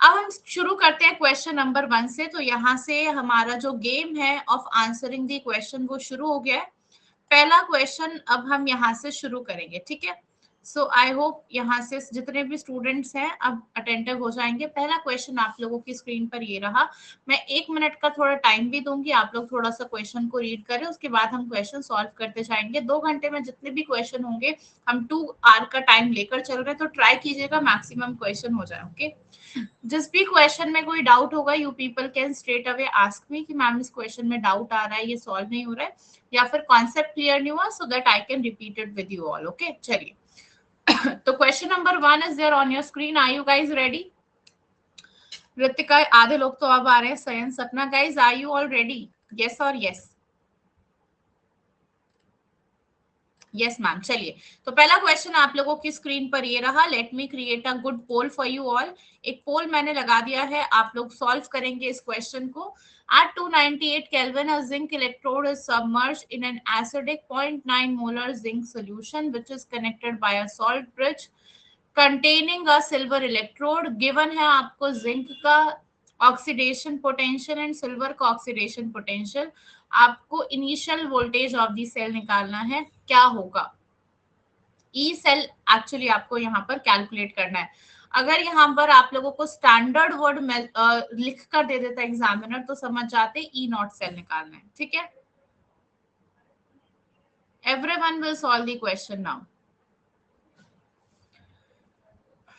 अब हम शुरू करते हैं क्वेश्चन नंबर 1 से। तो यहाँ से हमारा जो गेम है ऑफ आंसरिंग दी क्वेश्चन वो शुरू हो गया है। पहला क्वेश्चन अब हम यहाँ से शुरू करेंगे, ठीक है। सो आई होप यहाँ से जितने भी स्टूडेंट्स हैं अब अटेंटिव हो जाएंगे। पहला क्वेश्चन आप लोगों की स्क्रीन पर ये रहा। मैं 1 मिनट का थोड़ा टाइम भी दूंगी, आप लोग थोड़ा सा क्वेश्चन को रीड करें, उसके बाद हम क्वेश्चन सॉल्व करते जाएंगे। 2 घंटे में जितने भी क्वेश्चन होंगे, हम 2 आवर का टाइम लेकर चल रहे हैं, तो ट्राई कीजिएगा मैक्सिमम क्वेश्चन हो जाए, ओके। जिस भी क्वेश्चन में कोई डाउट होगा, you people can straight away ask me कि मैम इस क्वेश्चन में डाउट आ रहा है, ये सॉल्व नहीं हो रहा है, या फिर कॉन्सेप्ट क्लियर नहीं हुआ, so that I can repeat it with you all, okay. चलिए, तो question number 1 is there on your screen. Are you guys ready? Ritika, आधे लोग तो अब आ रहे हैं। Sayan, Sapna, guys are you all ready? Yes और यस? Yes ma'am. चलिए, तो पहला क्वेश्चन आप लोगों की स्क्रीन पर ये रहा। Let me create a good poll for you all. एक पोल मैंने लगा दिया है, आप लोग सॉल्व करेंगे इस क्वेश्चन को। At 298 Kelvin, a zinc electrode is submerged in an acidic 0.9 molar zinc solution, which is connected by a salt bridge containing a silver electrode. Given है आपको जिंक का ऑक्सीडेशन पोटेंशियल एंड सिल्वर का oxidation potential. आपको initial voltage of the cell निकालना है, क्या होगा? E cell actually आपको यहाँ पर कैलकुलेट करना है। अगर यहाँ पर आप लोगों को स्टैंडर्ड वर्ड में लिख कर दे देता एग्जामिनर, तो समझ जाते ई नॉट सेल निकालना है, ठीक है। Everyone will solve the question now.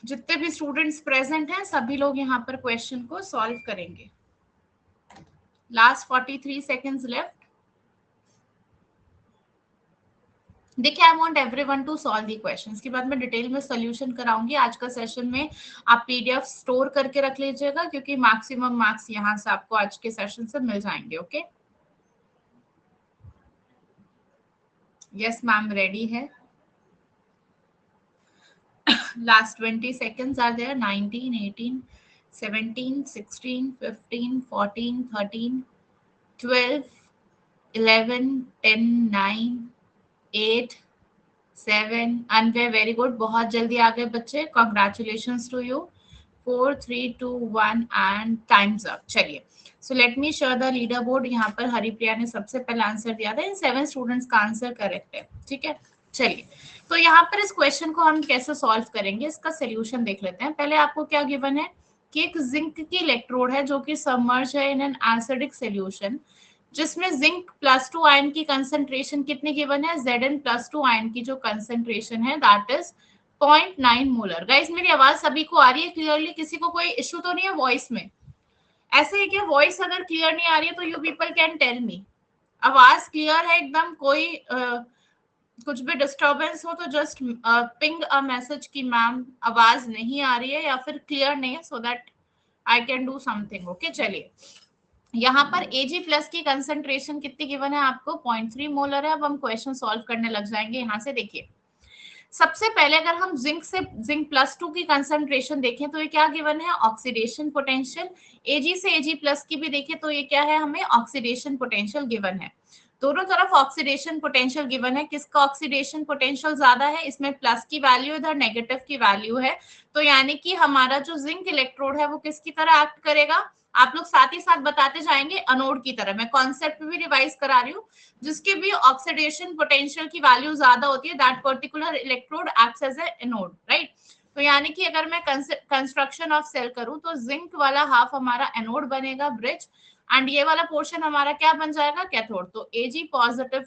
जितने भी स्टूडेंट्स प्रेजेंट हैं सभी लोग यहाँ पर क्वेश्चन को सॉल्व करेंगे। Last 43 seconds left. देखिए, I want everyone to solve the questions. के बाद मैं डिटेल में सोल्यूशन कराऊंगी। आज का सेशन में आप पीडीएफ स्टोर करके रख लीजिएगा, क्योंकि मैक्सिमम मार्क्स यहाँ से आपको आज के सेशन से मिल जाएंगे, ओके। यस मैम, रेडी है। Last 20 seconds are there. 19, 18, 17, 16, 15, 14, 13, 12, 11, 10, 9, 8, 7, anyway very good, बहुत जल्दी आ गए बच्चे, congratulations to you. 4, 3, 2, 1 and time's up. चलिए, so let me share the leaderboard. यहाँ पर हरिप्रिया ने सबसे पहले आंसर दिया था। इन 7 स्टूडेंट्स का आंसर करेक्ट है, ठीक है। चलिए, तो यहाँ पर इस क्वेश्चन को हम कैसे सॉल्व करेंगे, इसका सोल्यूशन देख लेते हैं। पहले आपको क्या गिवन है कि एक जिंक की इलेक्ट्रोड है जो कि सबमर्ज है इन एन एसिडिक सोल्यूशन, जिसमें जिंक +2 आयन की कंसंट्रेशन कितनी गिवन है? Zn+2 आयन की जो कंसंट्रेशन है दैट इज 0.9 मोलर। गाइस, मेरी आवाज सभी को आ रही है क्लियरली? किसी को कोई इश्यू तो नहीं है वॉइस में? ऐसे है कि वॉइस अगर क्लियर नहीं आ रही है तो you people can tell me. आवाज क्लियर है एकदम? कोई कुछ भी डिस्टर्बेंस हो तो जस्ट पिंग अ मैसेज कि मैम आवाज नहीं आ रही है या फिर क्लियर नहीं है, सो that I can do something, okay. चलिए, यहाँ पर Ag+ की कंसंट्रेशन कितनी गिवन है आपको? 0.3 मोलर है। अब हम क्वेश्चन सॉल्व करने लग जाएंगे। यहाँ से देखिए, सबसे पहले अगर हम जिंक +2 की कंसंट्रेशन देखें तो ये क्या गिवन है? Oxidation potential. Ag से Ag+ की भी देखें तो ये क्या है? हमें ऑक्सीडेशन पोटेंशियल गिवन है। दोनों तरफ ऑक्सीडेशन पोटेंशियल गिवन है। किसका ऑक्सीडेशन पोटेंशियल ज्यादा है? इसमें प्लस की वैल्यू, इधर नेगेटिव की वैल्यू है। तो यानी कि हमारा जो जिंक इलेक्ट्रोड है वो किसकी तरह एक्ट करेगा? आप लोग साथ ही साथ बताते जाएंगे, अनोड की तरह। मैं कॉन्सेप्ट भी रिवाइज करा रही हूँ। जिसके भी ऑक्सीडेशन पोटेंशियल की वैल्यू ज्यादा होती है, that particular electrode acts as a anode, right. तो यानी कि अगर मैं कंस्ट्रक्शन ऑफ सेल करूं तो जिंक वाला हाफ हमारा एनोड बनेगा, ब्रिज, एंड ये वाला पोर्शन हमारा क्या बन जाएगा? कैथोड। तो Ag+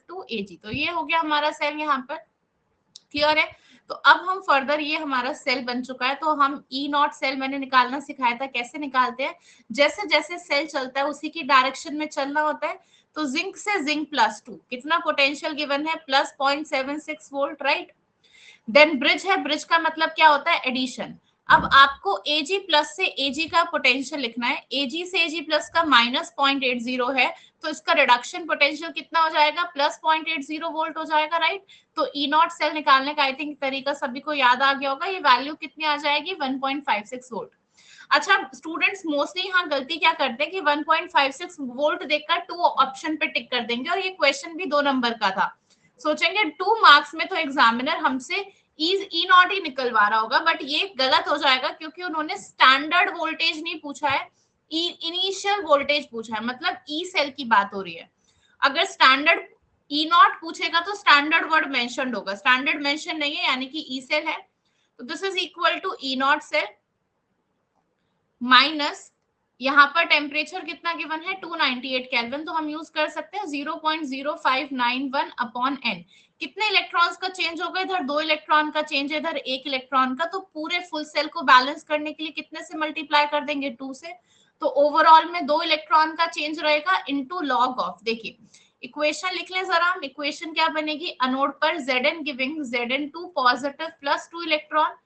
टू Ag। तो ये हो गया हमारा सेल यहाँ पर, क्लियर है। तो अब हम फर्दर, ये हमारा सेल बन चुका है, तो हम E0 सेल मैंने निकालना सिखाया था, कैसे निकालते हैं? जैसे जैसे सेल चलता है उसी की डायरेक्शन में चलना होता है। तो जिंक से जिंक+2 कितना पोटेंशियल गिवन है? +0.76 वोल्ट, राइट। देन ब्रिज है, ब्रिज का मतलब क्या होता है? एडिशन। अब आपको Ag+ से Ag का पोटेंशियल लिखना है। Ag से Ag+ का -0.80 है, तो इसका रिडक्शन पोटेंशियल कितना हो जाएगा? +0.80 वोल्ट हो जाएगा, राइट। तो E0 सेल निकालने का आई थिंक तरीका सभी को याद आ गया होगा। ये वैल्यू कितनी आ जाएगी? 1.56 वोल्ट। अच्छा, स्टूडेंट्स मोस्टली यहाँ गलती क्या करते हैं कि 1.56 वोल्ट देखकर 2 ऑप्शन पे टिक कर देंगे, और ये क्वेश्चन भी 2 नंबर का था। सोचेंगे 2 मार्क्स में तो एग्जामिनर हमसे ई नॉट ही निकलवा रहा होगा, बट ये गलत हो जाएगा क्योंकि उन्होंने स्टैंडर्ड वोल्टेज नहीं पूछा है, इनिशियल वोल्टेज पूछा है, मतलब ई सेल की बात हो रही है। अगर स्टैंडर्ड ई नॉट पूछेगा तो स्टैंडर्ड वर्ड मेंशन्ड होगा, स्टैंडर्ड मेंशन नहीं है यानी कि ई सेल है, तो this is equal to E nought cell minus यहाँ पर टेम्परेचर कितना गिवन है 298 केल्विन, तो हम यूज कर सकते हैं 0.0591 अपॉन एन। कितने इलेक्ट्रॉन्स का चेंज होगा, इधर 2 इलेक्ट्रॉन का चेंज है, इधर 1 इलेक्ट्रॉन का, तो पूरे फुल सेल को बैलेंस करने के लिए कितने से मल्टीप्लाई कर देंगे 2 से, तो ओवरऑल में 2 इलेक्ट्रॉन का चेंज रहेगा इनटू लॉग ऑफ। देखिए इक्वेशन लिख लें जरा हम, इक्वेशन क्या बनेगी, अनोड पर Zn giving Zn2 positive plus 2 electron,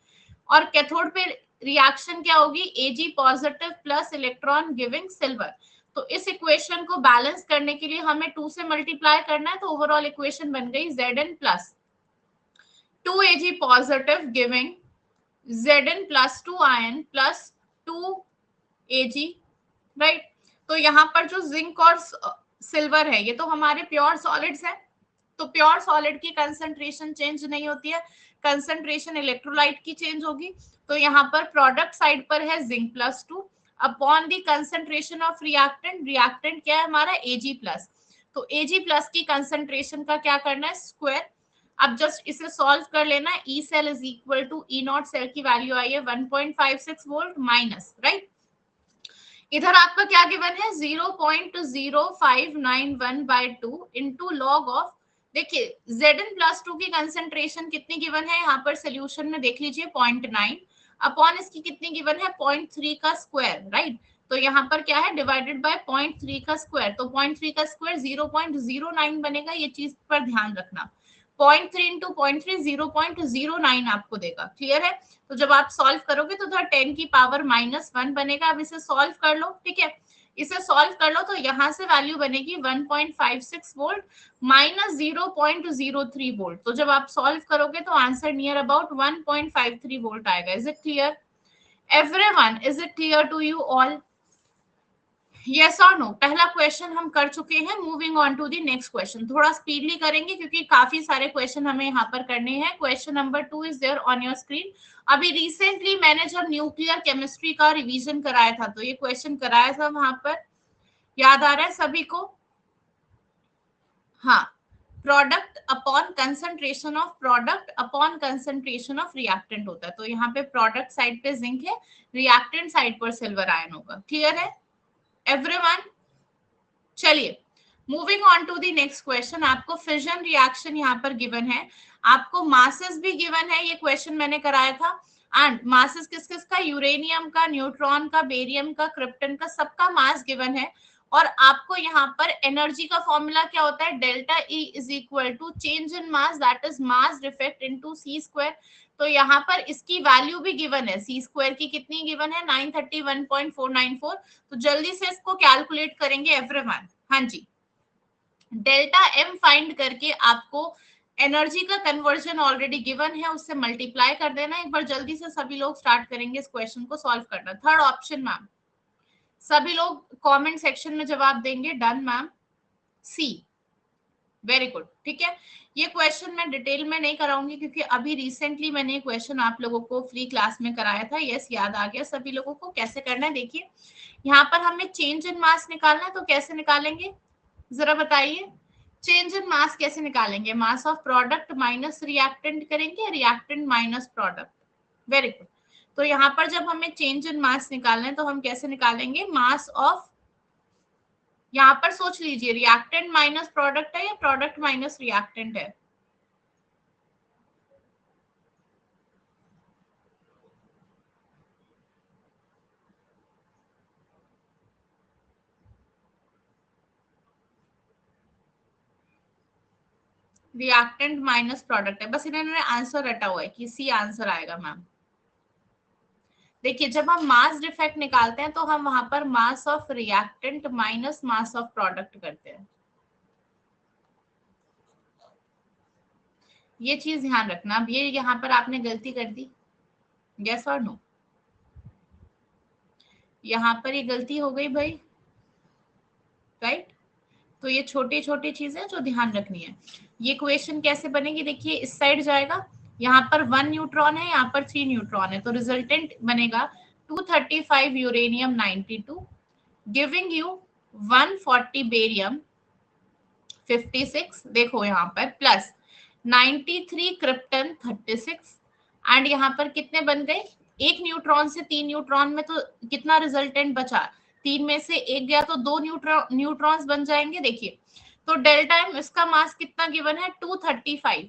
और कैथोड पे रिएक्शन क्या होगी, Ag positive plus electron giving silver. तो इस इक्वेशन को बैलेंस करने के लिए हमें 2 से मल्टीप्लाई करना है, तो ओवरऑल इक्वेशन बन गई Zn plus 2 Ag positive giving Zn plus 2 ion plus 2 Ag, right. तो यहाँ पर जो जिंक और सिल्वर है ये तो हमारे प्योर सॉलिड्स है, तो प्योर सॉलिड की कंसंट्रेशन चेंज नहीं होती है, कंसंट्रेशन इलेक्ट्रोलाइट की चेंज होगी। तो यहाँ पर प्रोडक्ट साइड पर है zinc plus 2 upon the concentration of reactant, reactant क्या है हमारा Ag प्लस, तो Ag प्लस की कंसंट्रेशन का क्या करना है स्क्वायर। अब जस्ट इसे सॉल्व कर लेना है, E cell is equal to E nought cell की वैल्यू आई है 1.56 वोल्ट माइनस, राइट। इधर आपका क्या गिवन है 0.0591 बाय 2 इंटू लॉग ऑफ, देखिए Zn प्लस 2 की कंसेंट्रेशन कितनी गिवन है यहाँ पर सोल्यूशन में देख लीजिए 0.9 अपॉन इसकी कितनी गिवन है 0.3 का स्क्वायर, राइट। तो यहाँ पर क्या है डिवाइडेड बाय 0.3 का स्क्वायर, तो 0.3 का स्क्वायर 0.09 बनेगा, ये चीज पर ध्यान रखना। 0.3 इंटू 0.3 0.09 आपको देगा, क्लियर है। तो जब आप सॉल्व करोगे तो उधर 10 की पावर -1 बनेगा। अब इसे सॉल्व कर लो, ठीक है, इसे सॉल्व कर लो तो यहाँ से वैल्यू बनेगी 1.56 वोल्ट माइनस 0.03 वोल्ट। तो जब आप सॉल्व करोगे तो आंसर नियर अबाउट 1.53 वोल्ट आएगा। Is it clear everyone, is it clear to you all, yes और नो। पहला क्वेश्चन हम कर चुके हैं, moving on to the next question. थोड़ा स्पीडली करेंगे क्योंकि काफी सारे क्वेश्चन हमें यहाँ पर करने हैं। Question number 2 is there on your screen. अभी रिसेंटली मैंने जब न्यूक्लियर केमिस्ट्री का रिवीजन कराया था तो ये क्वेश्चन कराया था वहां पर, याद आ रहा है सभी को, हाँ, product upon concentration of product upon concentration of reactant होता है। तो यहाँ पे प्रोडक्ट साइड पे जिंक है, रिएक्टेंट साइड पर सिल्वर आयन होगा, क्लियर है एवरीवन। चलिए moving on to the next question. आपको फिजन रिएक्शन यहाँ पर गिवन है, आपको मासेस भी गिवन है, ये क्वेश्चन मैंने कराया था। एंड मासेस किस किस का, यूरेनियम का, न्यूट्रॉन का, बेरियम का, क्रिप्टन का, सबका मास गिवन है। और आपको यहाँ पर एनर्जी का फॉर्मूला क्या होता है, delta E is equal to change in mass that is mass defect into C square. तो यहाँ पर इसकी वैल्यू भी गिवन है, सी स्क्वायर की कितनी गिवन है 931.494। तो जल्दी से इसको कैलकुलेट करेंगे एवरीवन। हाँ जी, डेल्टा एम फाइंड करके आपको एनर्जी का कन्वर्जन ऑलरेडी गिवन है, उससे मल्टीप्लाई कर देना। एक बार जल्दी से सभी लोग स्टार्ट करेंगे इस क्वेश्चन को सॉल्व करना। थर्ड ऑप्शन मैम, सभी लोग कमेंट सेक्शन में जवाब देंगे, डन मैम, सी, वेरी गुड, ठीक है। ये क्वेश्चन मैं डिटेल में नहीं कराऊंगी क्योंकि अभी रिसेंटली मैंने क्वेश्चन आप लोगों को फ्री क्लास में कराया था। यस, याद आ गया सभी लोगों को। कैसे करना है देखिए, यहाँ पर हमें चेंज इन मास निकालना है, तो कैसे निकालेंगे जरा बताइए। चेंज इन मास कैसे निकालेंगे, mass of product minus reactant करेंगे, reactant minus product, very good. तो यहाँ पर जब हमें चेंज इन मास निकालना है तो हम कैसे निकालेंगे, मास ऑफ, यहाँ पर सोच लीजिए रिएक्टेंट माइनस प्रोडक्ट है या प्रोडक्ट माइनस रिएक्टेंट है, रिएक्टेंट माइनस प्रोडक्ट है, बस इन्होंने आंसर रटा हुआ है कि सी आंसर आएगा मैम। देखिए जब हम मास डिफेक्ट निकालते हैं तो हम वहां पर mass of reactant minus mass of product करते हैं, ये चीज ध्यान रखना। अब ये यहाँ पर आपने गलती कर दी, यस और नो, यहाँ पर ये गलती हो गई भाई, राइट। तो ये छोटी छोटी चीजें जो ध्यान रखनी है। ये क्वेश्चन कैसे बनेगी, देखिए इस साइड जाएगा, यहाँ पर 1 न्यूट्रॉन है, यहाँ पर 3 न्यूट्रॉन है, तो रिजल्टेंट बनेगा 235 यूरेनियम 92 गिविंग यू 140 बेरियम 56, देखो यहाँ पर प्लस 93 क्रिप्टन 36, एंड यहाँ पर कितने बन गए, एक न्यूट्रॉन से 3 न्यूट्रॉन में तो कितना रिजल्टेंट बचा, 3 में से एक गया तो 2 न्यूट्रॉन्स बन जाएंगे। देखिए तो डेल्टा एम इसका मास कितना गिवन है 235,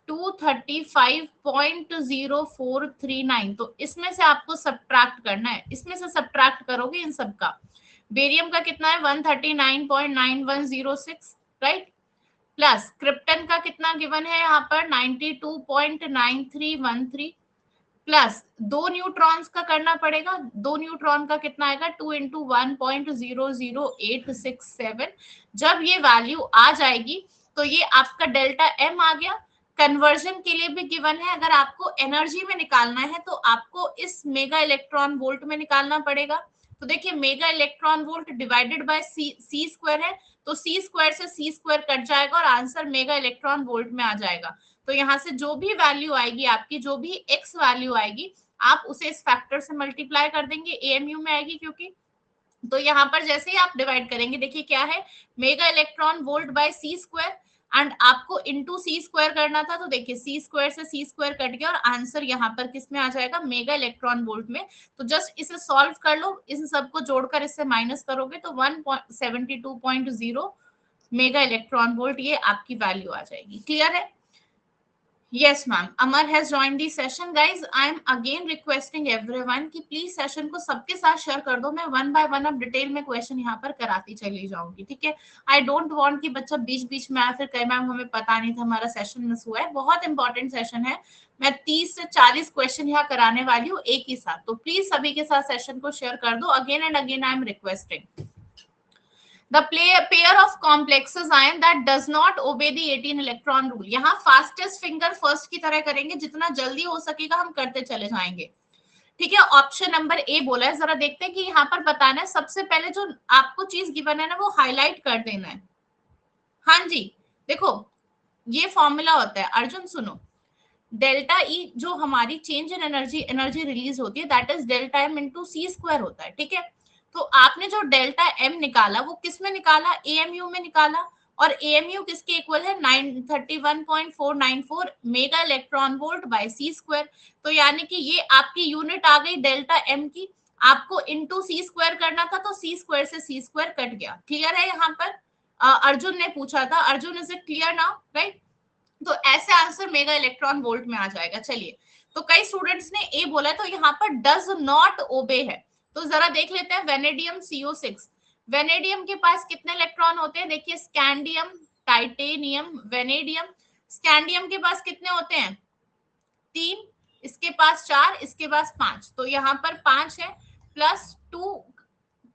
235.0439, तो इसमें से आपको सब्ट्रैक्ट करना है, इसमें से सब्ट्रैक्ट करोगे इन सब का। बेरियम का कितना है 139.9106, राइट, प्लस क्रिप्टन का कितना गिवन है यहाँ पर 92.9313, प्लस 2 न्यूट्रॉन्स का करना पड़ेगा, 2 न्यूट्रॉन का कितना आएगा 2 इंटू 1.00867। जब ये वैल्यू आ जाएगी तो ये आपका डेल्टा एम आ गया। कन्वर्जन के लिए भी गिवन है, अगर आपको एनर्जी में निकालना है तो आपको इस मेगा इलेक्ट्रॉन वोल्ट में निकालना पड़ेगा। तो देखिए mega electron volt divided by C square है, तो सी स्क्वायर से सी स्क्वायर कट जाएगा और आंसर मेगा इलेक्ट्रॉन वोल्ट में आ जाएगा। तो यहाँ से जो भी वैल्यू आएगी आपकी, जो भी एक्स वैल्यू आएगी, आप उसे इस फैक्टर से मल्टीप्लाई कर देंगे, एएमयू में आएगी क्योंकि। तो यहाँ पर जैसे ही आप डिवाइड करेंगे, देखिए क्या है mega electron volt by C square, and आपको इनटू सी स्क्वायर करना था, तो देखिए सी स्क्वायर से सी स्क्वायर कट गया और आंसर यहाँ पर किस में आ जाएगा मेगा इलेक्ट्रॉन वोल्ट में। तो जस्ट इसे सॉल्व कर लो, इस सबको जोड़कर इससे माइनस करोगे तो 172.0 मेगा इलेक्ट्रॉन वोल्ट ये आपकी वैल्यू आ जाएगी। क्लियर है? Yes, ma'am. Amar has joined the session. Guys, I am again requesting everyone कि प्लीज सेशन को सबके साथ शेयर कर दो। मैं वन बाय वन अब डिटेल में क्वेश्चन यहाँ पर कराती चली जाऊंगी, ठीक है। आई डोंट वांट कि बच्चा बीच बीच में आया फिर कहे मैम हमें पता नहीं था, हमारा सेशन मिस हुआ है। बहुत इंपॉर्टेंट सेशन है, मैं 30 से 40 क्वेश्चन यहाँ कराने वाली हूँ एक ही साथ, तो प्लीज सभी के साथ सेशन को शेयर कर दो। Again and again I am requesting. The pair of complexes ion that does not obey the 18 electron rule. यहाँ fastest finger first की तरह करेंगे, जितना जल्दी हो सकेगा हम करते चले जाएंगे, ठीक है। ऑप्शन नंबर ए बोला है, जरा देखते हैं कि यहाँ पर बताना है। सबसे पहले जो आपको चीज गिवन है ना वो हाईलाइट कर देना है। हाँ जी, देखो ये फॉर्मूला होता है, अर्जुन सुनो, डेल्टा ई जो हमारी चेंज इन एनर्जी रिलीज होती है that is delta M into C square होता है, ठीक है। तो आपने जो डेल्टा एम निकाला वो किस में निकाला, एएमयू में निकाला, और एएमयू किसके इक्वल है 931.494 mega electron volt by C square. तो यानी कि ये आपकी यूनिट आ गई डेल्टा एम की, आपको इनटू सी स्क्वायर करना था तो सी स्क्वायर से सी स्क्वायर कट गया। क्लियर है? यहाँ पर अर्जुन ने पूछा था, Arjun is it clear now, right. तो ऐसे आंसर मेगा इलेक्ट्रॉन वोल्ट में आ जाएगा। चलिए, तो कई स्टूडेंट्स ने ए बोला है, तो यहाँ पर डज नॉट ओबे है, तो जरा देख लेते हैं। वेनेडियम CO6, वेनेडियम के पास कितने इलेक्ट्रॉन होते हैं, देखिए स्कैंडियम, टाइटेनियम, वेनेडियम। स्कैंडियम के पास कितने होते हैं 3, इसके पास 4, इसके पास 5, तो यहाँ पर 5 है, प्लस 2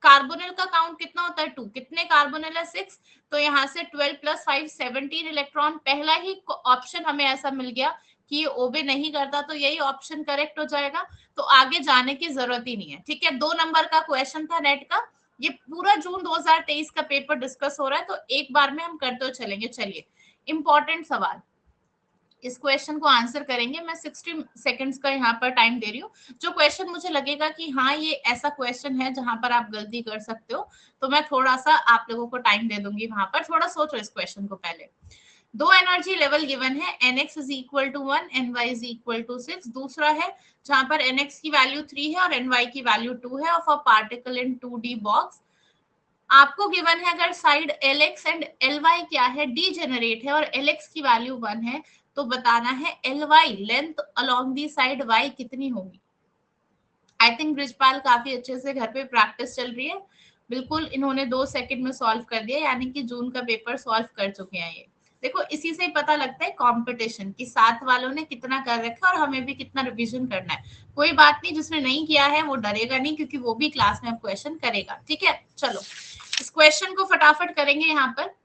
कार्बोनिल का काउंट कितना होता है 2, कितने कार्बोनिल है 6, तो यहाँ से 12 प्लस 5 17 इलेक्ट्रॉन। पहला ही ऑप्शन हमें ऐसा मिल गया कि ये ओबे नहीं करता, तो यही ऑप्शन करेक्ट हो जाएगा, तो आगे जाने की जरूरत ही नहीं है, ठीक है। 2 नंबर का क्वेश्चन था नेट का, ये पूरा जून 2023 का पेपर डिस्कस हो रहा है, तो एक बार में हम करते चलेंगे। चलिए, इंपॉर्टेंट सवाल, इस क्वेश्चन को आंसर करेंगे। मैं 60 सेकंड्स का यहाँ पर टाइम दे रही हूँ। जो क्वेश्चन मुझे लगेगा कि हाँ ये ऐसा क्वेश्चन है जहां पर आप गलती कर सकते हो, तो मैं थोड़ा सा आप लोगों को टाइम दे दूंगी, वहां पर थोड़ा सोचो इस क्वेश्चन को। पहले 2 एनर्जी लेवल गिवन है, nx is equal to 1, ny is equal to 6। दूसरा है जहां पर nx की वैल्यू 3 है और ny की वैल्यू 2 है of a particle in 2D box. आपको गिवन है अगर साइड Lx एंड Ly क्या है, डीजेनरेट है, और Lx की वैल्यू 1 है, तो बताना है Ly length along the side y कितनी होगी। आई थिंक ब्रिजपाल काफी अच्छे से घर पे प्रैक्टिस चल रही है, बिल्कुल इन्होंने 2 सेकंड में सॉल्व कर दिया, यानी कि जून का पेपर सॉल्व कर चुके हैं ये। देखो इसी से ही पता लगता है कंपटीशन की, साथ वालों ने कितना कर रखा है और हमें भी कितना रिवीजन करना है। कोई बात नहीं, जिसने नहीं किया है वो डरेगा नहीं, क्योंकि वो भी क्लास में क्वेश्चन करेगा, ठीक है। चलो इस क्वेश्चन को फटाफट करेंगे। यहाँ पर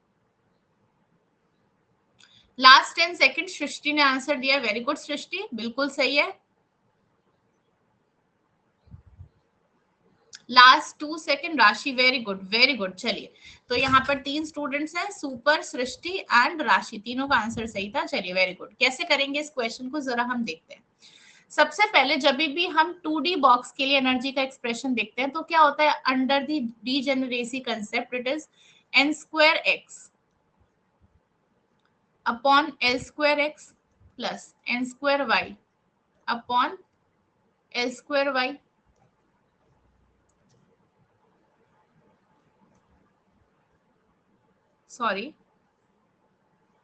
लास्ट 10 सेकंड सृष्टि ने आंसर दिया, वेरी गुड सृष्टि, बिल्कुल सही है। लास्ट 2 सेकंड राशि, वेरी गुड वेरी गुड। चलिए, तो यहाँ पर 3 स्टूडेंट्स हैं, सुपर, सृष्टि एंड राशि, तीनों का आंसर सही था। चलिए वेरी गुड। कैसे करेंगे इस क्वेश्चन को जरा हम देखते हैं। सबसे पहले जब भी हम 2D बॉक्स के लिए एनर्जी का एक्सप्रेशन देखते हैं तो क्या होता है, under the degeneracy concept it is n square x upon l square x plus n square y upon l square y। Sorry,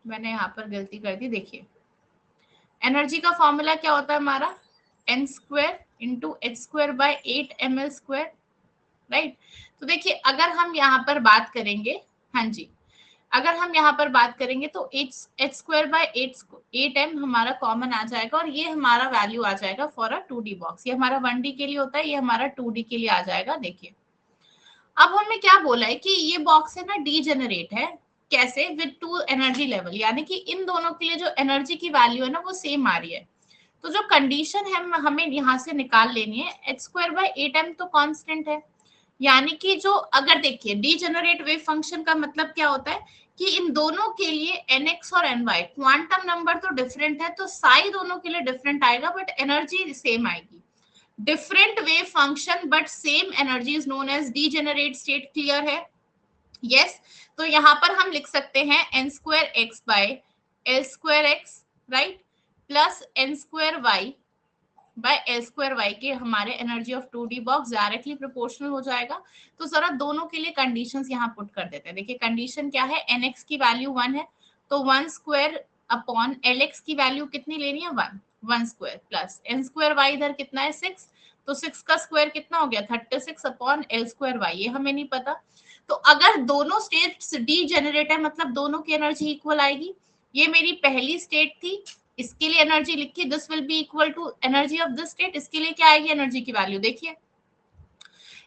मैंने यहाँ पर गलती कर दी। देखिए, एनर्जी का फॉर्मूला क्या होता है हमारा, n square into H square by 8 ml square, right. तो देखिए, अगर हम यहाँ पर बात करेंगे, हाँ जी, अगर हम यहाँ पर बात करेंगे तो एच स्क्वायर बाय 8m हमारा कॉमन आ जाएगा और ये हमारा वैल्यू आ जाएगा फॉर अ 2D बॉक्स। ये हमारा 1D के लिए होता है, ये हमारा 2D के लिए आ जाएगा। देखिए, अब हमें क्या बोला है कि ये बॉक्स है ना डीजेनरेट है, कैसे, विद 2 एनर्जी लेवल, यानी कि इन दोनों के लिए जो एनर्जी की वैल्यू है ना वो सेम आ रही है। तो जो कंडीशन है हमें यहाँ से निकाल लेनी है, एच स्क्वायर बाय 8m तो कांस्टेंट है, यानी कि जो, अगर देखिए डीजेनरेट वेव फंक्शन का मतलब क्या होता है कि इन दोनों के लिए nx और ny क्वांटम नंबर तो डिफरेंट है, तो साई दोनों के लिए डिफरेंट आएगा बट एनर्जी सेम आएगी। Different wave function but same energy is known as degenerate state. Clear है? यस। तो यहाँ पर हम लिख सकते हैं n square X by L square X, right, plus n square Y by L square Y के हमारे energy of 2D box directly proportional हो जाएगा। तो जरा दोनों के लिए कंडीशंस यहाँ पुट कर देते हैं। देखिए, कंडीशन क्या है, nx की वैल्यू 1 है तो 1 स्क्वायर अपॉन lx की वैल्यू कितनी लेनी है, 1 square plus n square y इधर कितना है 6, तो 6 का स्क्वायर कितना हो गया 36 अपॉन एल स्क्वायर वाई, ये हमें नहीं पता। तो अगर दोनों स्टेट्स डीजेनरेट है मतलब दोनों की एनर्जी इक्वल आएगी। ये मेरी पहली स्टेट थी, इसके लिए एनर्जी लिखी, this will be equal to energy of this state. इसके लिए क्या आएगी एनर्जी की वैल्यू, देखिए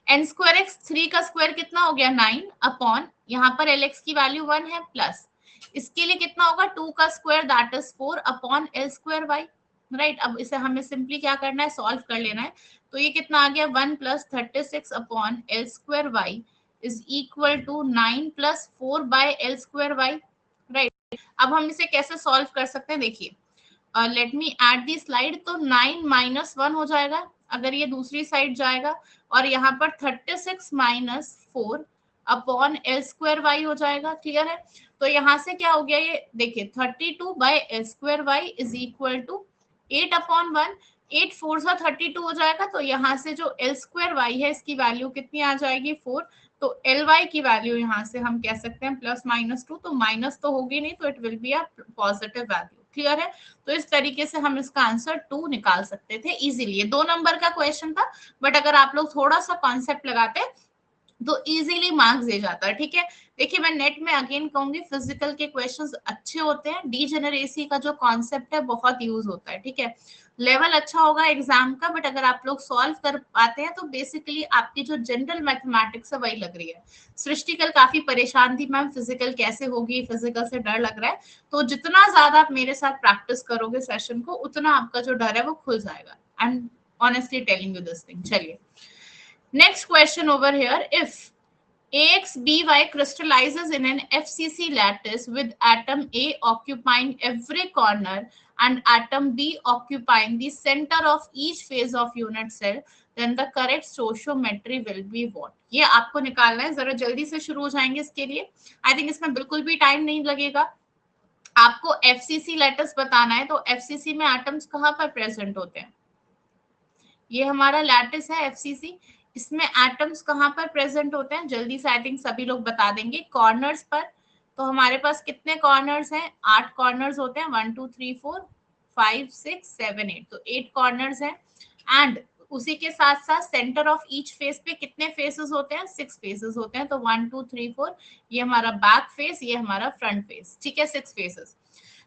एन स्क्वायर एक्स, 3 का स्क्वायर कितना हो गया 9 अपॉन, यहाँ पर एल एक्स की वैल्यू 1 है प्लस, इसके लिए कितना होगा 2 का square that is 4 upon L square Y, right. अब इसे हमें सिंपली क्या करना है, सॉल्व कर लेना है। तो ये कितना आ गया 1 plus 36 upon L square Y is equal to 9 plus 4 by L square Y, right. अब हम इसे कैसे सॉल्व कर सकते हैं, देखिए let me add the slide. तो 9 माइनस 1 हो जाएगा अगर ये दूसरी साइड जाएगा, और यहाँ पर 36 minus 4 upon L square Y हो जाएगा। क्लियर है? तो यहाँ से क्या हो गया, ये देखिए 32 by L square Y is equal to 8 upon 1, 8 4 सा 32 हो जाएगा। तो यहाँ से जो एल स्क्वायर वाई है इसकी वैल्यू कितनी आ जाएगी 4, तो एल वाई की वैल्यू यहाँ से हम कह सकते हैं प्लस माइनस 2, तो माइनस तो होगी नहीं, तो it will be a positive value. Clear है? तो इस तरीके से हम इसका आंसर 2 निकाल सकते थे इजीली। ये 2 नंबर का क्वेश्चन था, बट अगर आप लोग थोड़ा सा कॉन्सेप्ट लगाते तो इजीली मार्क्स दे जाता है। ठीक है, देखिए मैं नेट में अगेन कहूंगी फिजिकल के क्वेश्चंस अच्छे होते हैं, डीजेनरेसी का जो कॉन्सेप्ट है बहुत यूज होता है। ठीक है, लेवल अच्छा होगा एग्जाम का, बट अगर आप लोग सॉल्व कर पाते हैं तो बेसिकली आपकी जो जनरल मैथमेटिक्स है वही लग रही है। सृष्टि कल काफी परेशान थी, मैम फिजिकल कैसे होगी, फिजिकल से डर लग रहा है। तो जितना ज्यादा आप मेरे साथ प्रैक्टिस करोगे सेशन को, उतना आपका जो डर है वो खुल जाएगा। I am honestly telling you this thing. चलिए next question over here. If AXBY crystallizes in an FCC lattice with atom A occupying every corner and atom B occupying the center of each phase of unit cell, then the correct stoichiometry will be what? ये आपको निकालना है, जरा जल्दी से शुरू हो जाएंगे इसके लिए। आई थिंक इसमें बिल्कुल भी टाइम नहीं लगेगा। आपको FCC लैटिस बताना है, तो FCC में एटम्स कहाँ पर प्रेजेंट होते हैं, ये हमारा लैटिस है FCC, इसमें एटम्स कहाँ पर प्रेजेंट होते हैं, जल्दी से आई थिंक सभी लोग बता देंगे, कॉर्नर्स पर। तो हमारे पास कितने कॉर्नर्स हैं, 8 कॉर्नर्स होते हैं, 1 2 3 4 5 6 7 8, तो 8 कॉर्नर्स हैं। एंड उसी के साथ साथ सेंटर ऑफ ईच फेस पे कितने फेसेस होते हैं, 6 फेसेस होते हैं। तो 1 2 3 4, ये हमारा बैक फेस, ये हमारा फ्रंट फेस। ठीक है, 6 फेसेस।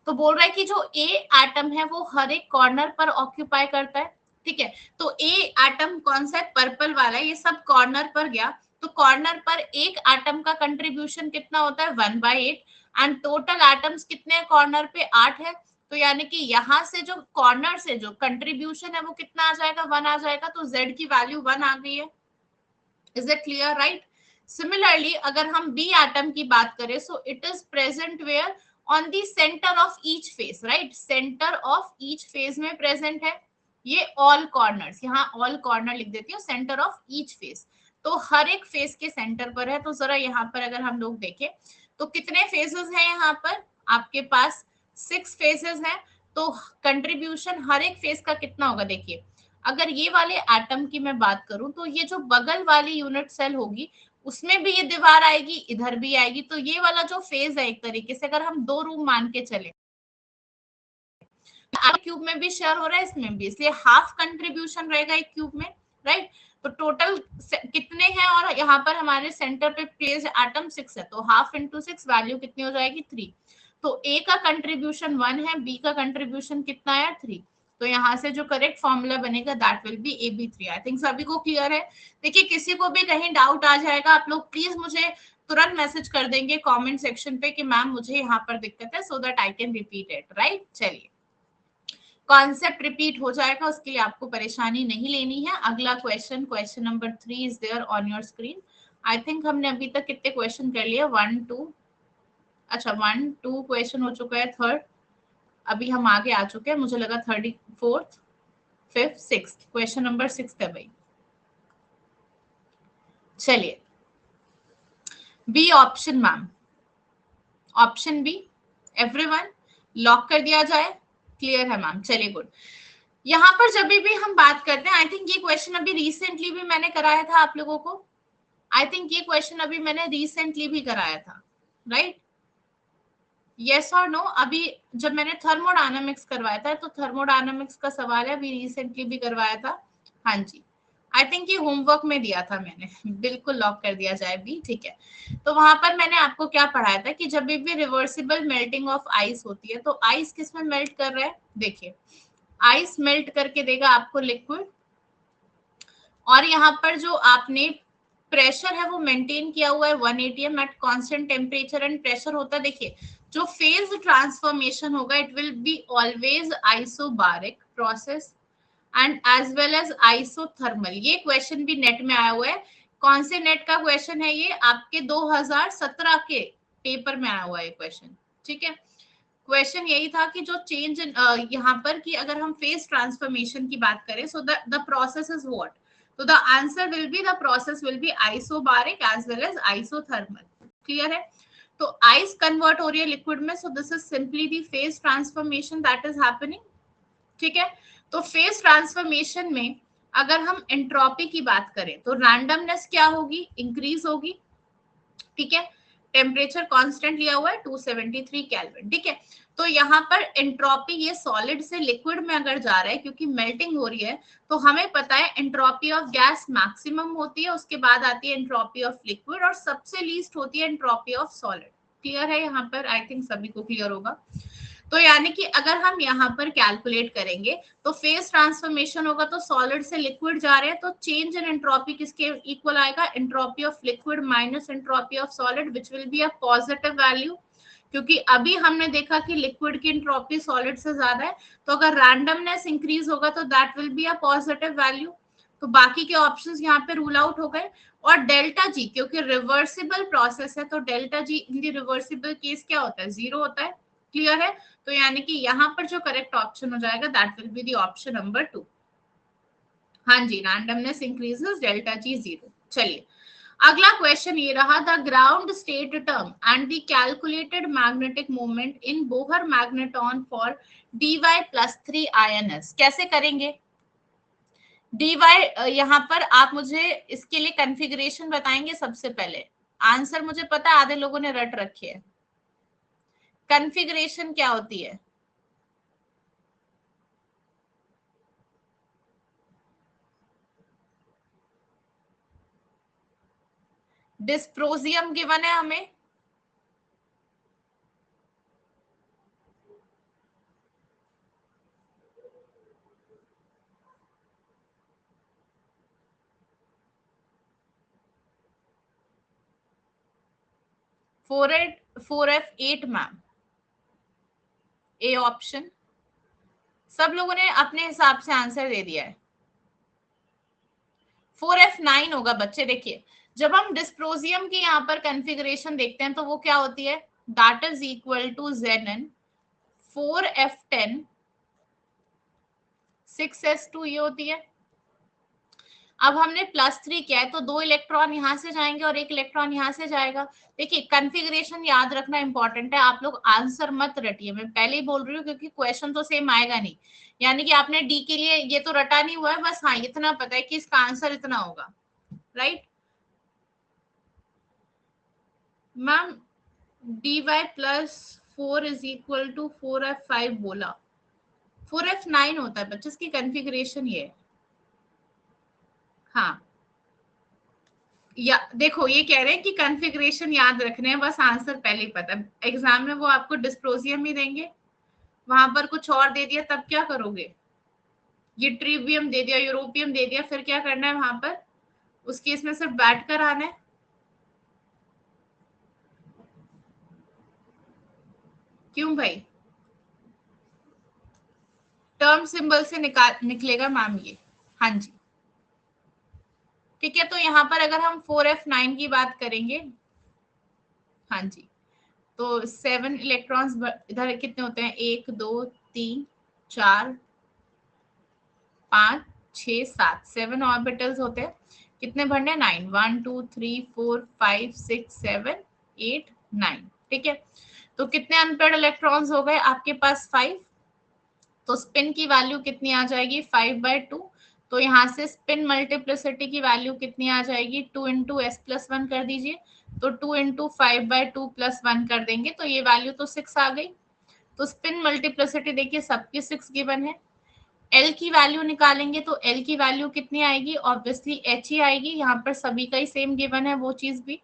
तो बोल रहा है कि जो ए एटम है वो हर एक कॉर्नर पर ऑक्यूपाई करता है। ठीक है, तो ए एटम कौन सा है, पर्पल वाला, ये सब कॉर्नर पर गया। तो कॉर्नर पर एक एटम का कंट्रीब्यूशन कितना होता है 1/8, एंड टोटल एटम्स कितने कॉर्नर पे 8 है। तो यानी कि यहाँ से जो कॉर्नर से जो कंट्रीब्यूशन है वो कितना आ जाएगा 1 आ जाएगा। तो z की वैल्यू 1 आ गई है। Is it clear, right? Similarly अगर हम बी एटम की बात करें, so it is present where on the centre of each face, right? Centre of each face में प्रेजेंट है ये ऑल कॉर्नर्स, यहाँ ऑल कॉर्नर लिख देती हूँ, सेंटर ऑफ ईच फेस, तो हर एक फेस के सेंटर पर है। तो जरा यहाँ पर अगर हम लोग देखें तो कितने फेसेस हैं यहाँ पर आपके पास, 6 फेसेस हैं। तो कंट्रीब्यूशन हर एक फेस का कितना होगा, देखिए अगर ये वाले एटम की मैं बात करूं तो ये जो बगल वाली यूनिट सेल होगी उसमें भी ये दीवार आएगी, इधर भी आएगी, तो ये वाला जो फेज है एक तरीके से अगर हम 2 रूम मान के चले, क्यूब में भी शेयर हो रहा है इसमें भी, इसलिए हाफ कंट्रीब्यूशन रहेगा एक क्यूब में, राइट? तो टोटल कितने हैं और यहाँ पर हमारे सेंटर पे प्लेस एटम 6 है, तो हाफ इंटू 6 वैल्यू कितनी हो जाएगी 3। तो ए का कंट्रीब्यूशन 1 है, बी का कंट्रीब्यूशन कितना है 3, तो यहाँ से जो करेक्ट फॉर्मूला बनेगा that will B AB3। I think सभी को क्लियर है। देखिए किसी को भी कहीं डाउट आ जाएगा आप लोग प्लीज मुझे तुरंत मैसेज कर देंगे कमेंट सेक्शन पे कि मैम मुझे यहाँ पर दिक्कत है, सो that I can repeat it, right? चलिए कॉन्सेप्ट रिपीट हो जाएगा, उसके लिए आपको परेशानी नहीं लेनी है। अगला question, question number 3 is there on your screen. I think हमने अभी तक कितने क्वेश्चन कर लिए, 1 2, अच्छा 1 2 क्वेश्चन हो चुका है, थर्ड अभी हम आगे आ चुके हैं, मुझे लगा third, fourth, fifth, sixth, question number 6 है भाई। चलिए B option ma'am, option B everyone lock कर दिया जाए, क्लियर है मैम? चलिए गुड। यहाँ पर जब भी हम बात करते हैं, आई थिंक ये क्वेश्चन अभी रिसेंटली भी मैंने कराया था आप लोगों को, आई थिंक ये क्वेश्चन अभी मैंने रिसेंटली भी कराया था, राइट? यस और नो? अभी जब मैंने थर्मोडायनामिक्स करवाया था तो थर्मोडायनामिक्स का सवाल है, अभी रिसेंटली भी करवाया था। हाँ जी, आई थिंक ये होमवर्क में दिया था मैंने बिल्कुल लॉक कर दिया जाए भी, ठीक है? तो वहां पर मैंने आपको क्या पढ़ाया था कि जब भी रिवर्सिबल मेल्टिंग ऑफ आइस होती है, तो आइस किस में मेल्ट कर रहा है, देखिए आइस मेल्ट करके देगा आपको लिक्विड, और यहाँ पर जो आपने प्रेशर है वो मेंटेन किया हुआ है 1 atm at constant temperature and pressure होता है। देखिए जो फेज ट्रांसफॉर्मेशन होगा it will be always isobaric process and as well as isothermal. ये क्वेश्चन भी नेट में आया हुआ है। कौन से नेट का क्वेश्चन है ये? आपके 2017 के पेपर में आया हुआ है क्वेश्चन, ठीक है? क्वेश्चन यही था कि जो चेंज यहाँ पर कि अगर हम फेज ट्रांसफॉर्मेशन की बात करें, so the process is what, तो the answer will be the process will be isobaric as well as isothermal, clear है? तो आइस कन्वर्ट हो रही है लिक्विड में, so this is simply the phase transformation that is happening, ठीक है? तो फेज ट्रांसफॉर्मेशन में अगर हम एंट्रोपी की बात करें तो रैंडमनेस क्या होगी, इंक्रीज होगी, ठीक है? टेम्परेचर कांस्टेंट लिया हुआ है 273 केल्विन, ठीक है? तो यहाँ पर एंट्रोपी ये सॉलिड से लिक्विड में अगर जा रहा है क्योंकि मेल्टिंग हो रही है, तो हमें पता है एंट्रोपी ऑफ गैस मैक्सिमम होती है, उसके बाद आती है एंट्रोपी ऑफ लिक्विड और सबसे लीस्ट होती है एंट्रोपी ऑफ सॉलिड। क्लियर है यहाँ पर? आई थिंक सभी को क्लियर होगा। तो यानी कि अगर हम यहाँ पर कैलकुलेट करेंगे तो फेज ट्रांसफॉर्मेशन होगा तो सॉलिड से लिक्विड जा रहे हैं, तो चेंज इन एंट्रोपी किसके इक्वल आएगा, entropy of liquid minus entropy of solid, which will be a positive value, क्योंकि अभी हमने देखा कि लिक्विड की एंट्रोपी सॉलिड से ज्यादा है, तो अगर रैंडमनेस इंक्रीज होगा तो that will be a positive value. तो बाकी के ऑप्शंस यहाँ पे रूल आउट हो गए। और डेल्टा जी क्योंकि रिवर्सिबल प्रोसेस है, तो डेल्टा जी इन दी रिवर्सिबल केस क्या होता है, 0 होता है, क्लियर है? तो यानी कि यहाँ पर जो करेक्ट ऑप्शन हो जाएगा that will be the option number 2। हाँ जी, रैंडमनेस इंक्रीजेस, डेल्टा जी 0। चलिए अगला क्वेश्चन ये रहा, the ground state term and the calculated magnetic moment in Bohr magneton for dy+3 INS। कैसे करेंगे dy? यहाँ पर आप मुझे इसके लिए कॉन्फ़िगरेशन बताएंगे सबसे पहले। आंसर मुझे पता है आधे लोगों ने रट रखे है, कॉन्फ़िगरेशन क्या होती है? डिस्प्रोजियम गिवन है हमें, four F eight ma'am, A option. सब लोगों ने अपने हिसाब से आंसर दे दिया है। 4f9 होगा बच्चे। देखिए जब हम डिस्प्रोजियम की यहाँ पर कॉन्फ़िगरेशन देखते हैं तो वो क्या होती है, that is equal to Zn 4f10 6s2 ये होती है। अब हमने +3 किया है तो 2 इलेक्ट्रॉन यहाँ से जाएंगे और 1 इलेक्ट्रॉन यहाँ से जाएगा। देखिए कॉन्फ़िगरेशन याद रखना इंपॉर्टेंट है, आप लोग आंसर मत रटिए, मैं पहले ही बोल रही हूँ क्योंकि क्वेश्चन तो सेम आएगा नहीं। यानी कि आपने डी के लिए ये तो रटा नहीं हुआ है, बस हाँ इतना पता है कि इसका आंसर इतना होगा, right ma'am. dy +4 is equal to 4f5 बोला, 4f9 होता है बच्चे, इसकी कॉन्फ़िगरेशन ये है। हाँ या देखो ये कह रहे हैं कि कॉन्फ़िगरेशन याद रखने हैं, बस आंसर पहले ही पता है। एग्जाम में वो आपको डिस्प्रोजियम ही देंगे, वहां पर कुछ और दे दिया तब क्या करोगे, ये ट्रिवियम दे दिया, यूरोपियम दे दिया, फिर क्या करना है वहां पर, उस केस में सिर्फ बैठ कर आना है। क्यों भाई, टर्म सिंबल से निकलेगा मैम ये। हाँ जी ठीक है, तो यहाँ पर अगर हम 4f9 की बात करेंगे, हाँ जी, तो 7 इलेक्ट्रॉन्स इधर कितने होते हैं, 1 2 3 4 5 6 7, 7 ऑर्बिटल्स होते हैं। कितने भरने, 9, 1 2 3 4 5 6 7 8 9, ठीक है। तो कितने अनपेयर्ड इलेक्ट्रॉन्स हो गए आपके पास, 5। तो स्पिन की वैल्यू कितनी आ जाएगी, 5/2। तो यहाँ से स्पिन मल्टीप्लिसिटी की वैल्यू कितनी आ जाएगी, 2 × s+1 कर दीजिए। तो 2 × 5/2 +1 कर देंगे तो ये वैल्यू तो 6 आ गई। तो स्पिन मल्टीप्लिसिटी देखिए सबकी 6 गिवन है। एल की वैल्यू निकालेंगे तो एल की वैल्यू कितनी आएगी, ऑब्वियसली एच ही आएगी, यहाँ पर सभी का ही सेम गिवन है वो चीज भी।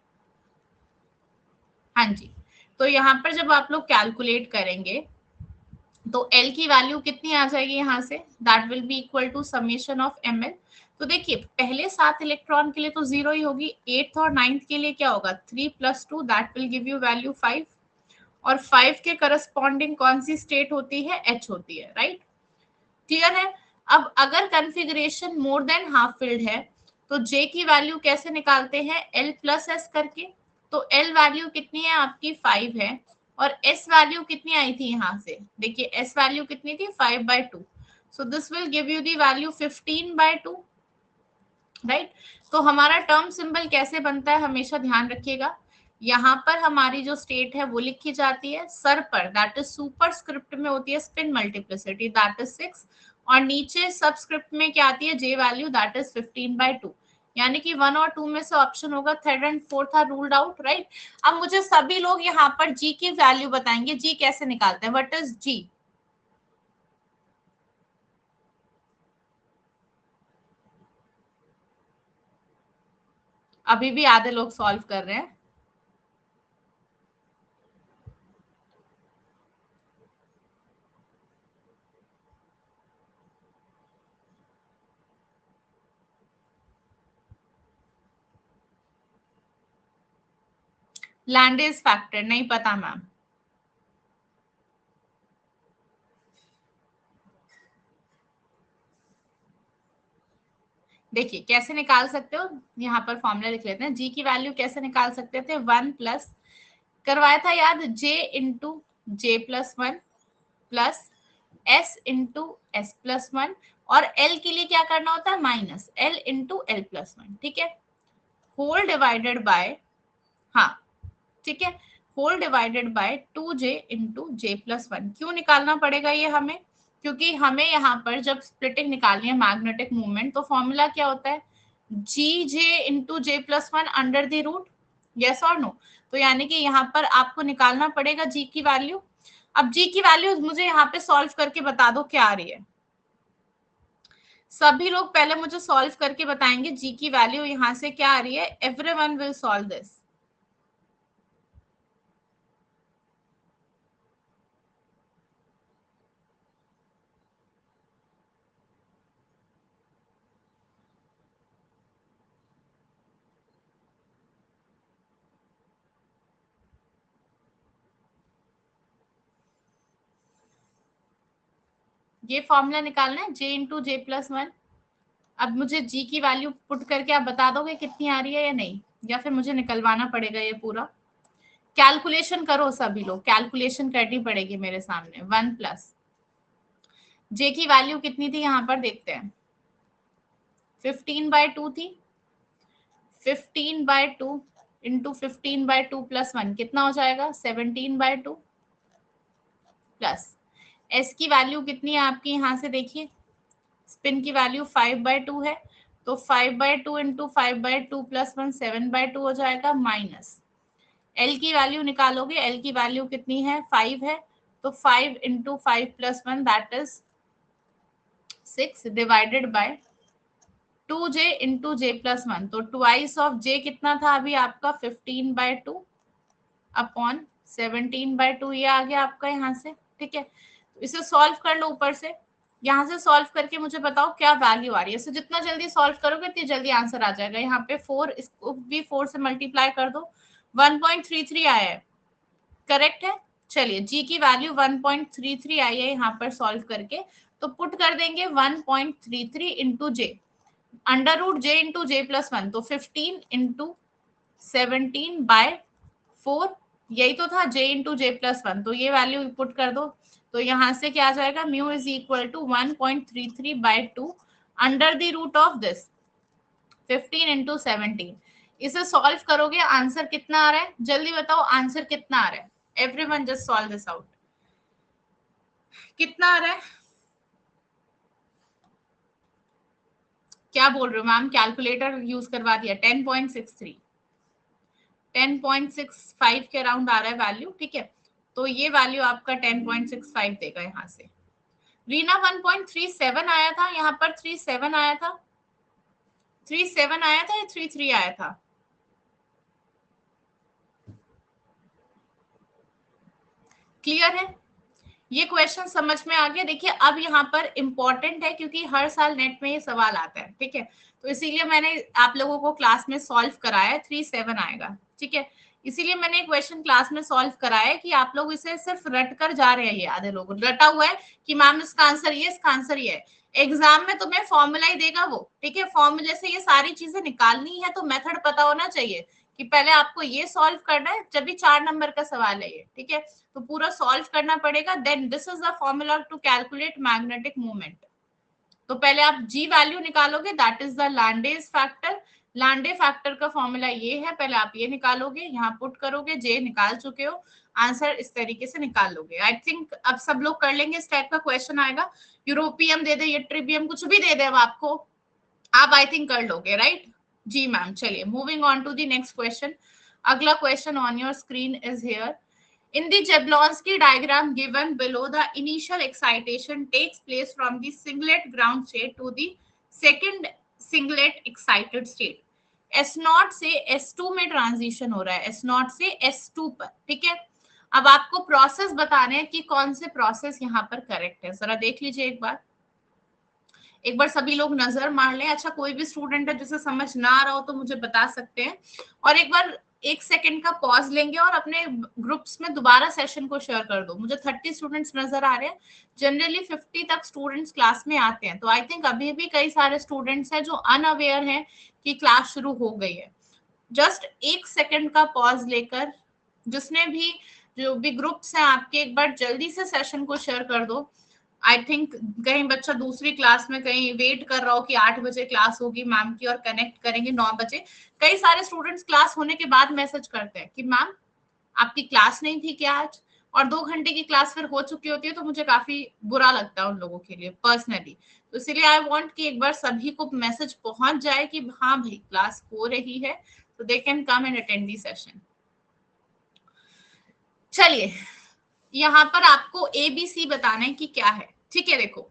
हाँ जी, तो यहाँ पर जब आप लोग कैलकुलेट करेंगे तो एल की वैल्यू कितनी आ जाएगी यहाँ से, that will be equal to summation of ml। तो देखिए पहले 7 इलेक्ट्रॉन के लिए तो 0 ही होगी, 8th और 9th के लिए क्या होगा, 3 + 2 that will give you value 5। और 5 के करस्पॉन्डिंग कौन सी स्टेट होती है, एच होती है, राइट क्लियर है। अब अगर configuration more than half filled है तो जे की वैल्यू कैसे निकालते हैं, एल प्लस एस करके। तो एल वैल्यू कितनी है आपकी, 5 है, और एस वैल्यू कितनी आई थी यहाँ से, देखिए एस वैल्यू कितनी थी, 5/2। So this will give you the value 15/2, right. तो हमारा टर्म सिंबल कैसे बनता है, हमेशा ध्यान रखिएगा। यहाँ पर हमारी जो स्टेट है वो लिखी जाती है, सर पर दैट इज सुपर स्क्रिप्ट में होती है स्पिन मल्टीप्लिसिटी दैट इज 6, और नीचे सबस्क्रिप्ट में क्या आती है, जे वैल्यू दैट इज 15/2। यानी कि 1 और 2 में से ऑप्शन होगा, 3rd and 4th are ruled out, right. अब मुझे सभी लोग यहाँ पर जी की वैल्यू बताएंगे, जी कैसे निकालते हैं, व्हाट इज जी। अभी भी आधे लोग सॉल्व कर रहे हैं। लैंडेज फैक्टर नहीं पता मैम। देखिए कैसे निकाल सकते हो, यहाँ पर फॉर्मूला लिख लेते हैं, जी की वैल्यू कैसे निकाल सकते थे, 1 प्लस करवाया था याद, j × j+1 plus s × s+1, और l के लिए क्या करना होता है, -l × l+1, ठीक है, होल डिवाइडेड बाय, हाँ ठीक है, whole divided by 2j × j+1। क्यों निकालना पड़ेगा ये हमें, क्योंकि हमें यहाँ पर जब स्प्लिटिंग निकालनी है मैग्नेटिक मूवमेंट तो फॉर्मूला क्या होता है, Gj × j+1 under the root, yes और नो। तो यानी कि यहाँ पर आपको निकालना पड़ेगा जी की वैल्यू। अब जी की वैल्यू मुझे यहाँ पे सॉल्व करके बता दो क्या आ रही है, सभी लोग पहले मुझे सॉल्व करके बताएंगे जी की वैल्यू यहाँ से क्या आ रही है, एवरीवन विल सॉल्व दिस। ये फॉर्मूला निकालना है, j × j+1, अब मुझे जी की वैल्यू पुट करके आप बता दोगे कितनी आ रही है या नहीं, या फिर मुझे निकलवाना पड़ेगा ये पूरा? कैलकुलेशन करो सभी लोग, कैलकुलेशन करनी पड़ेगी मेरे सामने। 1 प्लस जे की वैल्यू कितनी थी यहाँ पर देखते हैं, 15/2 थी। 15/2 इंटू 15/2 प्लस 1 कितना हो जाएगा, 17/2 प्लस एस की वैल्यू कितनी है आपकी, यहाँ से देखिए स्पिन की वैल्यू 5/2 है, तो 5/2 इंटू 5/2 प्लस 1 7/2 हो जाएगा, माइनस एल की वैल्यू निकालोगे, एल की वैल्यू कितनी है, 5 है, तो 5 into 5 plus 1 that is 6 divided by 2j into J plus 1, तो ट्वाइस ऑफ जे कितना था अभी आपका, 15/2 अपॉन 17/2, ये आ गया आपका यहाँ से। ठीक है, तो इसे सॉल्व कर लो ऊपर से, यहाँ से सॉल्व करके मुझे बताओ क्या वैल्यू आ रही है। इसे जितना जल्दी सॉल्व करोगे उतनी जल्दी आंसर आ जाएगा। यहाँ पे 4, इसको भी 4 से मल्टीप्लाई कर दो, 1.33 आया है, करेक्ट है। चलिए जी की वैल्यू 1.33 आई है यहाँ पर सॉल्व करके, तो पुट कर देंगे 1.33 इंटू जे, अंडर रूट जे इंटू जे प्लस 1, तो 15 इंटू 17/4, यही तो था जे इंटू जे प्लस 1, तो ये वैल्यू पुट कर दो, तो यहाँ से क्या आ जाएगा, mu is equal to 1.33/2 under the root of this 15 into 17। इसे सॉल्व करोगे आंसर कितना आ रहा है, जल्दी बताओ आंसर कितना आ रहा है, everyone just solve this out, कितना आ रहा है? क्या बोल रहे हो मैम, कैलकुलेटर यूज करवा दिया, 10.63 10.65 के अराउंड आ रहा है वैल्यू। ठीक है, तो ये वैल्यू आपका 10.65 देगा यहाँ से। रीना 1.37 आया था यहाँ पर, 37 आया था, 37 आया था या 33 आया था? क्लियर है, ये क्वेश्चन समझ में आ गया। देखिए अब यहाँ पर इंपॉर्टेंट है क्योंकि हर साल नेट में ये सवाल आता है, ठीक है, तो इसीलिए मैंने आप लोगों को क्लास में सॉल्व कराया, 37 आएगा। ठीक है, इसीलिए मैंने क्वेश्चन क्लास में सॉल्व कराया कि आप लोग इसे सिर्फ रट कर जा रहे हैं, ये आधे लोग रटा हुआ है कि मैम इसका आंसर ये, इसका आंसर ये है। एग्जाम में तुम्हें फॉर्मूला ही देगा वो, ठीक है, फॉर्मूले से ये सारी चीजें निकालनी है, तो मेथड पता होना चाहिए कि पहले आपको ये सॉल्व करना है, जब भी 4 नंबर का सवाल है ये, ठीक है, तो पूरा सॉल्व करना पड़ेगा। Then this is the formula to calculate magnetic movement. तो पहले आप जी वैल्यू निकालोगे, that is the Lande g factor. Lande factor का फॉर्मूला ये है, पहले आप ये निकालोगे, यहाँ पुट करोगे, जे निकाल चुके हो, आंसर इस तरीके से निकाल लोगे। आई थिंक अब सब लोग कर लेंगे, इस टाइप का क्वेश्चन आएगा, यूरोपियम दे दे, ट्रिबियम कुछ भी दे दे अब आपको, आप आई थिंक कर लोगे, राइट? जी मैम, चलिए moving on to the next question. अगला question on your screen is here. In the Jablonski diagram given below, the initial excitation takes place from the singlet ground state to the second singlet excited state. S0 से S2 में transition हो रहा है, S0 से S2 पर। ठीक है, अब आपको प्रोसेस बताने हैं कि कौन से प्रोसेस यहाँ पर करेक्ट है, जरा देख लीजिए एक बार सभी लोग नजर मार लें। अच्छा, कोई भी स्टूडेंट है जिसे समझ ना आ रहा हो तो मुझे बता सकते हैं, और एक बार 1 सेकंड का पॉज लेंगे और अपने ग्रुप्स में दोबारा सेशन को शेयर कर दो। मुझे 30 स्टूडेंट्स नजर आ रहे हैं, जनरली 50 तक स्टूडेंट्स क्लास में आते हैं, तो आई थिंक अभी भी कई सारे स्टूडेंट्स हैं जो अनअवेयर हैं कि क्लास शुरू हो गई है। जस्ट 1 सेकंड का पॉज लेकर जिसने भी, जो भी ग्रुप्स हैं आपके, एक बार जल्दी से सेशन को शेयर कर दो। आई थिंक कहीं बच्चा दूसरी क्लास में कहीं वेट कर रहा हो कि 8 बजे क्लास होगी मैम की और कनेक्ट करेंगे 9 बजे। कई सारे स्टूडेंट्स क्लास होने के बाद मैसेज करते हैं कि मैम आपकी क्लास नहीं थी क्या आज, और 2 घंटे की क्लास फिर हो चुकी होती है, तो मुझे काफी बुरा लगता है उन लोगों के लिए पर्सनली। तो इसलिए आई वांट कि एक बार सभी को मैसेज पहुंच जाए कि हाँ भाई क्लास हो रही है, तो they can come and attend the session. चलिए, यहाँ पर आपको ABC बताना है कि क्या है। ठीक है, देखो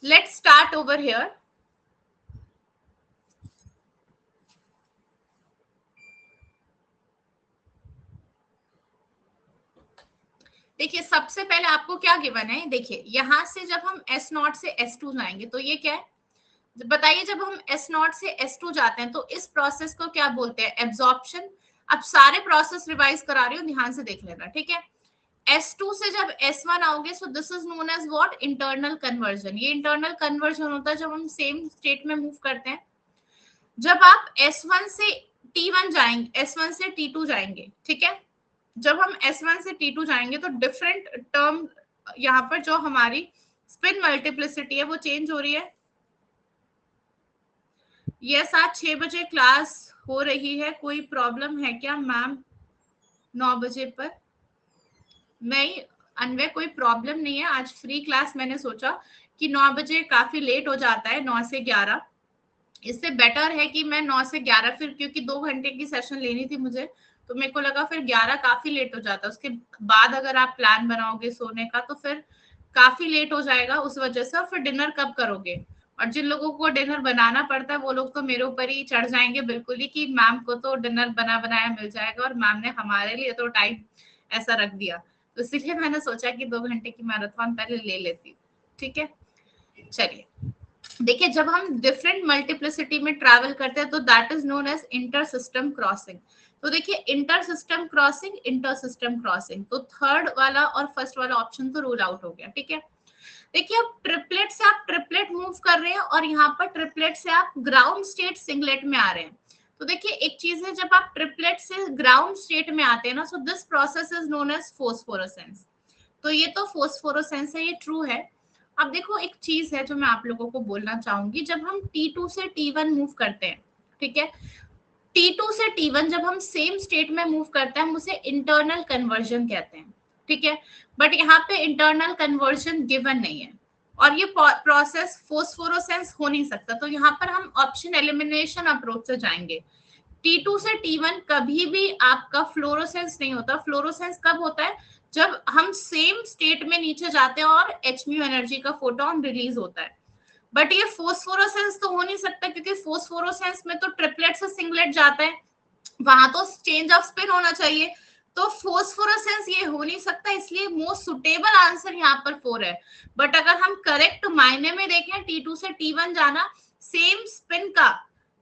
लेट्स स्टार्ट ओवर हियर। देखिए सबसे पहले आपको क्या गिवन है, देखिए यहां से जब हम S0 से S2 जाएंगे तो ये क्या है बताइए, जब हम S0 से S2 जाते हैं तो इस प्रोसेस को क्या बोलते हैं, एब्जॉर्प्शन। अब सारे प्रोसेस रिवाइज करा रही हूँ, ध्यान से देख लेना, ठीक है। S2 से जब S1 आओगे, so this is known as what, internal conversion. ये इंटरनल कन्वर्जन होता है जब हम सेम स्टेट में मूव करते हैं। जब आप S1 से T1 जाएंगे, S1 से T2 जाएंगे, ठीक है, जब हम S1 से T2 जाएंगे तो डिफरेंट टर्म यहाँ पर जो हमारी स्पिन मल्टीप्लिसिटी है वो चेंज हो रही है। यस, आज 6 बजे क्लास हो रही है, कोई प्रॉब्लम है क्या मैम 9 बजे पर? नहीं अनवे, कोई प्रॉब्लम नहीं है, आज फ्री क्लास। मैंने सोचा कि 9 बजे काफी लेट हो जाता है, 9 से 11, इससे बेटर है कि मैं 9 से 11 फिर, क्योंकि 2 घंटे की सेशन लेनी थी मुझे, तो मेरे को लगा फिर 11 काफी लेट हो जाता है। उसके बाद अगर आप प्लान बनाओगे सोने का तो फिर काफी लेट हो जाएगा उस वजह से। और फिर डिनर कब करोगे? और जिन लोगों को डिनर बनाना पड़ता है वो लोग तो मेरे ऊपर ही चढ़ जाएंगे बिल्कुल ही कि मैम को तो डिनर बना बनाया मिल जाएगा, और मैम ने हमारे लिए तो टाइम ऐसा रख दिया। तो इसलिए मैंने सोचा कि 2 घंटे की मैराथन पहले ले लेती हूँ। ठीक है, चलिए देखिए, जब हम डिफरेंट मल्टीप्लिसिटी में ट्रैवल करते हैं तो that is known as inter system crossing. तो देखिए, inter system crossing, inter system crossing, तो थर्ड वाला और फर्स्ट वाला ऑप्शन तो रूल आउट हो गया। ठीक है, देखिए अब ट्रिपलेट से आप ट्रिपलेट मूव कर रहे हैं और यहाँ पर ट्रिपलेट से आप ग्राउंड स्टेट सिंगलेट में आ रहे हैं। तो देखिए एक चीज है, जब आप ट्रिपलेट से ग्राउंड स्टेट में आते हैं ना, so this process is known as phosphorescence. तो ये तो फोस्फोरेसेंस है, ये ट्रू है। अब देखो एक चीज है जो मैं आप लोगों को बोलना चाहूंगी, जब हम T2 से T1 मूव करते हैं, ठीक है, T2 से T1 जब हम सेम स्टेट में मूव करते हैं, हम उसे इंटरनल कन्वर्जन कहते हैं। ठीक है, बट यहाँ पे इंटरनल कन्वर्जन गिवन नहीं है और ये प्रोसेस फोस्फोरेसेंस हो नहीं सकता। तो यहाँ पर हम ऑप्शन एलिमिनेशन अप्रोच से जाएंगे। T2 से T1 कभी भी आपका फ्लोरोसेंस नहीं होता। फ्लोरोसेंस कब होता है? जब हम सेम स्टेट में नीचे जाते हैं और Hmu एनर्जी का फोटोन रिलीज होता है। बट ये फोस्फोरेसेंस तो हो नहीं सकता, क्योंकि फोस्फोरेसेंस में तो ट्रिपलेट से सिंगलेट जाता है, वहां तो चेंज ऑफ स्पिन होना चाहिए। तो फोस्फोरेसेंस ये हो नहीं सकता, इसलिए मोस्ट सुटेबल आंसर यहाँ पर 4 है। बट अगर हम करेक्ट मायने में देखें, T2 से T1 जाना, सेम स्पिन का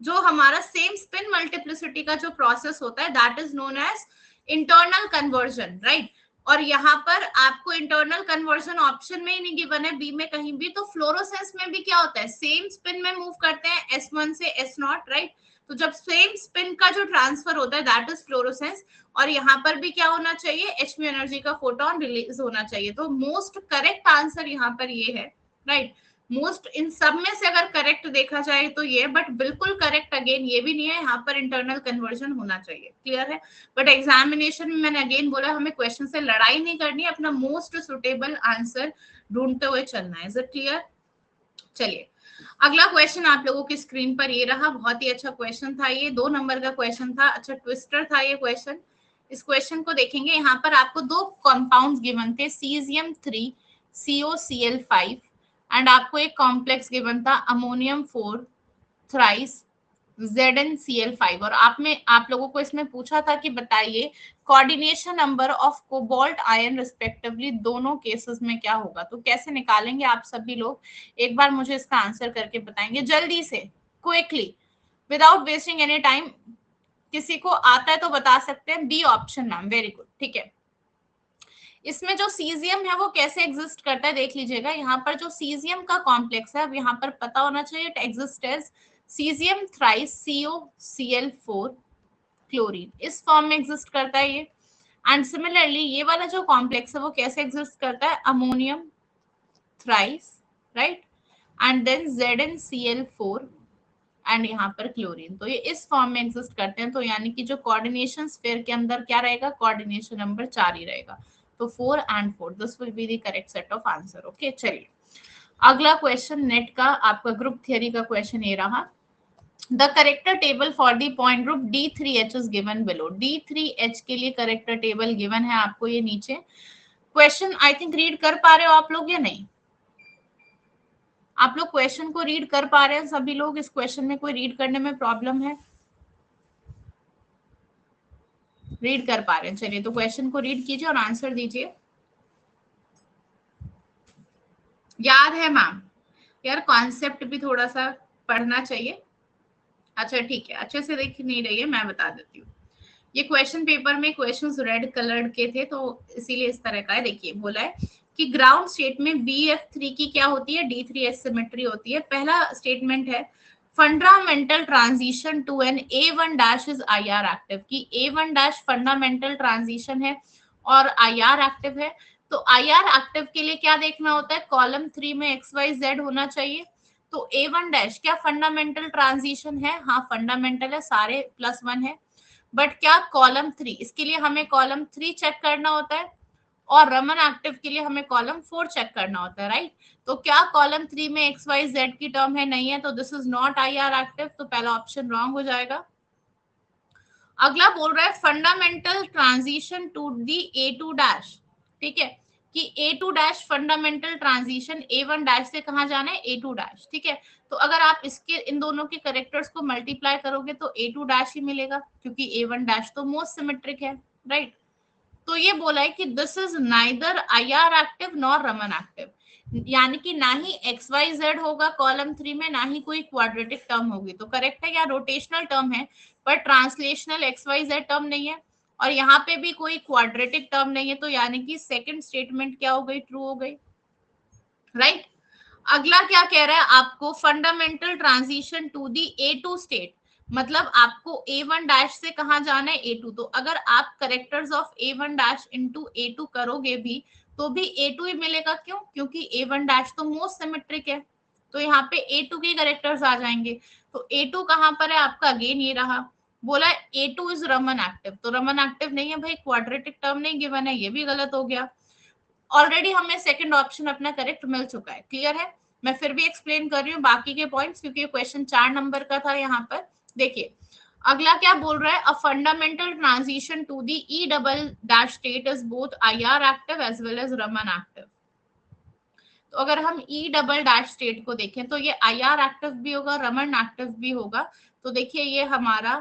जो हमारा सेम स्पिन मल्टीप्लिसिटी का जो प्रोसेस होता है, that is known as internal conversion, right. और यहाँ पर आपको इंटरनल कन्वर्जन ऑप्शन में ही नहीं गिवन है, बी में कहीं भी। तो फ्लोरोसेंस में भी क्या होता है, सेम स्पिन में मूव करते हैं S1 से S0, राइट। तो जब सेम स्पिन का जो ट्रांसफर होता है दैट इज फ्लोरोसेंस। और यहाँ पर भी क्या होना चाहिए, Hmu एनर्जी का फोटोन रिलीज होना चाहिए। तो मोस्ट करेक्ट आंसर यहाँ पर ये है, राइट। मोस्ट इन सब में से अगर करेक्ट देखा जाए तो ये, बट बिल्कुल करेक्ट अगेन ये भी नहीं है, यहाँ पर इंटरनल कन्वर्जन होना चाहिए। क्लियर है? बट एग्जामिनेशन में मैंने अगेन बोला, हमें क्वेश्चन से लड़ाई नहीं करनी है, अपना मोस्ट सुटेबल आंसर ढूंढते हुए चलना है। Is it clear? चलिए अगला क्वेश्चन आप लोगों की स्क्रीन पर ये रहा। बहुत ही अच्छा क्वेश्चन था ये, 2 नंबर का क्वेश्चन था। अच्छा ट्विस्टर था ये क्वेश्चन। इस क्वेश्चन को देखेंगे, यहाँ पर आपको 2 कंपाउंड्स गिवन थे, cesium-3 COCl5, एंड आपको एक कॉम्प्लेक्स गिवन था अमोनियम 4 थ्राइस ZnCl5। और आप लोगों को इसमें पूछा था कि बताइए coordination number of cobalt ion respectively दोनों केसेस में क्या होगा। तो कैसे निकालेंगे आप सभी लोग, एक बार मुझे इसका आंसर करके बताएंगे जल्दी से, quickly, without wasting any time. किसी को आता है तो बता सकते हैं। B option ma'am, very good. ठीक है, इसमें जो सीजियम है वो कैसे एग्जिस्ट करता है देख लीजिएगा। यहाँ पर जो सीजियम का कॉम्प्लेक्स है, अब यहाँ पर पता होना चाहिए, it exist as caesium thrice COCl4 chlorine, इस फॉर्म में एग्जिस्ट करता है ये। एंड सिमिलरली ये वाला जो कॉम्प्लेक्स है वो कैसे एग्जिस्ट करता है, ammonium thrice, right, and then ZnCl4 and यहाँ पर क्लोरीन। तो ये इस फॉर्म में एग्जिस्ट करते हैं। तो यानी कि जो कोऑर्डिनेशन स्फीयर के अंदर क्या रहेगा, कोऑर्डिनेशन नंबर 4 ही रहेगा। तो 4 and 4, this will be the correct set of answer. Okay, चलिए अगला क्वेश्चन नेट का आपका ग्रुप थियरी का क्वेश्चन ये रहा। The character table for the point group D3H is given below. D3H के लिए character table given है आपको ये नीचे। क्वेश्चन आई थिंक रीड कर पा रहे हो आप लोग या नहीं? आप लोग क्वेश्चन को रीड कर पा रहे हैं सभी लोग? इस क्वेश्चन में कोई रीड करने में प्रॉब्लम है? रीड कर पा रहे हैं, चलिए तो क्वेश्चन को रीड कीजिए और आंसर दीजिए। याद है मैम? यार कॉन्सेप्ट भी थोड़ा सा पढ़ना चाहिए। अच्छा ठीक है, अच्छे से देख नहीं रही है, मैं बता देती हूँ। ये क्वेश्चन पेपर में क्वेश्चंस रेड कलर्ड के थे तो इसीलिए इस तरह का है। देखिए बोला है कि ग्राउंड स्टेट में BF3 की क्या होती है, D3S सिमेट्री होती है। पहला स्टेटमेंट है fundamental transition to an A1 dash is IR active, कि A1 डैश फंडामेंटल ट्रांजिशन है और IR एक्टिव है। तो IR एक्टिव के लिए क्या देखना होता है, कॉलम 3 में XYZ होना चाहिए। तो A1 डैश क्या फंडामेंटल ट्रांजिशन है, हाँ फंडामेंटल है, सारे +1 है। बट क्या कॉलम 3, इसके लिए हमें कॉलम 3 चेक करना होता है और रमन एक्टिव के लिए हमें कॉलम 4 चेक करना होता है, राइट। तो क्या कॉलम 3 में XYZ की टर्म है, नहीं है, तो this is not IR active, तो पहला ऑप्शन रॉन्ग हो जाएगा। अगला बोल रहा है fundamental transition to the A2 dash, ठीक है, कि A2 dash fundamental transition A1 dash से कहां जाना है, A2 डैश, ठीक है। तो अगर आप इसके इन दोनों के करेक्टर्स को मल्टीप्लाई करोगे तो A2 डैश ही मिलेगा, क्योंकि A1 डैश तो मोस्ट सिमेट्रिक है, राइट। तो ये बोला है कि this is neither IR active nor Raman active, यानी कि ना ही XYZ होगा कॉलम 3 में, ना ही कोई क्वाड्रेटिक टर्म होगी। तो करेक्ट है, या रोटेशनल टर्म है पर ट्रांसलेशनल XYZ टर्म नहीं है, और यहाँ पे भी कोई क्वाड्रेटिक टर्म नहीं है, तो यानी कि सेकंड स्टेटमेंट क्या हो गई, ट्रू हो गई, राइट। अगला क्या कह रहा है आपको, fundamental transition to the A2 state, मतलब आपको A1 डैश से कहां जाना है, A2। तो अगर आप characters of A1 dash into A2 करोगे भी तो भी A2 ही मिलेगा, क्यों, क्योंकि A1 डैश तो मोस्ट सिमेट्रिक है, तो यहाँ पे A2 के करेक्टर्स आ जाएंगे। तो A2 कहां पर है आपका, अगेन ये रहा, बोला A2 इज रमन एक्टिव, तो रमन एक्टिव नहीं है भाई, क्वाड्रेटिक टर्म नहीं गिवन है, ये भी गलत हो गया। ऑलरेडी हमें सेकंड ऑप्शन अपना करेक्ट मिल चुका है, क्लियर है। मैं फिर भी एक्सप्लेन कर रही हूँ बाकी के पॉइंट्स, क्योंकि क्वेश्चन 4 नंबर का था यहाँ पर। देखिए अगला क्या बोल रहा है, a fundamental transition to the E double dash state is both IR active as well as Raman active. तो अगर हम ई डबल डैश स्टेट को देखें तो ये IR एक्टिव भी होगा, रमन एक्टिव भी होगा। तो देखिए ये हमारा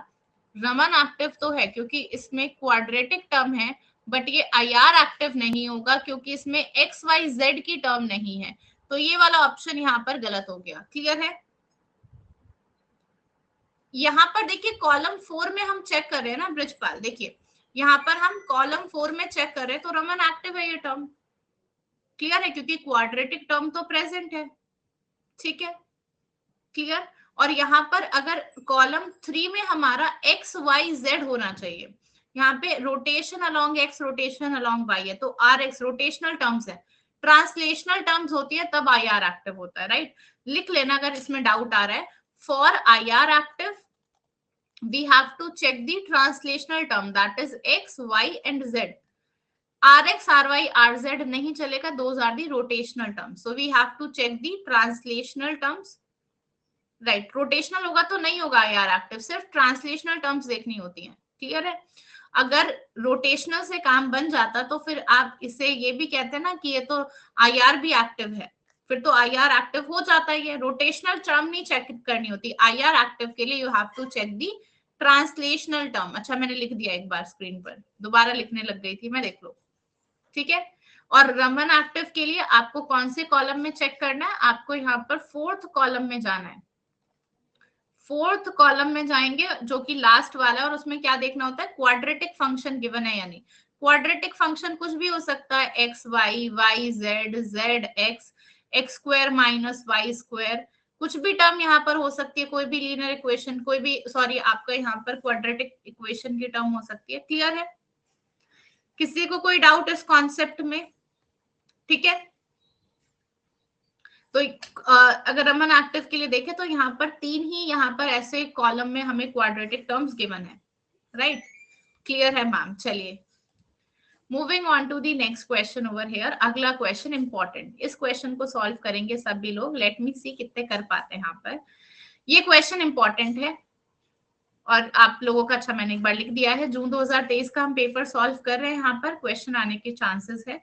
रमन एक्टिव तो है क्योंकि इसमें क्वाड्रेटिक टर्म है, बट ये IR एक्टिव नहीं होगा क्योंकि इसमें XYZ की टर्म नहीं है। तो ये वाला ऑप्शन यहाँ पर गलत हो गया, क्लियर है। यहाँ पर देखिए कॉलम 4 में हम चेक कर रहे हैं ना ब्रिजपाल, देखिए यहाँ पर हम कॉलम 4 में चेक कर रहे हैं तो रमन एक्टिव है ये टर्म, क्लियर है, क्योंकि क्वाड्रेटिक टर्म तो प्रेजेंट है, ठीक है, क्लियर। और यहाँ पर अगर कॉलम 3 में हमारा XYZ होना चाहिए, यहाँ पे rotation along X, rotation along Y है, तो RX रोटेशनल टर्म्स है, ट्रांसलेशनल टर्म्स होती है तब IR एक्टिव होता है, राइट। लिख लेना अगर इसमें डाउट आ रहा है, for IR active we have to check the translational term, that is X, Y and Z. RX, RY, RZ नहीं चलेगा, those are the rotational terms, so we have to check the translational terms, right. Rotational होगा तो नहीं होगा IR active, सिर्फ translational terms देखनी होती हैं, क्लियर है। अगर रोटेशनल से काम बन जाता तो फिर आप इसे ये भी कहते हैं ना कि ये तो IR भी एक्टिव है, फिर तो IR एक्टिव हो जाता है। ये रोटेशनल टर्म नहीं चेक करनी होती, IR एक्टिव के लिए you have to check the translational term. अच्छा मैंने लिख दिया एक बार स्क्रीन पर, दोबारा लिखने लग गई थी मैं, देख लो, ठीक है। और रमन एक्टिव के लिए आपको कौन से कॉलम में चेक करना है, आपको यहाँ पर 4th कॉलम में जाना है, 4th कॉलम में जाएंगे जो कि लास्ट वाला है, और उसमें क्या देखना होता है, क्वाड्रेटिक फंक्शन गिवन है, यानी क्वाड्रेटिक फंक्शन कुछ भी हो सकता है, X Y, Y Z, Z X, X square minus Y square, कुछ भी टर्म यहाँ पर हो सकती है, कोई भी लीनियर इक्वेशन, कोई भी, सॉरी आपका यहाँ पर क्वाड्रेटिक इक्वेशन की टर्म हो सकती है, क्लियर है। किसी को कोई डाउट इस कॉन्सेप्ट में, ठीक है। तो अगर रमन एक्टिव के लिए देखें तो यहाँ पर 3 ही यहाँ पर ऐसे कॉलम में हमें क्वाड्रेटिक टर्म्स गिवन है, राइट, क्लियर है मैम। चलिए moving on to the next question over here. अगला क्वेश्चन इंपॉर्टेंट, इस क्वेश्चन को सॉल्व करेंगे सभी लोग, लेट मी सी कितने कर पाते हैं यहाँ पर। ये क्वेश्चन इंपॉर्टेंट है और आप लोगों का, अच्छा मैंने एक बार लिख दिया है, जून 2023 का हम पेपर सॉल्व कर रहे हैं, यहाँ पर क्वेश्चन आने के चांसेस है,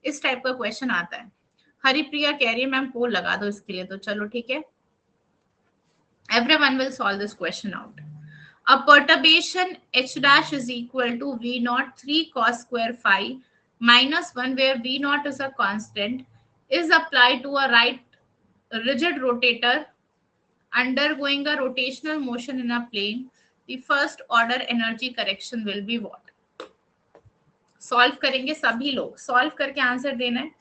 इस टाइप का क्वेश्चन आता है। हरिप्रिया कह रही है मैम पोल लगा दो इसके लिए, तो चलो ठीक है, everyone will solve this question out. A perturbation h dash is equal to v naught 3 cos square phi minus 1, where v naught is a constant, is applied to a right rigid rotator undergoing a rotational motion in a plane the first order energy correction will be what? Solve करेंगे सभी लोग, solve करके answer देना है।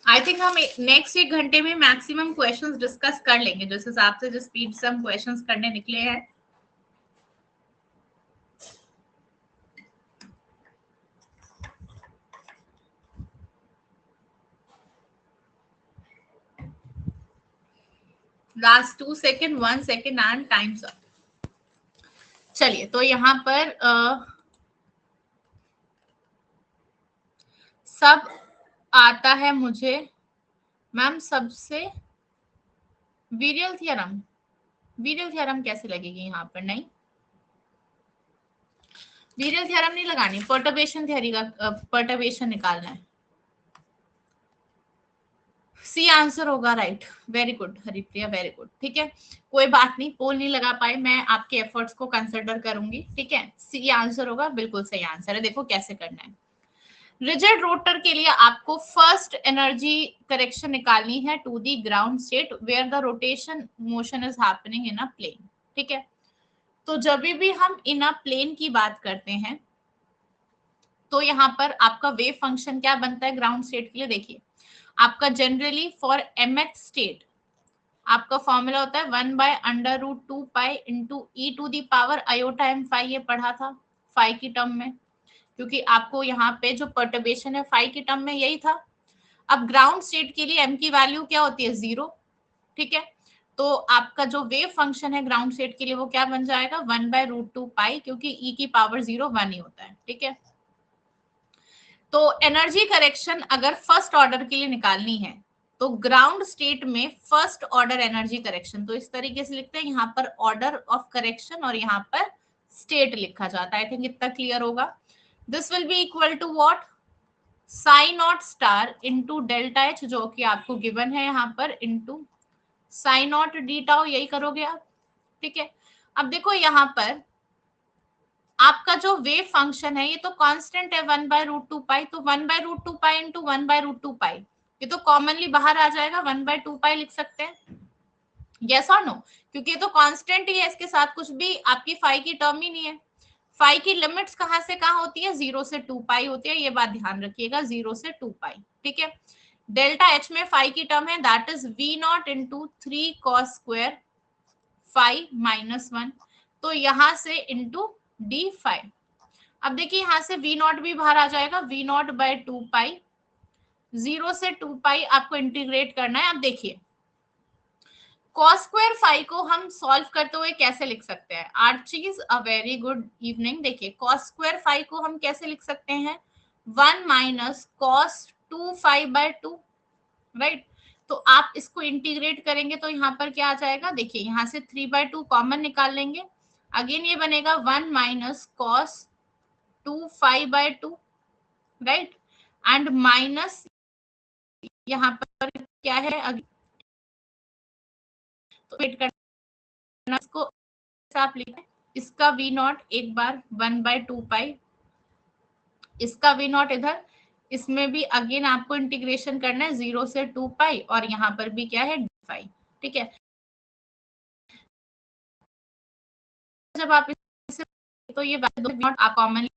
I think हम next 1 घंटे में maximum questions discuss कर लेंगे, जिस हिसाब से जिस स्पीड से हम क्वेश्चंस करने निकले हैं। Last 2 second, 1 second and time's up. चलिए, तो यहाँ पर सब आता है मुझे मैम, सबसे वीरियल थ्योरम कैसे लगेगी यहाँ पर? नहीं, वीरियल थ्योरम नहीं लगानी, पर्टर्बेशन थ्योरी का पर्टर्बेशन निकालना है। सी आंसर होगा, right. Very good Haripriya, very good. ठीक है, कोई बात नहीं, पोल नहीं लगा पाए, मैं आपके एफर्ट्स को कंसिडर करूंगी। ठीक है, सी आंसर होगा, बिल्कुल सही आंसर है। देखो कैसे करना है। रिजिड रोटर के लिए आपको फर्स्ट एनर्जी करेक्शन निकालनी है to the ground state where the rotation motion is happening in a plane. ठीक है, तो जब भी हम इन अ प्लेन की बात करते हैं तो यहाँ पर आपका वेव फंक्शन क्या बनता है ग्राउंड स्टेट के लिए? देखिए, आपका जनरली फॉर mth स्टेट आपका फॉर्मूला होता है 1/√2 pi into E to the power iota M phi. ये पढ़ा था फाई की टर्म में, क्योंकि आपको यहाँ पे जो पर्टर्बेशन है फाई की टर्म में यही था। अब ग्राउंड स्टेट के लिए m की वैल्यू क्या होती है? 0। ठीक है, तो आपका जो वेव फंक्शन है ग्राउंड स्टेट के लिए वो क्या बन जाएगा? 1/√2 पाई, क्योंकि e की पावर 0 1 ही होता है। ठीक है, तो एनर्जी करेक्शन अगर फर्स्ट ऑर्डर के लिए निकालनी है तो ग्राउंड स्टेट में फर्स्ट ऑर्डर एनर्जी करेक्शन, तो इस तरीके से लिखते हैं, यहाँ पर ऑर्डर ऑफ करेक्शन और यहाँ पर स्टेट लिखा जाता है। आई थिंक इतना क्लियर होगा। This will be equal to what? Psi naught star into delta H, जो कि आपको गिवन है यहाँ पर, into psi naught D tau, यही करोगे आप। ठीक है, अब देखो यहाँ पर आपका जो वेव फंक्शन है ये तो कांस्टेंट है 1/√2 पाई, तो 1/√2 पाई इंटू 1/√2 पाई, ये तो कॉमनली बाहर आ जाएगा, 1/2 पाई लिख सकते हैं। यस और नो? क्योंकि ये तो कांस्टेंट ही है, इसके साथ कुछ भी आपकी फाई की टर्म ही नहीं है। फाई की लिमिट्स कहां से कहां होती है? 0 से 2 पाई होती है, ये बात ध्यान रखिएगा, 0 से 2 पाई। ठीक है, डेल्टा एच में फाई की टर्म है, that is v0 into 3 cos square phi minus 1, तो यहां से इंटू डी फाई। अब देखिए यहाँ से v0 भी बाहर आ जाएगा, v0/2 पाई, 0 से 2 पाई आपको इंटीग्रेट करना है। अब देखिए cos स्क्वायर फाई को हम सॉल्व करते हुए कैसे लिख सकते हैं? आर्चीज अ वेरी गुड इवनिंग। देखिए cos स्क्वायर फाई को हम कैसे लिख सकते हैं? 1 माइनस cos 2 फाई/2, राइट। तो आप इसको इंटीग्रेट करेंगे तो यहाँ पर क्या आ जाएगा? देखिए यहाँ से 3/2 कॉमन निकाल लेंगे, अगेन ये बनेगा 1 माइनस cos 2 फाई/2, राइट, एंड माइनस यहाँ पर क्या है? तो वेट करना, इसको आप लिखें, इसका v0 एक बार 1/2 पाई, इसका v0 इधर, इसमें भी अगेन आपको इंटीग्रेशन करना है 0 से 2 पाई, और यहाँ पर भी क्या है? डी। ठीक है, जब आप इसे तो ये आप कॉमन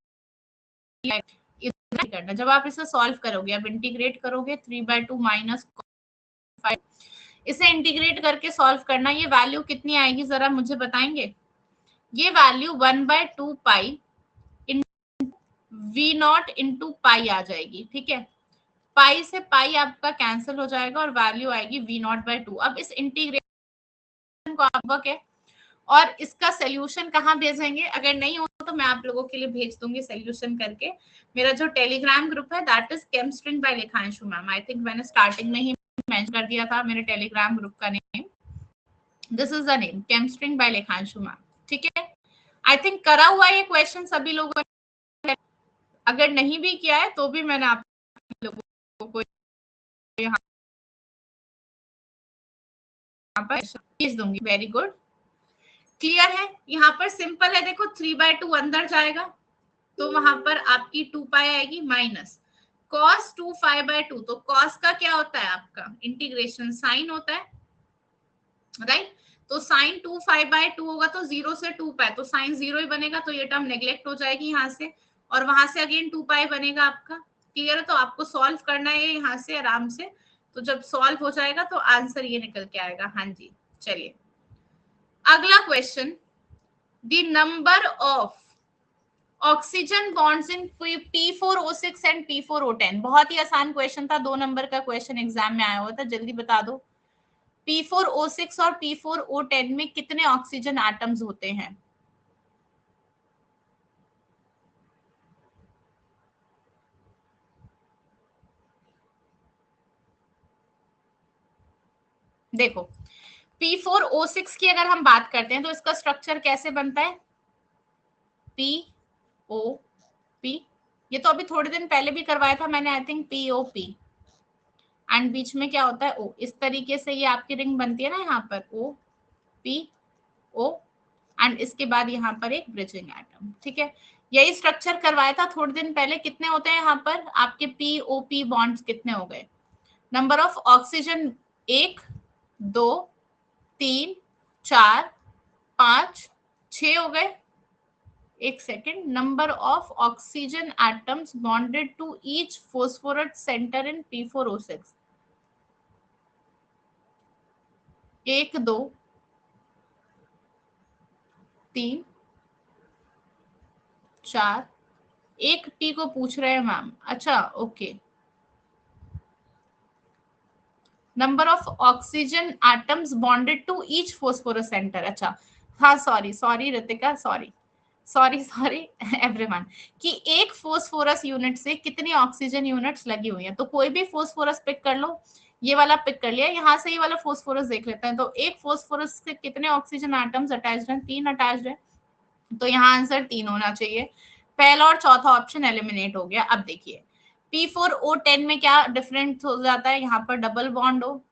करना, जब आप इसे सॉल्व करोगे, आप इंटीग्रेट करोगे 3/2 माइनस 5, इसे इंटीग्रेट करके सॉल्व करना, ये वैल्यू कितनी आएगी जरा मुझे बताएंगे? ये वैल्यू 1/2 पाई v0 इंटू पाई आ जाएगी। ठीक है, पाई से पाई आपका कैंसिल हो जाएगा और वैल्यू आएगी v0/2। अब इस इंटीग्रेशन को आप है और इसका सोल्यूशन कहाँ भेजेंगे? अगर नहीं हो तो मैं आप लोगों के लिए भेज दूंगी सोल्यूशन करके। मेरा जो टेलीग्राम ग्रुप है that is chemistry by Lekhanshu ma'am. I think मैंने स्टार्टिंग में ही मेंशन कर दिया था मेरे टेलीग्राम ग्रुप का name, this is the name, chemistry by Lekhanshu ma'am. ठीक है, आई थिंक करा हुआ ये क्वेश्चन सभी लोगों ने, अगर नहीं भी किया है तो भी मैंने आप लोगों को यहाँ पर भेज दूंगी। वेरी गुड, क्लियर है? यहाँ पर सिंपल है, देखो 3/2 अंदर जाएगा तो वहां पर आपकी 2 पाई आएगी माइनस cos 2π/2। तो cos का क्या होता है आपका इंटीग्रेशन साइन होता है, राइट? तो साइन 2π/2 होगा तो 0 से 2π, तो साइन 0 ही बनेगा, तो ये टर्म नेग्लेक्ट हो जाएगी यहाँ से, और वहां से अगेन 2π बनेगा आपका। क्लियर है? तो आपको सॉल्व करना है यहाँ से आराम से, तो जब सॉल्व हो जाएगा तो आंसर ये निकल के आएगा। हाँ जी, चलिए अगला question, the number of oxygen bonds in P4O6 and P4O10। बहुत ही आसान क्वेश्चन था, 2 नंबर का क्वेश्चन एग्जाम में आया हुआ था, जल्दी बता दो P4O6 और P4O10 में कितने ऑक्सीजन एटम्स होते हैं? देखो P4O6 की अगर हम बात करते हैं तो इसका स्ट्रक्चर कैसे बनता है, POP, ये तो अभी थोड़े दिन पहले भी करवाया था मैंने, आई थिंक POP, एंड बीच में क्या होता है O। इस तरीके से ये आपकी रिंग बनती है ना, यहाँ पर OPO, एंड इसके बाद यहाँ पर एक ब्रिजिंग एटम। ठीक है, यही स्ट्रक्चर करवाया था थोड़े दिन पहले। कितने होते हैं यहाँ पर आपके POP बॉन्ड्स, कितने हो गए? नंबर ऑफ ऑक्सीजन 1 2 3 4 5 6 हो गए। एक second, number of oxygen atoms bonded to each phosphorus centre in P4O6, 1 2 3 4, एक टी को पूछ रहे हैं मैम, अच्छा okay. Number of oxygen atoms bonded to each phosphorus centre, अच्छा हाँ, सॉरी रितिका, सॉरी एवरीवन, कि एक फोस्फोरस यूनिट से कितनी ऑक्सीजन यूनिट्स लगी हुई हैं। तो कोई भी फोस्फोरस पिक कर लो, ये वाला पिक कर लिया, यहाँ से ये वाला फोस्फोरस देख लेते हैं। तो एक फोस्फोरस से कितने ऑक्सीजन एटम्स अटैच्ड हैं? 3 अटैच्ड है, तो यहाँ आंसर 3 होना चाहिए। पहला और चौथा ऑप्शन एलिमिनेट हो गया। अब देखिए P4O10 में क्या डिफरेंट हो जाता है, यहाँ पर डबल बॉन्ड हो,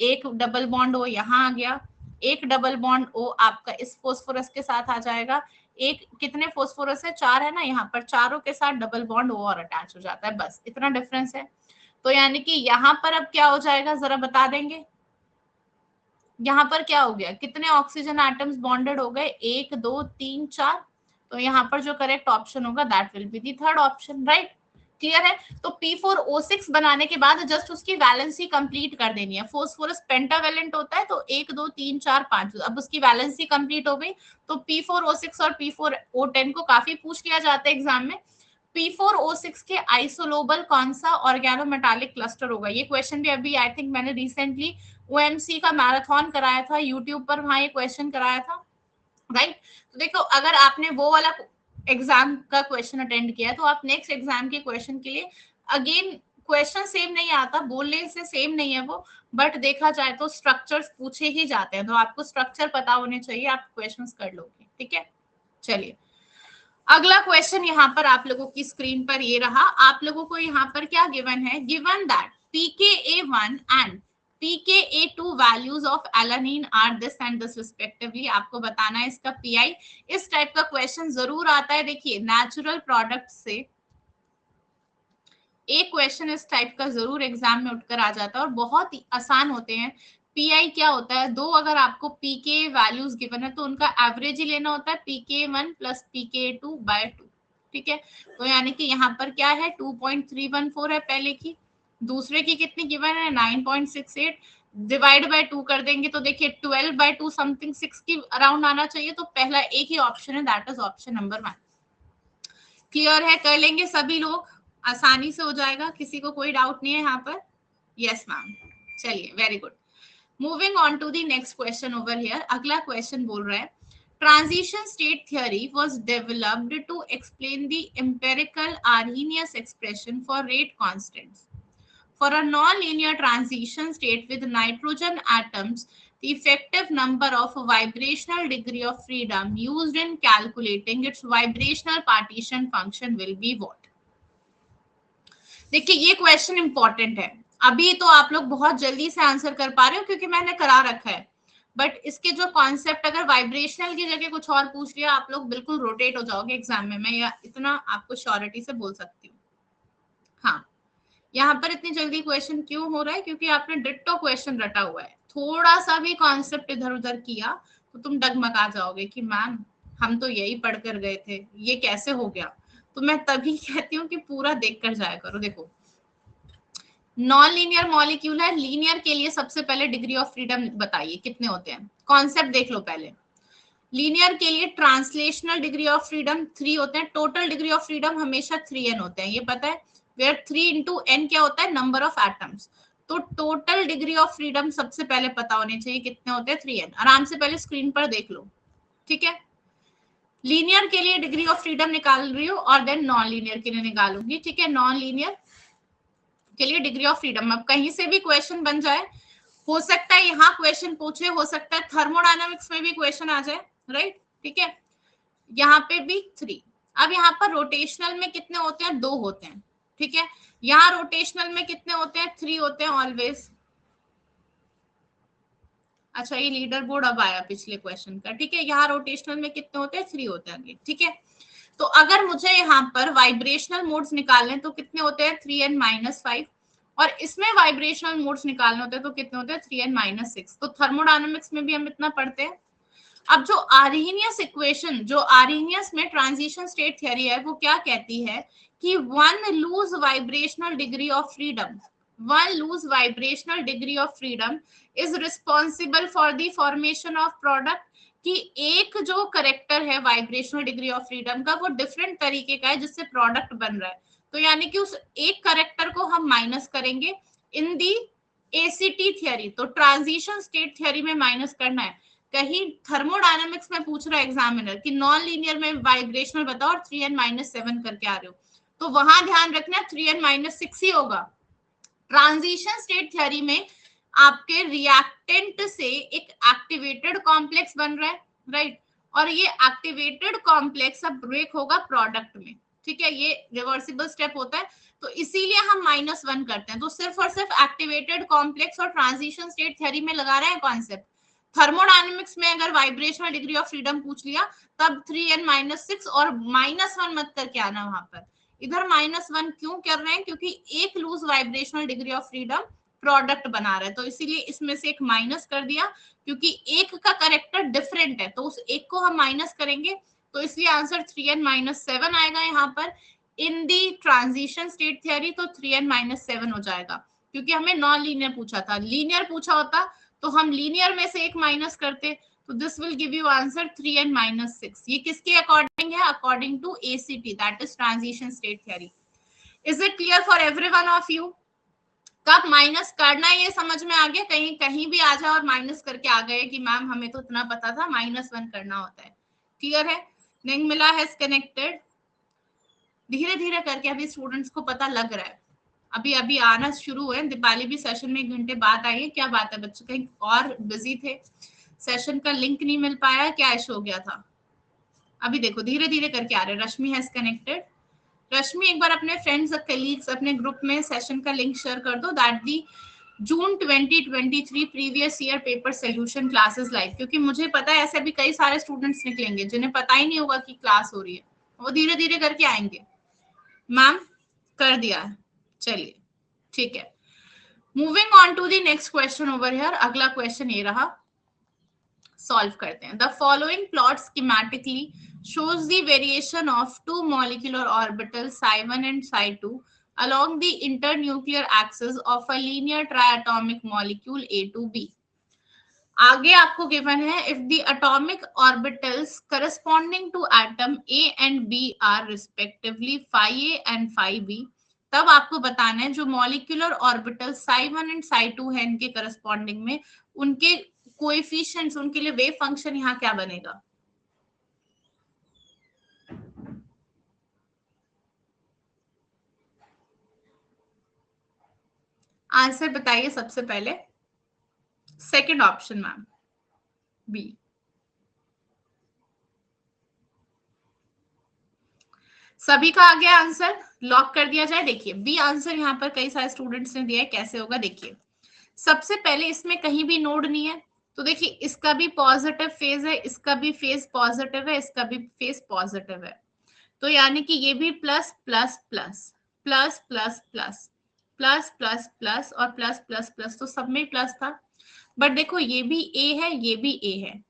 एक डबल बॉन्ड हो यहाँ आ गया, एक डबल बॉन्ड ओ आपका इस फोस्फोरस के साथ आ जाएगा। एक कितने फोस्फोरस है? 4 है ना, यहाँ पर चारों के साथ डबल बॉन्ड ओ और अटैच हो जाता है, बस इतना डिफरेंस है। तो यानी कि यहाँ पर अब क्या हो जाएगा, जरा बता देंगे? यहाँ पर क्या हो गया, कितने ऑक्सीजन एटम्स बॉन्डेड हो गए? 1 2 3 4। तो यहाँ पर जो करेक्ट ऑप्शन होगा that will be the third option, right? Clear है? तो P4O6 बनाने के बाद जस्ट उसकी वैलेंसी कंप्लीट कर देनी है। फोस्फोरस पेंटावेलेंट होता है, तो 1 2 3 4 5, अब उसकी वैलेंसी कंप्लीट हो गई। तो P4O6 और P4O10 को काफी पूछ लिया जाता है एग्जाम में। P4O6 के आइसोलोबल कौन सा ऑर्गेनोमेटालिक क्लस्टर होगा? ये क्वेश्चन भी अभी आई थिंक मैंने रिसेंटली OMC का मैराथन कराया था यूट्यूब पर, वहां ये क्वेश्चन कराया था, राइट? तो देखो अगर आपने वो वाला एग्जाम का क्वेश्चन अटेंड किया तो आप नेक्स्ट एग्जाम के क्वेश्चन के लिए अगेन क्वेश्चन सेम नहीं आता, बोलने से सेम नहीं है वो, बट देखा जाए तो स्ट्रक्चर्स पूछे ही जाते हैं, तो आपको स्ट्रक्चर पता होने चाहिए, आप क्वेश्चंस कर लोगे। ठीक है, चलिए अगला क्वेश्चन यहाँ पर आप लोगों की स्क्रीन पर ये रहा। आप लोगों को यहाँ पर क्या गिवन है, given that pKa1 and pKa2 values of alanine are this and this respectively. आपको बताना है इसका पीआई। इस टाइप का क्वेश्चन जरूर आता है। देखिए नेचुरल प्रोडक्ट से एक क्वेश्चन इस टाइप का जरूर एग्जाम में उठकर आ जाता है और बहुत ही आसान होते हैं। पीआई क्या होता है, दो अगर आपको पीके वैल्यूज गिवन है तो उनका एवरेज ही लेना होता है, pKa1 प्लस pKa2/2। ठीक है, तो यानी कि यहाँ पर क्या है 2.314 है पहले की, दूसरे की कितनी गिवन है 9.68, डिवाइड बाय 2 कर देंगे तो देखिए 12/2 समथिंग 6 की अराउंड आना चाहिए। तो पहला एक ही ऑप्शन है, that is option number 1। Clear है? कर लेंगे सभी लोग, आसानी से हो जाएगा, किसी को कोई डाउट नहीं है यहाँ पर? यस मैम, चलिए very good. Moving on to the next question over here. अगला क्वेश्चन बोल रहा है transition state theory was developed to explain the empirical Arrhenius expression for rate constants for a non-linear transition state with nitrogen atoms. The effective number of vibrational degree of freedom used in calculating its vibrational partition function will be what? देखिए ये question important है, अभी तो आप लोग बहुत जल्दी से आंसर कर पा रहे हो क्योंकि मैंने करा रखा है, बट इसके जो कॉन्सेप्ट अगर वाइब्रेशनल की जगह कुछ और पूछ लिया आप लोग बिल्कुल रोटेट हो जाओगे एग्जाम में, मैं इतना आपको श्योरिटी से बोल सकती हूँ। हाँ, यहाँ पर इतनी जल्दी क्वेश्चन क्यों हो रहा है, क्योंकि आपने डिट्टो क्वेश्चन रटा हुआ है, थोड़ा सा भी कॉन्सेप्ट इधर उधर किया तो तुम डगमगा जाओगे कि मैम हम तो यही पढ़ कर गए थे, ये कैसे हो गया। तो मैं तभी कहती हूँ कि पूरा देख कर जाया करो। देखो नॉन लीनियर मॉलिक्यूल है, लीनियर के लिए सबसे पहले डिग्री ऑफ फ्रीडम बताइए कितने होते हैं, कॉन्सेप्ट देख लो पहले। लीनियर के लिए ट्रांसलेशनल डिग्री ऑफ फ्रीडम 3 होते हैं, टोटल डिग्री ऑफ फ्रीडम हमेशा 3n होते हैं, ये पता है। वेयर 3 into n क्या होता है, नंबर ऑफ एटम्स। तो टोटल डिग्री ऑफ फ्रीडम सबसे पहले पता होने चाहिए कितने होते हैं, 3n। आराम से पहले स्क्रीन पर देख लो, ठीक है। लीनियर के लिए डिग्री ऑफ फ्रीडम निकाल रही हूँ और देन नॉन लीनियर के लिए निकालूंगी, ठीक है। नॉन लीनियर के लिए डिग्री ऑफ फ्रीडम, अब कहीं से भी क्वेश्चन बन जाए, हो सकता है यहाँ क्वेश्चन पूछे, हो सकता है थर्मोडायनामिक्स में भी क्वेश्चन आ जाए, राइट, ठीक है। यहाँ पे भी 3। अब यहाँ पर रोटेशनल में कितने होते हैं, 2 होते हैं, ठीक है। यहाँ रोटेशनल में कितने होते हैं, 3 होते हैं ऑलवेज। अच्छा ये लीडर बोर्ड अब आया पिछले क्वेश्चन का, ठीक है। यहाँ रोटेशनल में कितने होते हैं, 3 होते हैं, ठीक है। तो अगर मुझे यहाँ पर वाइब्रेशनल मोड्स निकालने तो कितने होते हैं, 3n-5, और इसमें वाइब्रेशनल मोड्स निकालने होते हैं तो कितने होते हैं, 3n-6। तो थर्मोडायनामिक्स में भी हम इतना पढ़ते हैं। अब जो आर्हेनियस इक्वेशन, जो आर्हेनियस में ट्रांजिशन स्टेट थ्योरी है, वो क्या कहती है कि one loose vibrational degree of freedom, one loose vibrational degree of freedom is responsible for the formation of product, कि एक जो करेक्टर है वाइब्रेशनल डिग्री ऑफ फ्रीडम का वो डिफरेंट तरीके का है जिससे प्रोडक्ट बन रहा है। तो यानी कि उस एक करेक्टर को हम माइनस करेंगे इन दी एसीटी थ्योरी, तो ट्रांजिशन स्टेट थ्योरी में माइनस करना है। कहीं थर्मोडायनामिक्स में पूछ रहा है एग्जामिनर कि नॉन लीनियर में वाइब्रेशनल बताओ और 3n-7 करके आ रहे हो, तो वहां ध्यान रखना 3n-6 ही होगा। ट्रांजिशन स्टेट थ्योरी में आपके रिएक्टेंट से एक एक्टिवेटेड कॉम्प्लेक्स बन रहा है, राइट, और ये एक्टिवेटेड कॉम्प्लेक्स अब ब्रेक होगा प्रोडक्ट में, ठीक है। ये रिवर्सिबल स्टेप होता है, तो इसीलिए हम -1 करते हैं। तो सिर्फ और सिर्फ एक्टिवेटेड कॉम्प्लेक्स और ट्रांजिशन स्टेट थ्योरी में लगा रहे हैं कॉन्सेप्ट। थर्मोडायनेमिक्स में अगर वाइब्रेशनल डिग्री ऑफ फ्रीडम पूछ लिया तब 3n-6 और -1 मत करके आना वहां पर। इधर -1 क्यों कर रहे हैं, क्योंकि एक loose vibrational degree of freedom product बना रहा है, तो इसीलिए इसमें से एक माइनस कर दिया, क्योंकि एक का करेक्टर डिफरेंट है तो उस एक को हम माइनस करेंगे, तो इसलिए आंसर 3n-7 आएगा यहाँ पर इन दी ट्रांजिशन स्टेट थ्योरी। तो 3n-7 हो जाएगा, क्योंकि हमें नॉन लीनियर पूछा था, लीनियर पूछा होता तो हम लीनियर में से एक माइनस करते, तो this will give you answer 3n-6। ये किसके अकॉर्डिंग है, according to ACT, that is transition state theory. Is it clear for everyone of you? कब माइनस करना है ये समझ में आ गया, कहीं कहीं भी आ जाओ और माइनस करके आ गए कि मैम हमें तो इतना पता था, -1 करना होता है। क्लियर है? नहीं मिला हैज कनेक्टेड, धीरे धीरे करके अभी स्टूडेंट्स को पता लग रहा है, अभी अभी आना शुरू हुए। दीपाली भी सेशन में 1 घंटे बाद आई है, क्या बात है बच्चों, कहीं और बिजी थे, सेशन का लिंक नहीं मिल पाया, क्या इशू हो गया था? अभी देखो धीरे धीरे करके आ रहे हैं। रश्मि हैज कनेक्टेड। रश्मि एक बार अपने फ्रेंड्स और कलीग्स अपने ग्रुप में सेशन का लिंक शेयर कर दो, that the June 2023 previous year paper solution classes live, क्योंकि मुझे पता है ऐसे भी कई सारे स्टूडेंट्स निकलेंगे जिन्हें पता ही नहीं होगा कि क्लास हो रही है, वो धीरे धीरे करके आएंगे। मैम कर दिया है, चलिए ठीक है। Moving on to the next question over here, अगला क्वेश्चन ये रहा, सॉल्व करते हैं। The following plot schematically shows the variation of two molecular orbitals psi1 and psi2 along the internuclear axis of a linear triatomic molecule A to B. आगे आपको given है if the atomic orbitals corresponding to atom A and B are respectively phi A and phi B, तब आपको बताना है जो molecular orbital psi1 and psi2 है इनके करस्पॉन्डिंग में उनके कोएफिशिएंट्स, उनके लिए वेव फंक्शन यहाँ क्या बनेगा। आंसर बताइए सबसे पहले, सेकंड ऑप्शन मैम बी। सभी का आ गया आंसर, लॉक कर दिया जाए। देखिए बी आंसर यहाँ पर कई सारे स्टूडेंट्स ने दिया है, कैसे होगा देखिए। सबसे पहले इसमें कहीं भी नोड नहीं है, तो देखिए इसका भी पॉजिटिव फेज है, इसका भी फेज पॉजिटिव है, इसका भी फेज पॉजिटिव है, तो यानी कि ये भी plus plus plus plus plus plus plus plus plus और प्लस प्लस प्लस, तो सब में प्लस था। बट देखो ये भी ए है, ये भी ए है,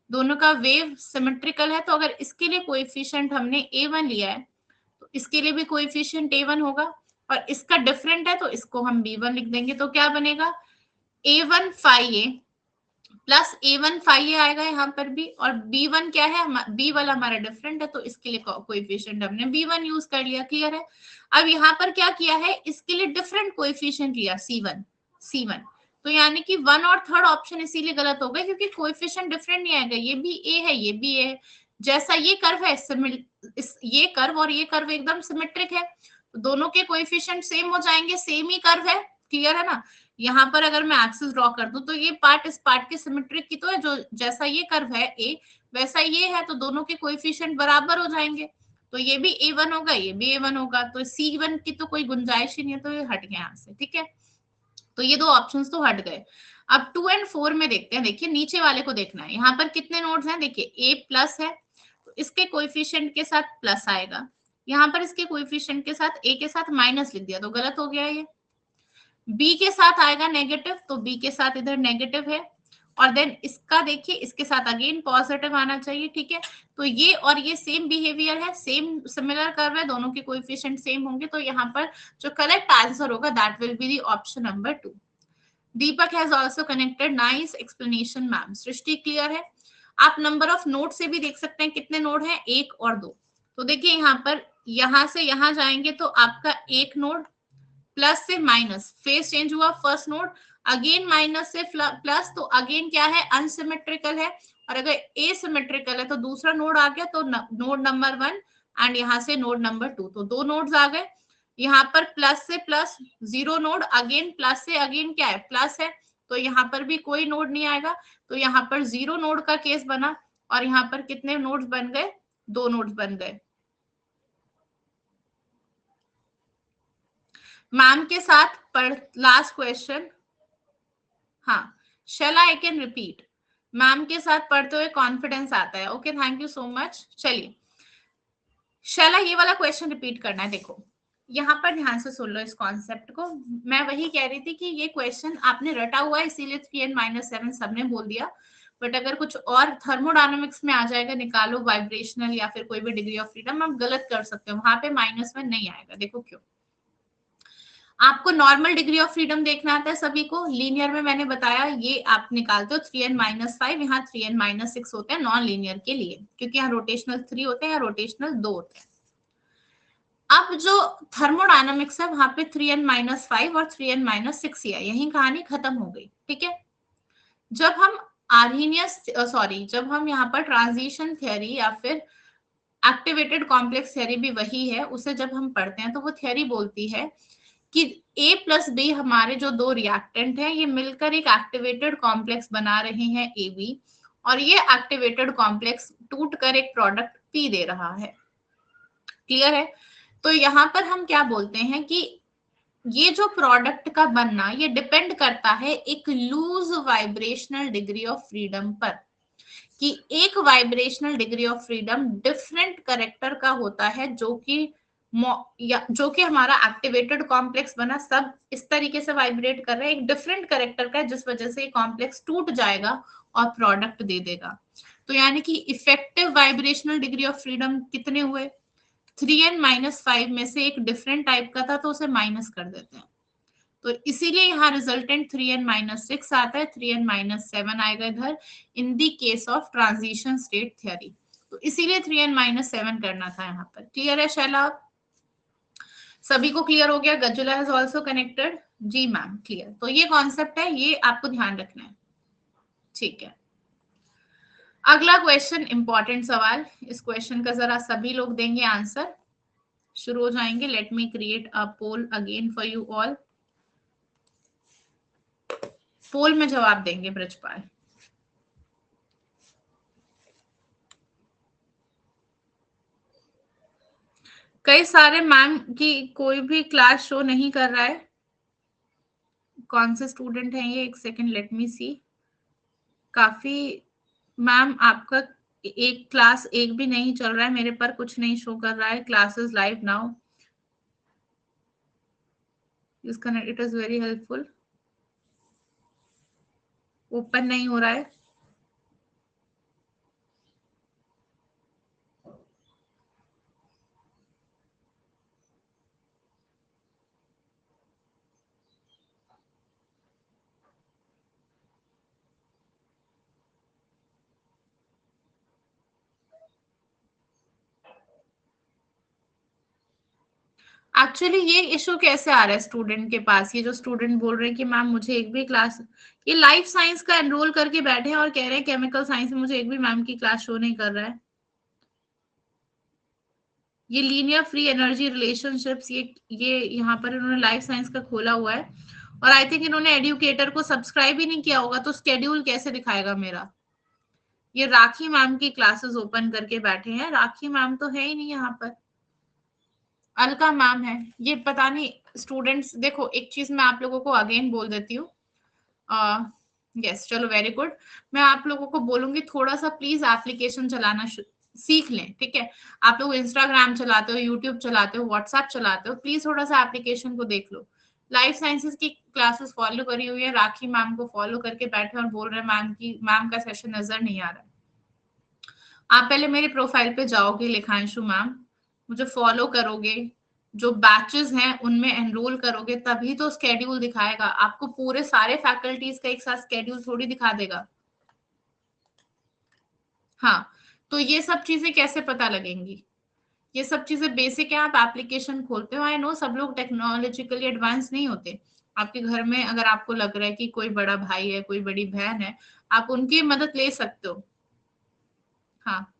दोनों का वेव सिमेट्रिकल है, तो अगर इसके लिए कोएफिशिएंट हमने A1 लिया है तो इसके लिए भी कोएफिशिएंट A1 होगा, और इसका डिफरेंट है तो इसको हम B1 लिख देंगे, तो क्या बनेगा A1 फाई ए प्लस A1 फाई ए आएगा यहाँ पर भी, और B1 क्या है, B वाला हमारा डिफरेंट है, तो इसके लिए कोएफिशिएंट हमने B1 यूज कर लिया। क्लियर है? अब यहाँ पर क्या किया है, इसके लिए डिफरेंट कोएफिशिएंट लिया C1, तो यानी कि 1 और 3rd ऑप्शन इसीलिए गलत हो गए क्योंकि कोएफिशिएंट डिफरेंट नहीं आएगा, ये भी ए है, ये भी ए है, जैसा ये कर्व है ये कर्व और ये कर्व एकदम सिमेट्रिक है, तो दोनों के कोएफिशिएंट सेम हो जाएंगे, सेम ही कर्व है। क्लियर है ना? यहाँ पर अगर मैं एक्सिस ड्रॉ कर दूं तो ये पार्ट इस पार्ट के सिमेट्रिक की तो है, जो जैसा ये कर्व है ए वैसा ये है, तो दोनों के कोएफिशिएंट बराबर हो जाएंगे, तो ये भी A1 होगा, ये भी A1 होगा, तो C1 की तो कोई गुंजाइश ही नहीं है, तो ये हट गया यहाँ से। ठीक है, तो ये दो ऑप्शंस तो हट गए। अब 2 और 4 में देखते हैं, देखिए नीचे वाले को देखना है, यहाँ पर कितने नोड्स हैं, देखिए A प्लस है तो इसके कोएफिशिएंट के साथ प्लस आएगा, यहाँ पर इसके कोएफिशिएंट के साथ A के साथ माइनस लिख दिया तो गलत हो गया ये। B के साथ आएगा नेगेटिव, तो B के साथ इधर नेगेटिव है, और देन इसका देखिए इसके साथ अगेन पॉजिटिव आना चाहिए। ठीक है, तो ये और ये सेम बिहेवियर है, सेम सिमिलर कर्व है, दोनों के कोएफिशिएंट सेम होंगे, तो यहाँ पर जो करेक्ट आंसर होगा that will be the option number 2। Deepak has also connected, nice explanation ma'am. Srishti clear है? आप नंबर ऑफ नोड से भी देख सकते हैं, कितने नोड हैं, 1 और 2। तो देखिए यहाँ पर यहाँ से यहाँ जाएंगे तो आपका एक नोड प्लस से माइनस, फेस चेंज हुआ, फर्स्ट नोड अगेन माइनस से प्लस, तो अगेन क्या है, अनसिमेट्रिकल है, और अगर एसिमेट्रिकल है तो दूसरा नोड आ गया, तो नोड नंबर 1 एंड यहाँ से नोड नंबर 2, तो दो नोड्स आ गए। यहाँ पर प्लस से plus, zero node, again plus से अगेन क्या है, प्लस है, तो यहाँ पर भी कोई नोड नहीं आएगा, तो यहाँ पर जीरो नोड का केस बना, और यहाँ पर कितने नोड्स बन गए, 2 नोड्स बन गए। मैम के साथ पढ़, लास्ट क्वेश्चन, हाँ, शैला आई कैन रिपीट, मैम के साथ पढ़ते हुए कॉन्फिडेंस आता है। Okay, thank you so much. चलिए शैला, ये वाला क्वेश्चन रिपीट करना है। देखो यहाँ पर ध्यान से सुन लो इस कॉन्सेप्ट को, मैं वही कह रही थी कि ये क्वेश्चन आपने रटा हुआ है इसीलिए 3n-7 सबने बोल दिया, बट अगर कुछ और थर्मोडायनामिक्स में आ जाएगा, निकालो वाइब्रेशनल या फिर कोई भी डिग्री ऑफ फ्रीडम, आप गलत कर सकते हो, वहां पे माइनस में नहीं आएगा। देखो क्यों, आपको नॉर्मल डिग्री ऑफ फ्रीडम देखना आता है सभी को, लीनियर में मैंने बताया ये आप निकालते हो 3n-5, यहाँ 3n-6 होते हैं नॉन लीनियर के लिए, क्योंकि यहाँ रोटेशनल 3 होते हैं, यहाँ रोटेशनल 2 होते हैं। अब जो थर्मोडायनामिक्स है वहां पे 3n-5 और 3n-6 ही है, यही कहानी खत्म हो गई। ठीक है, जब हम आर्हीनियस जब हम यहाँ पर ट्रांजिशन थियरी या फिर एक्टिवेटेड कॉम्प्लेक्स थियरी भी वही है, उसे जब हम पढ़ते हैं तो वो थियरी बोलती है कि A प्लस B हमारे जो दो रिएक्टेंट हैं ये मिलकर एक एक्टिवेटेड कॉम्प्लेक्स बना रहे हैं AB, और ये एक्टिवेटेड कॉम्प्लेक्स टूट कर एक प्रोडक्ट P दे रहा है। क्लियर है? तो यहाँ पर हम क्या बोलते हैं कि ये जो प्रोडक्ट का बनना ये डिपेंड करता है एक loose vibrational degree of freedom पर, कि एक vibrational degree of freedom different character का होता है, जो कि हमारा एक्टिवेटेड कॉम्प्लेक्स बना सब इस तरीके से वाइब्रेट कर रहे हैं, एक डिफरेंट करेक्टर का है जिस वजह से कॉम्प्लेक्स टूट जाएगा और प्रोडक्ट दे देगा। तो यानी कि effective vibrational degree of freedom कितने हुए, 3n-5 में से एक डिफरेंट टाइप का था तो उसे माइनस कर देते हैं, तो इसीलिए यहाँ रिजल्टेंट 3n-6 आता है, 3n-7 आएगा इधर in the case of transition state theory, तो इसीलिए 3n-7 करना था यहाँ पर। क्लियर है शैला? सभी को क्लियर हो गया? गजुला हैज आल्सो कनेक्टेड, जी मैम क्लियर। तो ये कॉन्सेप्ट है, ये आपको ध्यान रखना है। ठीक है, अगला क्वेश्चन इंपॉर्टेंट सवाल, इस क्वेश्चन का जरा सभी लोग देंगे आंसर, शुरू हो जाएंगे। Let me create a poll again for you all. Poll में जवाब देंगे ब्रजपाल। कई सारे मैम की कोई भी क्लास शो नहीं कर रहा है, कौन से स्टूडेंट हैं ये, एक सेकंड लेट मी सी। काफी मैम आपका एक क्लास एक भी नहीं चल रहा है, मेरे पर कुछ नहीं शो कर रहा है, क्लासेस लाइव नाउ, इस connect, it is very helpful, open नहीं हो रहा है। एक्चुअली ये इशू कैसे आ रहा है स्टूडेंट के पास, ये जो स्टूडेंट बोल रहे हैं कि मैम मुझे एक भी क्लास, ये लाइफ साइंस का एनरोल करके बैठे हैं और कह रहे हैं केमिकल साइंस में मुझे एक भी मैम की क्लास शो नहीं कर रहा है। ये लीनियर फ्री एनर्जी रिलेशनशिप्स, ये यहाँ पर इन्होंने लाइफ साइंस का खोला हुआ है, और आई थिंक इन्होंने एडुकेटर को सब्सक्राइब ही नहीं किया होगा, तो स्केड्यूल कैसे दिखाएगा मेरा। ये राखी मैम की क्लासेस ओपन करके बैठे हैं, राखी मैम तो है ही नहीं यहाँ पर, अलका मैम है, ये पता नहीं। स्टूडेंट्स देखो, एक चीज मैं आप लोगों को अगेन बोल देती हूँ, यस चलो वेरी गुड, मैं आप लोगों को बोलूंगी थोड़ा सा प्लीज एप्लीकेशन चलाना सीख लें, ठीक है। आप लोग इंस्टाग्राम चलाते हो, यूट्यूब चलाते हो, व्हाट्सएप चलाते हो, प्लीज थोड़ा सा एप्लीकेशन को देख लो। लाइफ साइंसेस की क्लासेस फॉलो करी हुई है, राखी मैम को फॉलो करके बैठे और बोल रहे हैं मैम का सेशन नजर नहीं आ रहा है। आप पहले मेरे प्रोफाइल पे जाओगे लिखांशु मैम, मुझे फॉलो करोगे, जो बैचेस हैं उनमें एनरोल करोगे, तभी तो स्केड्यूल दिखाएगा आपको, पूरे सारे फैकल्टीज का एक साथ स्केड्यूल थोड़ी दिखा देगा। हाँ, तो ये सब चीजें कैसे पता लगेंगी, ये सब चीजें बेसिक है। आप एप्लीकेशन खोलते हो, आई नो सब लोग टेक्नोलॉजिकली एडवांस नहीं होते, आपके घर में अगर आपको लग रहा है कि कोई बड़ा भाई है, कोई बड़ी बहन है, आप उनकी मदद ले सकते हो। हाँ,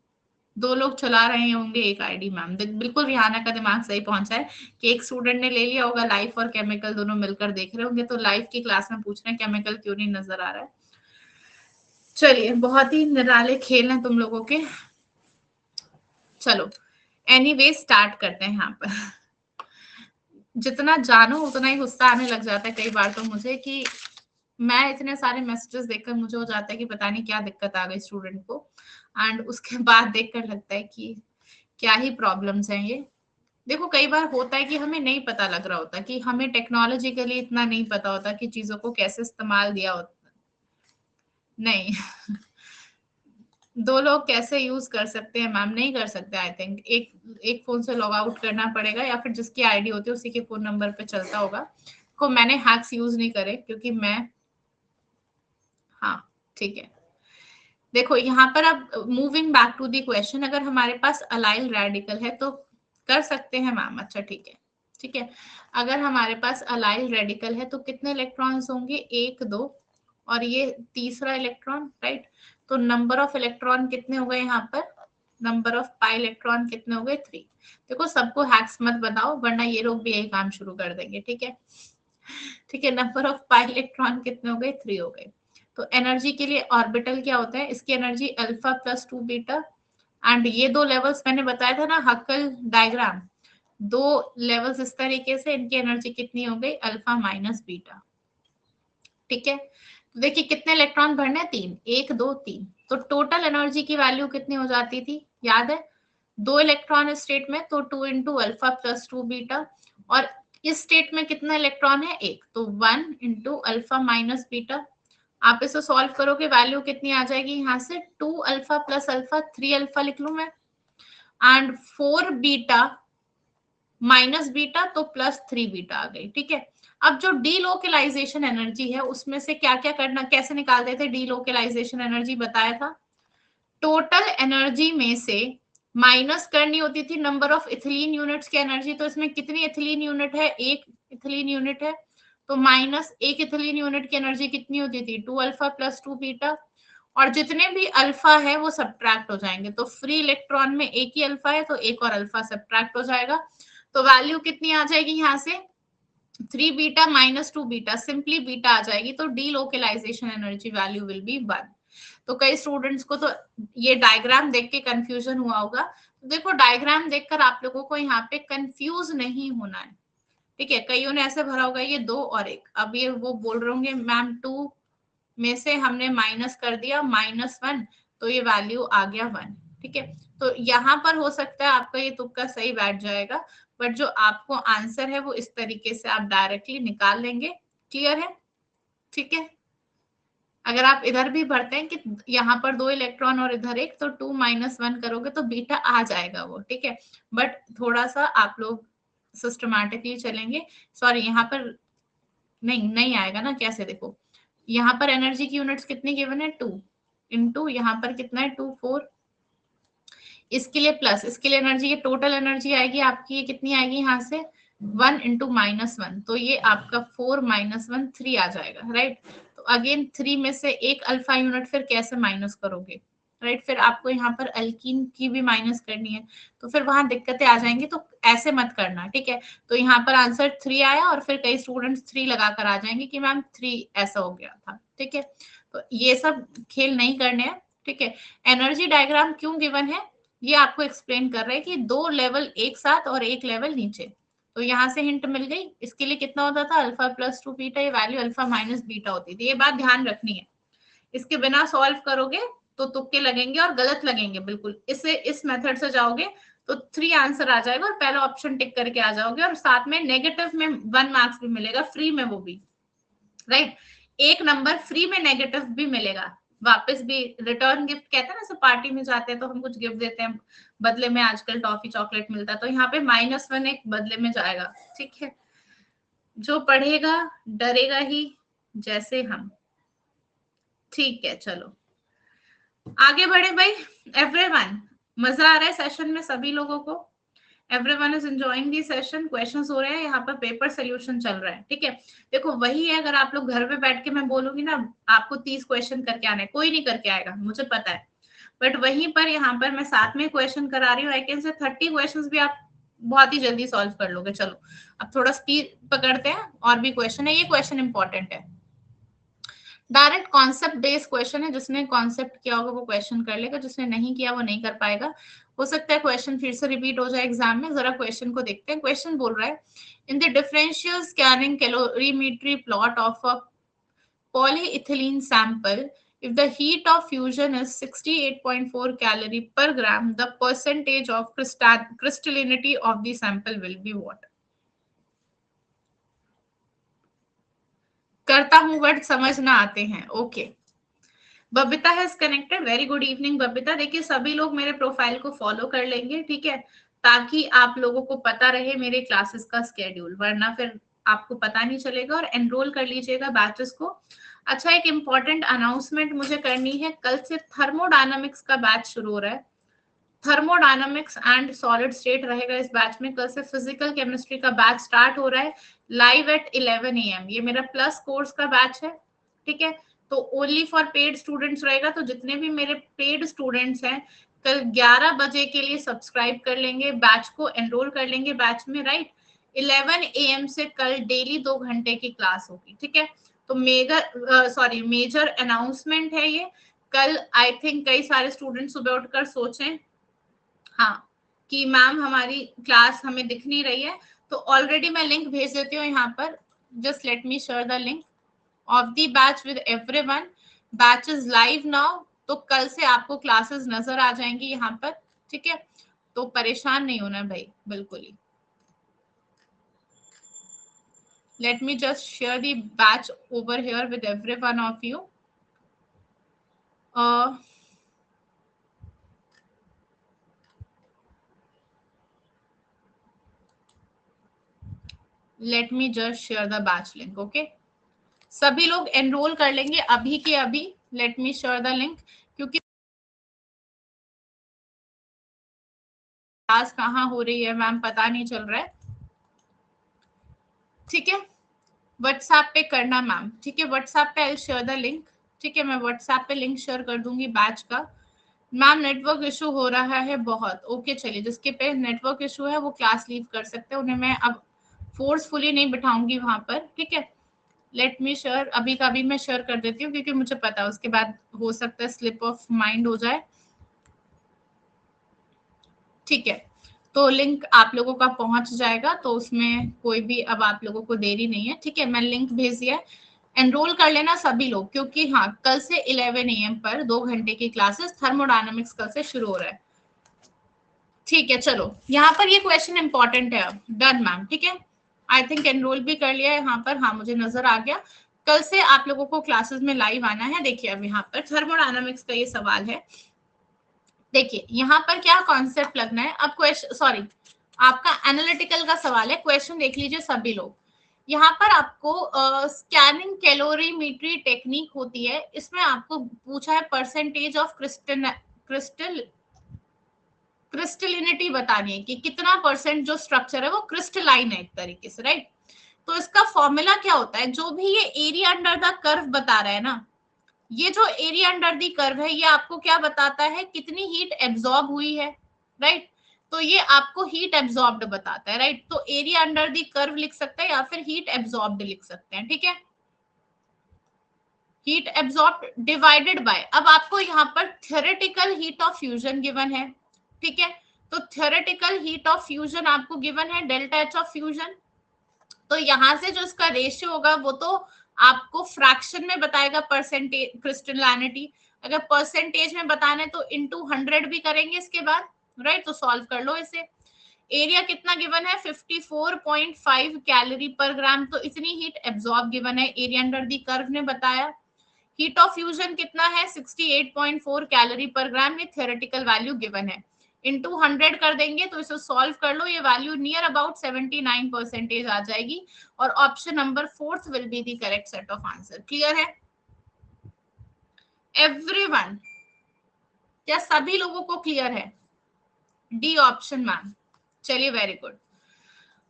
2 लोग चला रहे होंगे एक आईडी मैम, बिल्कुल रिहाना का दिमाग सही पहुंचा है कि एक स्टूडेंट ने ले लिया होगा, लाइफ और केमिकल दोनों मिलकर देख रहे होंगे, तो लाइफ की क्लास में पूछ रहे हैं केमिकल क्यों नहीं नजर आ रहा है। चलिए, बहुत ही निराले खेल हैं तुम लोगों के। चलो एनीवे स्टार्ट करते हैं यहाँ पर। जितना जानो उतना ही गुस्सा आने लग जाता है कई बार तो मुझे, कि मैं इतने सारे मैसेजेस देखकर मुझे हो जाता है कि पता नहीं क्या दिक्कत आ गई स्टूडेंट को, एंड उसके बाद देखकर लगता है कि क्या ही प्रॉब्लम्स हैं ये। देखो कई बार होता है कि हमें नहीं पता लग रहा होता, कि हमें टेक्नोलॉजी के लिए इतना नहीं पता होता कि चीजों को कैसे इस्तेमाल दिया होता, नहीं। 2 लोग कैसे यूज कर सकते हैं मैम, नहीं कर सकते, आई थिंक एक एक फोन से लॉग आउट करना पड़ेगा, या फिर जिसकी आईडी होती है उसी के फोन नंबर पे चलता होगा। को मैंने हैक्स यूज नहीं करे क्योंकि मैं, हाँ ठीक है। देखो यहाँ पर अब moving back to the question, अगर हमारे पास अलाइल रेडिकल है तो कर सकते हैं मैम, अच्छा ठीक है, ठीक है। अगर हमारे पास अलाइल रेडिकल है तो कितने इलेक्ट्रॉन्स होंगे, 1 2, और ये तीसरा इलेक्ट्रॉन, राइट। तो नंबर ऑफ इलेक्ट्रॉन कितने हो गए यहाँ पर, नंबर ऑफ पाई इलेक्ट्रॉन कितने हो गए, 3। देखो सबको हैक्स मत बताओ वरना ये लोग भी यही काम शुरू कर देंगे, ठीक है, ठीक है। नंबर ऑफ पाई इलेक्ट्रॉन कितने हो गए, 3 हो गए। तो एनर्जी के लिए ऑर्बिटल क्या होता है, इसकी energy alpha plus 2 beta, and ये 2 लेवल्स मैंने बताया था ना हक्कल डायग्राम, 2 लेवल्स इस तरीके से, इनकी एनर्जी कितनी हो गई, अल्फा माइनस बीटा, ठीक है। तो देखिए कितने इलेक्ट्रॉन भरने, 3, 1 2 3, तो टोटल एनर्जी की वैल्यू कितनी हो जाती थी, याद है, 2 इलेक्ट्रॉन स्टेट में तो 2 इंटू अल्फा प्लस 2 बीटा, और इस स्टेट में कितना इलेक्ट्रॉन है, 1, तो 1 इंटू अल्फा माइनस बीटा। आप इसे सॉल्व करोगे वैल्यू कितनी आ जाएगी, यहाँ से 2 अल्फा प्लस अल्फा, 3 अल्फा लिख लू मैं, एंड 4 बीटा माइनस बीटा तो प्लस 3 बीटा आ गई, ठीक है। अब जो डीलोकलाइजेशन एनर्जी है उसमें से क्या क्या करना, कैसे निकालते थे डीलोकलाइजेशन एनर्जी, बताया था, टोटल एनर्जी में से माइनस करनी होती थी नंबर ऑफ इथिलीन यूनिट्स की एनर्जी, तो इसमें कितनी इथिलीन यूनिट है, 1 इथिलीन यूनिट है, तो माइनस 1 इथिलीन यूनिट की एनर्जी कितनी होती थी, 2 अल्फा प्लस 2 बीटा, और जितने भी अल्फा है वो सब्ट्रैक्ट हो जाएंगे, तो फ्री इलेक्ट्रॉन में एक ही अल्फा है तो एक और अल्फा सब्ट्रैक्ट हो जाएगा, तो वैल्यू कितनी आ जाएगी यहाँ से, 3 beta minus 2 beta, simply beta आ जाएगी, तो delocalization energy value will be 1। तो कई स्टूडेंट्स को तो ये डायग्राम देख के कंफ्यूजन हुआ होगा, तो देखो डायग्राम देखकर आप लोगों को यहाँ पे कंफ्यूज नहीं होना है, ठीक है। कईयों ने ऐसे भरा होगा ये 2 और 1, अब ये वो बोल रहे होंगे मैम 2 में से हमने माइनस कर दिया -1, तो ये वैल्यू आ गया 1। ठीक है, तो यहाँ पर हो सकता है आपका ये तुक्का सही बैठ जाएगा, बट जो आपको आंसर है वो इस तरीके से आप डायरेक्टली निकाल लेंगे। क्लियर है? ठीक है, अगर आप इधर भी भरते हैं कि यहाँ पर 2 इलेक्ट्रॉन और इधर एक, तो 2 - 1 करोगे तो बीटा आ जाएगा वो। ठीक है, बट थोड़ा सा आप लोग सिस्टमैटिकली चलेंगे। सॉरी, यहाँ पर नहीं आएगा ना, कैसे? देखो, यहाँ पर एनर्जी की यूनिट्स कितनी गिवन है, 2 इंटू यहाँ पर कितना है, 2 4, इसके लिए प्लस, इसके लिए एनर्जी, ये टोटल एनर्जी आएगी आपकी, ये कितनी आएगी यहाँ से, 1 इंटू -1, तो ये आपका 4 - 1 3 आ जाएगा। राइट, तो अगेन 3 में से एक अल्फा यूनिट फिर कैसे माइनस करोगे? राइट, फिर आपको यहाँ पर अल्कीन की भी माइनस करनी है, तो फिर वहां दिक्कतें आ जाएंगी, तो ऐसे मत करना। ठीक है, तो यहाँ पर आंसर 3 आया और फिर कई स्टूडेंट्स 3 लगाकर आ जाएंगे कि मैम 3 ऐसा हो गया था। ठीक है, तो ये सब खेल नहीं करने हैं। ठीक है, एनर्जी डायग्राम क्यों गिवन है ये आपको एक्सप्लेन कर रहे हैं कि 2 लेवल एक साथ और एक लेवल नीचे, तो यहाँ से हिंट मिल गई। इसके लिए कितना होता था, अल्फा प्लस 2 बीटा, ये वैल्यू अल्फा माइनस बीटा होती थी। ये बात ध्यान रखनी है, इसके बिना सॉल्व करोगे तो तुक्के लगेंगे और गलत लगेंगे बिल्कुल। इस मेथड से जाओगे तो 3 आंसर आ जाएगा और पहला ऑप्शन टिक करके आ जाओगे, और साथ में नेगेटिव में 1 मार्क्स भी मिलेगा फ्री में, वो भी। राइट, एक नंबर फ्री में नेगेटिव भी मिलेगा वापस भी। रिटर्न गिफ्ट कहते हैं ना, सब पार्टी में जाते हैं तो हम कुछ गिफ्ट देते हैं, बदले में आजकल टॉफी चॉकलेट मिलता है, तो यहाँ पे -1 एक बदले में जाएगा। ठीक है, जो पढ़ेगा डरेगा ही, जैसे हम। ठीक है, चलो आगे बढ़े भाई। एवरीवन, मजा आ रहा है सेशन में सभी लोगों को? Everyone is enjoying the session? Questions हो रहे हैं यहाँ पर, पेपर सोल्यूशन चल रहा है। ठीक है, देखो वही है, अगर आप लोग घर पे बैठ के मैं बोलूंगी ना आपको 30 क्वेश्चन करके आना है, कोई नहीं करके आएगा, मुझे पता है, बट वहीं पर यहाँ पर मैं साथ में क्वेश्चन करा रही हूँ। आई कैन से 30 क्वेश्चन भी आप बहुत ही जल्दी सॉल्व कर लोगे। चलो अब थोड़ा स्पीड पकड़ते हैं, और भी क्वेश्चन है, ये क्वेश्चन इंपॉर्टेंट है। डायरेक्ट कॉन्सेप्ट बेस्ड क्वेश्चन है, जिसने कॉन्सेप्ट किया होगा वो क्वेश्चन कर लेगा, जिसने नहीं किया वो नहीं कर पाएगा। हो सकता है क्वेश्चन फिर से रिपीट हो जाए एग्जाम में। जरा क्वेश्चन को देखते हैं। क्वेश्चन बोल रहा है, in the differential scanning calorimetry plot of a polyethylene sample, if the heat of fusion is 68.4 calorie per gram, the percentage of crystallinity of the sample will be what? करता हूं but समझ ना आते हैं। Okay, Babita has connected, very good evening Babita. देखिए सभी लोग मेरे प्रोफाइल को फॉलो कर लेंगे, ठीक है, ताकि आप लोगों को पता रहे मेरे क्लासेस का स्केड्यूल, वरना फिर आपको पता नहीं चलेगा। और एनरोल कर लीजिएगा बैचेस को। अच्छा, एक इम्पॉर्टेंट अनाउंसमेंट मुझे करनी है, कल से थर्मोडायनामिक्स का बैच शुरू हो रहा है। थर्मोडायनामिक्स एंड सॉलिड स्टेट रहेगा इस बैच में। कल से फिजिकल केमिस्ट्री का बैच स्टार्ट हो रहा है लाइव एट 11 AM। ये मेरा प्लस कोर्स का बैच है। ठीक है, तो ओनली फॉर पेड स्टूडेंट्स रहेगा। तो जितने भी मेरे पेड स्टूडेंट्स हैं कल 11 बजे के लिए सब्सक्राइब कर लेंगे, बैच को एनरोल कर लेंगे बैच में। राइट, 11 AM से कल डेली 2 घंटे की क्लास होगी। ठीक है, तो मेजर अनाउंसमेंट है ये। कल आई थिंक कई सारे स्टूडेंट सुबह उठकर सोचें हाँ कि मैम हमारी क्लास हमें दिख नहीं रही है, तो ऑलरेडी मैं लिंक भेज देती हूँ यहाँ पर। Just let me share the link of the batch with everyone. Batch is live now, तो कल से आपको क्लासेस नजर आ जाएंगी यहाँ पर। ठीक है, तो परेशान नहीं होना भाई, बिल्कुल ही। Let me just share the batch over here with everyone of you. Let me just share the batch link. Okay, सभी लोग एनरोल कर लेंगे अभी के अभी। Let me share the link, क्योंकि क्लास कहाँ हो रही है मैम पता नहीं चल रहा है। ठीक है, व्हाट्सएप पे करना मैम। ठीक है, व्हाट्सएप पे आई शेयर द लिंक। ठीक है, मैं व्हाट्सएप पे लिंक शेयर कर दूंगी बैच का। मैम नेटवर्क इशू हो रहा है बहुत। ओके चलिए, जिसके पे नेटवर्क इशू है वो क्लास लीव कर सकते हैं, उन्हें मैं अब फोर्सफुली नहीं बिठाऊंगी वहां पर। ठीक है, लेट मी शेयर, अभी का अभी मैं शेयर कर देती हूँ, क्योंकि मुझे पता है उसके बाद हो सकता है स्लिप ऑफ माइंड हो जाए। ठीक है, तो लिंक आप लोगों का पहुंच जाएगा, तो उसमें कोई भी अब आप लोगों को देरी नहीं है। ठीक है, मैं लिंक भेज दिया। एनरोल कर लेना सभी लोग, क्योंकि हाँ कल से 11 AM पर 2 घंटे की क्लासेस थर्मोडायनामिक्स कल से शुरू हो रहा है। ठीक है, चलो यहाँ पर ये क्वेश्चन इंपॉर्टेंट है। अब डन मैम, ठीक है, आई थिंक एनरोल भी कर लिया है यहाँ पर। हाँ मुझे नजर आ गया। कल से आप लोगों को क्लासेस में लाइव आना है। देखिए अब यहाँ पर थर्मोडायनामिक्स का ये सवाल है। देखिए यहाँ पर क्या कॉन्सेप्ट लगना है। अब क्वेश्चन, सॉरी, आपका एनालिटिकल का सवाल है। क्वेश्चन देख लीजिए सभी लोग। यहाँ पर आपको स्कैनिंग कैलोरीमेट्री टेक्निक होती है। इसमें आपको पूछा है परसेंटेज ऑफ क्रिस्टलिनिटी बतानी है कि कितना परसेंट जो स्ट्रक्चर है वो क्रिस्टलाइन है एक तरीके से, राइट। तो इसका फॉर्मूला क्या होता है, जो भी ये एरिया अंडर द कर्व बता रहा है ना, ये जो एरिया अंडर द कर्व है ये आपको क्या बताता है, कितनी हीट एब्जॉर्ब हुई है, राइट। तो ये आपको हीट एब्जॉर्ब्ड बताता है, राइट। तो एरिया अंडर द कर्व लिख सकते हैं या फिर हीट एब्जॉर्ब्ड लिख सकते हैं, ठीक है। हीट एब्जॉर्ब्ड डिवाइडेड बाय, अब आपको यहाँ पर theoretical heat of fusion given है, ठीक है। तो थ्योरेटिकल हीट ऑफ फ्यूजन आपको गिवन है डेल्टा एच ऑफ फ्यूजन। तो यहां से जो इसका रेशियो होगा वो तो आपको फ्रैक्शन में बताएगा, परसेंटेज क्रिस्टलिनिटी। अगर परसेंटेज में बताना है तो इनटू 100 भी करेंगे इसके बाद, राइट। तो सॉल्व कर लो इसे। एरिया कितना गिवन है, 54.5 कैलोरी पर ग्राम। तो इतनी हीट एब्जॉर्ब गिवन है, एरिया अंडर दी कर्व ने बताया। हीट ऑफ फ्यूजन कितना है, 68.4 कैलोरी पर ग्राम। ये थ्योरेटिकल वैल्यू गिवन है। इनटू 100 कर देंगे तो इसे सॉल्व कर लो, ये वैल्यू नियर अबाउट 79% आ जाएगी। और option number 4 will be the correct set of answer. Clear है एवरीवन? क्या सभी लोगों को क्लियर है? डी ऑप्शन मैम, चलिए वेरी गुड।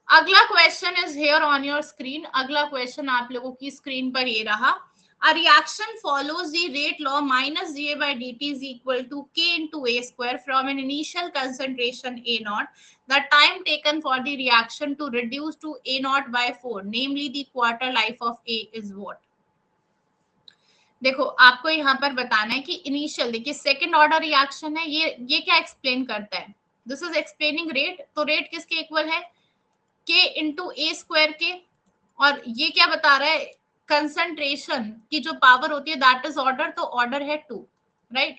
अगला question is here on your screen. अगला क्वेश्चन आप लोगों की स्क्रीन पर ये रहा। A reaction follows the rate law minus dA by dt is equal to K into A square from an initial concentration A naught. The time taken for the reaction to reduce to A naught by 4, namely the quarter life of A is what? देखो आपको यहाँ पर बताना है कि initial, देखिए second order reaction है, ये क्या एक्सप्लेन करता है, दिस इज एक्सप्लेनिंग रेट। तो रेट किसके इक्वल है, K इंटू ए स्क्वायर के। और ये क्या बता रहा है, कंसंट्रेशन की जो पावर होती है दैट इज ऑर्डर, तो ऑर्डर है 2, राइट।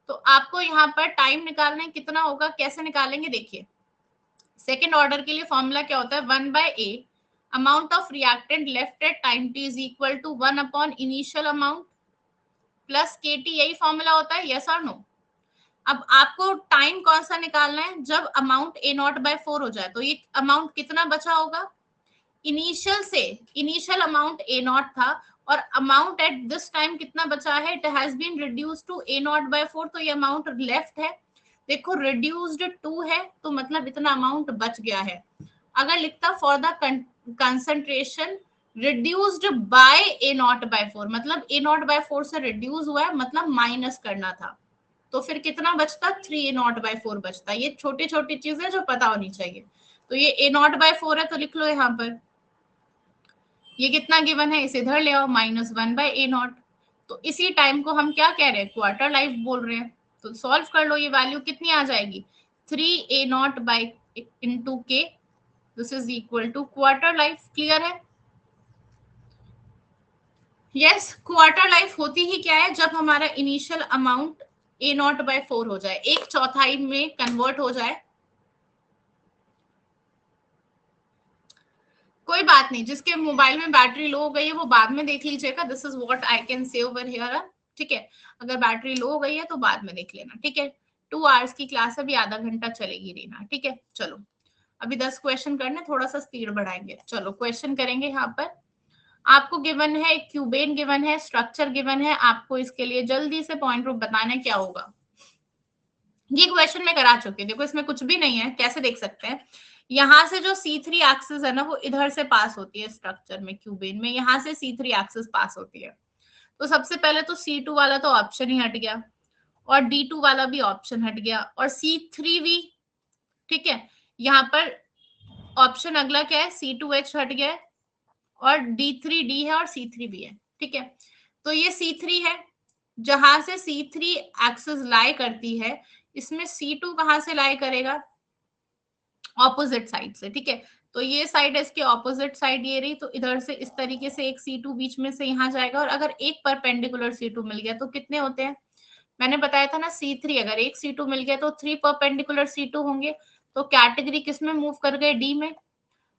तो आपको यहाँ पर टाइम निकालना है, कितना होगा, कैसे निकालेंगे, देखिए सेकेंड ऑर्डर के लिए फॉर्मूला क्या होता है, 1/a amount of reactant left at time t is equal to 1 upon initial amount plus kt, यही फॉर्मूला होता है, यस और नो। अब आपको टाइम कौन सा निकालना है, जब अमाउंट a नॉट बाय 4 हो जाए। तो ये अमाउंट कितना बचा होगा, इनिशियल से, इनिशियल अमाउंट ए नॉट था और अमाउंट एट दिस टाइम कितना बचा है, it has been reduced to A naught by 4। तो ये अमाउंट लेफ्ट है, देखो रिड्यूस्ड 2 है, तो मतलब इतना अमाउंट बच गया है। अगर लिखता for the concentration reduced by A naught by 4, मतलब ए नॉट बाय 4 से रिड्यूस हुआ है, मतलब माइनस करना था, तो फिर कितना बचता, 3 ए नॉट बाय 4 बचता। ये छोटी छोटी चीजें जो पता होनी चाहिए। तो ये ए नॉट बाय 4 है, तो लिख लो यहाँ पर ये कितना गिवन है, इसे इधर ले आओ, -1/a0। तो इसी टाइम को हम क्या कह रहे हैं, क्वार्टर लाइफ बोल रहे हैं। तो सॉल्व कर लो, ये वैल्यू कितनी आ जाएगी, 3a0 by into k, this is equal to quarter life. Clear है? यस, क्वार्टर लाइफ होती ही क्या है, जब हमारा इनिशियल अमाउंट a0/4 हो जाए, 1/4 में कन्वर्ट हो जाए। कोई बात नहीं, जिसके मोबाइल में बैटरी लो हो गई है वो बाद में देख लीजिएगा, this is what I can say over here, ठीक है। अगर बैटरी लो हो गई है तो बाद में देख लेना, ठीक है। 2 आवर्स की क्लास अभी आधा घंटा चलेगी रहना, ठीक है। चलो अभी 10 क्वेश्चन करने, थोड़ा सा स्पीड बढ़ाएंगे। चलो क्वेश्चन करेंगे। यहाँ पर आपको गिवन है, क्यूबेन गिवन है, स्ट्रक्चर गिवन है, आपको इसके लिए जल्दी से पॉइंट रूप बताना है क्या होगा। ये क्वेश्चन मैं करा चुकी हूँ, देखो इसमें कुछ भी नहीं है, कैसे देख सकते हैं, यहाँ से जो C3 एक्सिस है ना वो इधर से पास होती है स्ट्रक्चर में, क्यूबेन में यहाँ से C3 एक्सिस पास होती है। तो सबसे पहले तो C2 वाला तो ऑप्शन ही हट गया, और D2 वाला भी ऑप्शन हट गया, और C3V, ठीक है। यहाँ पर ऑप्शन अगला क्या है, C2H हट गया, और D3D है और C3B है, ठीक है। तो ये C3 है, जहां से C3 एक्सिस लाई करती है, इसमें C2 कहां से लाई करेगा, ऑपोजिट साइड से, ठीक है। तो ये साइड इसके ऑपोजिट साइड ये रही, तो इधर से इस तरीके से एक C2 बीच में से यहाँ जाएगा, और अगर एक परपेंडिकुलर C2 मिल गया तो कितने होते हैं, मैंने बताया था ना C3, अगर एक C2 मिल गया तो 3 परपेंडिकुलर C2 होंगे। तो कैटेगरी किस में मूव कर गए, डी में,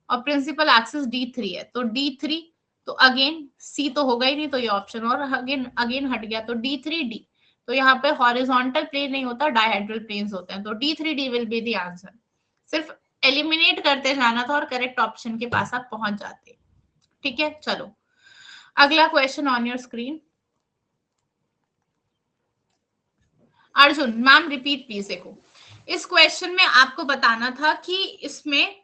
और प्रिंसिपल एक्सिस D3 है, तो D3, तो अगेन C तो होगा ही नहीं, तो ये ऑप्शन और अगेन अगेन हट गया, तो D3D। तो यहाँ पे हॉरिजॉन्टल प्लेन नहीं होता, डायहेड्रल प्लेन्स होते हैं, तो D3D will be the answer. सिर्फ एलिमिनेट करते जाना था और करेक्ट ऑप्शन के पास आप पहुंच जाते। ठीक है, चलो अगला question on your screen. Arjun ma'am repeat please. देखो इस क्वेश्चन में आपको बताना था कि इसमें